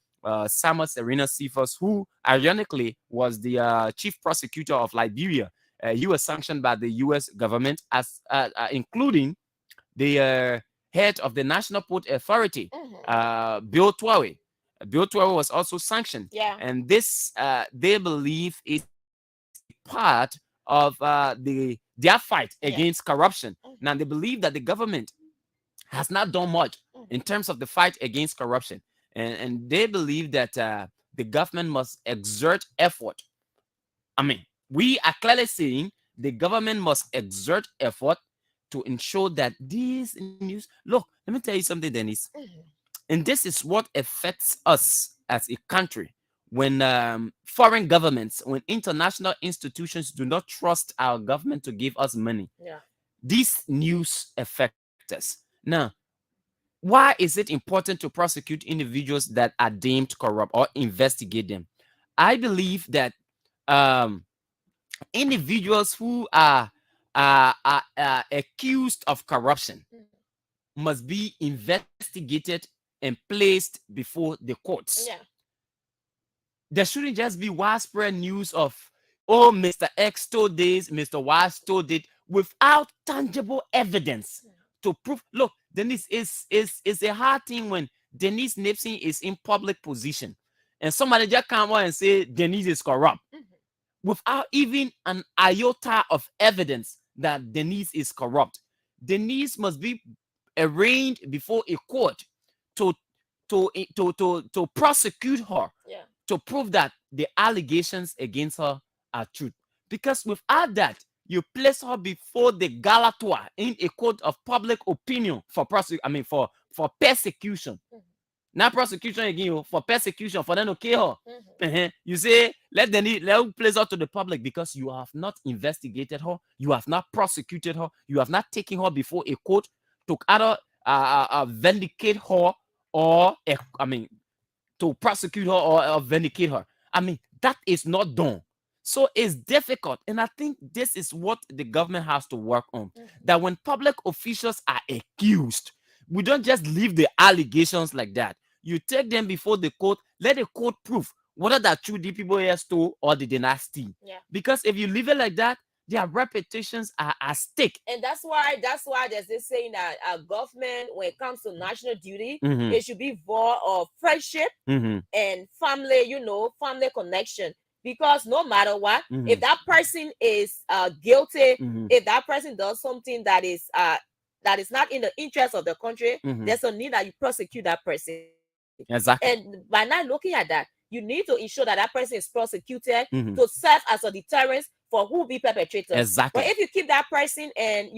Serena Cephas, who ironically was the chief prosecutor of Liberia. He was sanctioned by the U.S. government, as including the head of the National Port Authority, Bill Tuare. Bill Tuare was also sanctioned. And this, they believe, is part of their fight against corruption. Now, they believe that the government has not done much in terms of the fight against corruption. And they believe that the government must exert effort. We are clearly saying the government must exert effort to ensure that these news. Look, let me tell you something, Dennise. And this is what affects us as a country. when foreign governments, when international institutions do not trust our government to give us money, these news affect us. Now, why is it important to prosecute individuals that are deemed corrupt or investigate them? I believe that individuals who are accused of corruption must be investigated and placed before the courts. There shouldn't just be widespread news of, oh, Mr. X stole this, Mr. Y stole it, without tangible evidence to prove. Look, Dennise, is a hard thing when Dennise Nimpson is in public position and somebody just come out and say Dennise is corrupt without even an iota of evidence that Dennise is corrupt. Dennise must be arraigned before a court to prosecute her, to prove that the allegations against her are true. Because without that, you place her before the galatoire in a court of public opinion for persecution. Not prosecution again, for persecution, for them to kill her. You say, let place her to the public because you have not investigated her, you have not prosecuted her, you have not taken her before a court to either vindicate her or to prosecute her or vindicate her. That is not done. So it's difficult. And I think this is what the government has to work on. That when public officials are accused, we don't just leave the allegations like that. You take them before the court, let the court prove whether that true the people here stole or the dynasty. Because if you leave it like that, their reputations are at stake. And that's why there's this saying that our government, when it comes to national duty, it should be void of friendship and family, family connection. Because no matter what, if that person is guilty, if that person does something that is not in the interest of the country, there's a need that you prosecute that person. Exactly. And by not looking at that, you need to ensure that that person is prosecuted to serve as a deterrent for who be perpetrators. Exactly. But if you keep that person and,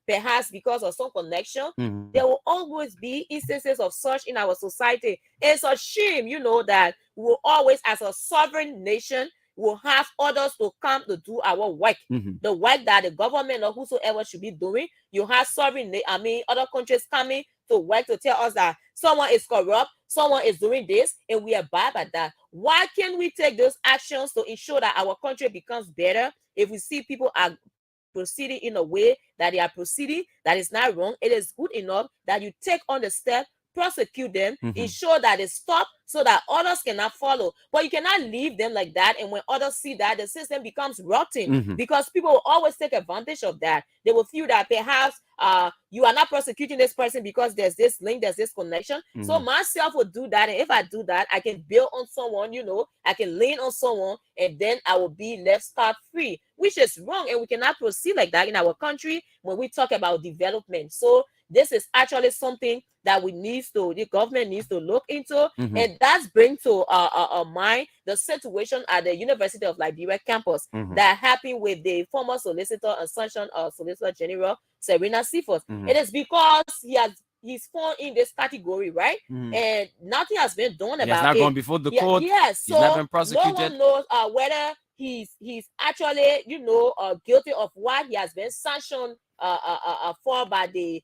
perhaps because of some connection, there will always be instances of such in our society. It's a shame, that we will always, as a sovereign nation, will have others to come to do our work. The work that the government or whosoever should be doing. You have other countries coming to work to tell us that someone is corrupt, someone is doing this, and we abide by that. Why can't we take those actions to ensure that our country becomes better? If we see people are proceeding in a way that they are proceeding, that is not wrong, it is good enough that you take on the step, prosecute them, ensure that they stop so that others cannot follow. But you cannot leave them like that, and when others see that, the system becomes rotten because people will always take advantage of that. They will feel that perhaps you are not prosecuting this person because there's this link, there's this connection. So myself will do that, and if I do that, I can build on someone, I can lean on someone, and then I will be left scot-free, which is wrong, and we cannot proceed like that in our country when we talk about development. So this is actually something that the government needs to look into, and that's bring to mind the situation at the University of Liberia campus that happened with the former Solicitor and Solicitor General Serena Cephas. It is because he's fallen in this category, right? And nothing has been done about it. He has not gone before the court. Yes, he's not been prosecuted. No one knows whether he's actually guilty of what he has been sanctioned for by the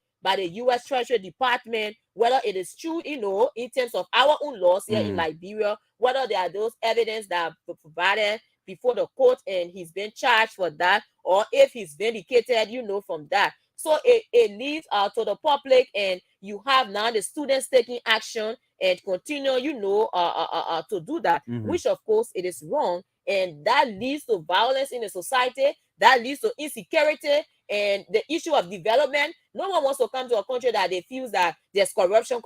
U.S. Treasury Department, whether it is true, in terms of our own laws here in Liberia, whether there are those evidence that are provided before the court and he's been charged for that, or if he's vindicated, from that. So it leads to the public, and you have now the students taking action and continue, to do that, which of course it is wrong. And that leads to violence in the society, that leads to insecurity, and the issue of development. No one wants to come to a country that they feel that there's corruption,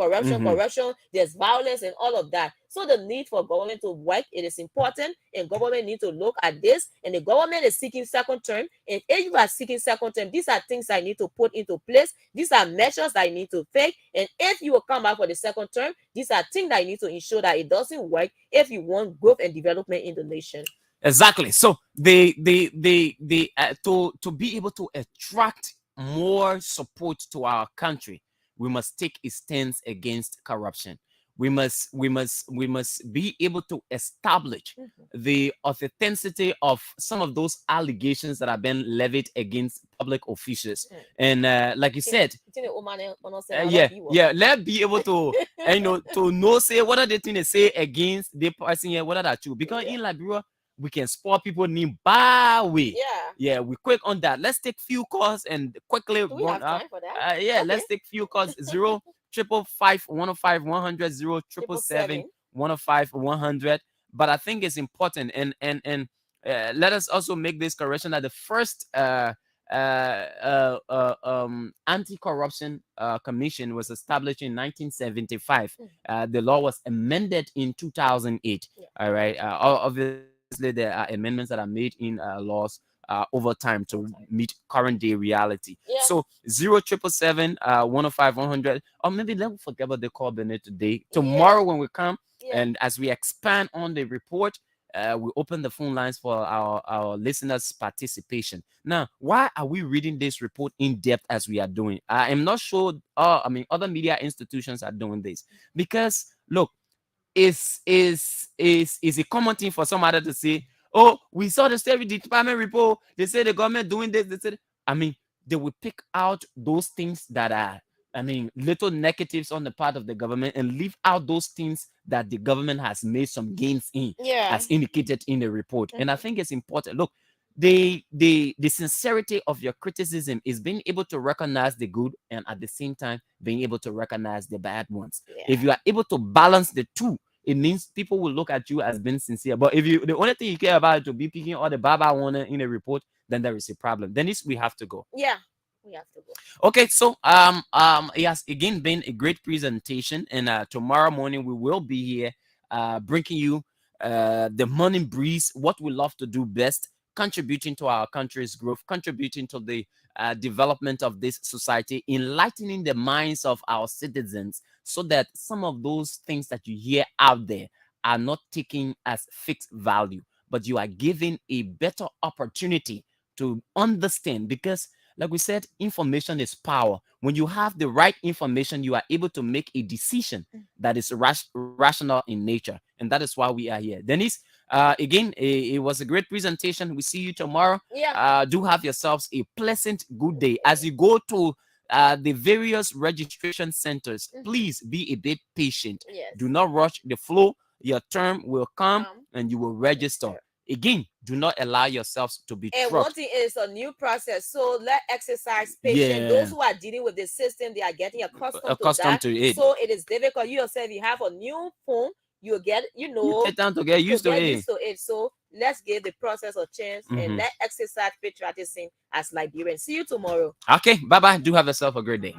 there's violence and all of that. So the need for government to work, it is important, and government need to look at this, and the government is seeking second term. And if you are seeking second term, these are things I need to put into place. These are measures that I need to take. And if you will come back for the second term, these are things that I need to ensure that it doesn't work if you want growth and development in the nation. Exactly. So to be able to attract more support to our country, we must take a stance against corruption. we must be able to establish the authenticity of some of those allegations that have been levied against public officials. And like you said, let's be able to to know say what are the things they say against the person here, what are that true? Because in Liberia we can spoil people name by way. Yeah, we quick on that. Let's take few calls and quickly run up. Let's take few calls. 0-555-105-100 0-777-105-100. But I think it's important and let us also make this correction that the first anti-corruption commission was established in 1975. The law was amended in 2008. All right. Obviously there are amendments that are made in laws over time to meet current day reality. So 0-777-105-100, or maybe let me forget about the call Bennett today. Tomorrow when we come and as we expand on the report, we open the phone lines for our listeners' participation. Now, why are we reading this report in depth as we are doing? I am not sure. Other media institutions are doing this because look, is a common thing for somebody to say, "Oh, we saw the State Department report. They say the government doing this." They said, they will pick out those things that are, little negatives on the part of the government and leave out those things that the government has made some gains in, as indicated in the report. And I think it's important. Look, the sincerity of your criticism is being able to recognize the good and at the same time being able to recognize the bad ones. If you are able to balance the two, it means people will look at you as being sincere. But if the only thing you care about is to be picking all the baba one in a report, then there is a problem. Dennise, we have to go. We have to go. Okay, so it has again been a great presentation, and tomorrow morning we will be here bringing you the morning breeze, what we love to do best, contributing to our country's growth, contributing to the development of this society, enlightening the minds of our citizens so that some of those things that you hear out there are not taken as fixed value, but you are given a better opportunity to understand. Because like we said, information is power. When you have the right information, you are able to make a decision that is rational in nature. And that is why we are here. Dennise, again, it was a great presentation. We see you tomorrow. Do have yourselves a pleasant good day. As you go to the various registration centers, please be a bit patient. Do not rush the flow. Your term will come and you will register. Again, do not allow yourselves to be And trucked. one thing is a new process, so let exercise patience. Those who are dealing with the system, they are getting accustomed to it. So it is difficult. You yourself, you have a new phone, you get, You get time to get used to it. So let's give the process a chance and let exercise patriotism as Liberians. See you tomorrow. Okay, bye-bye. Do have yourself a great day.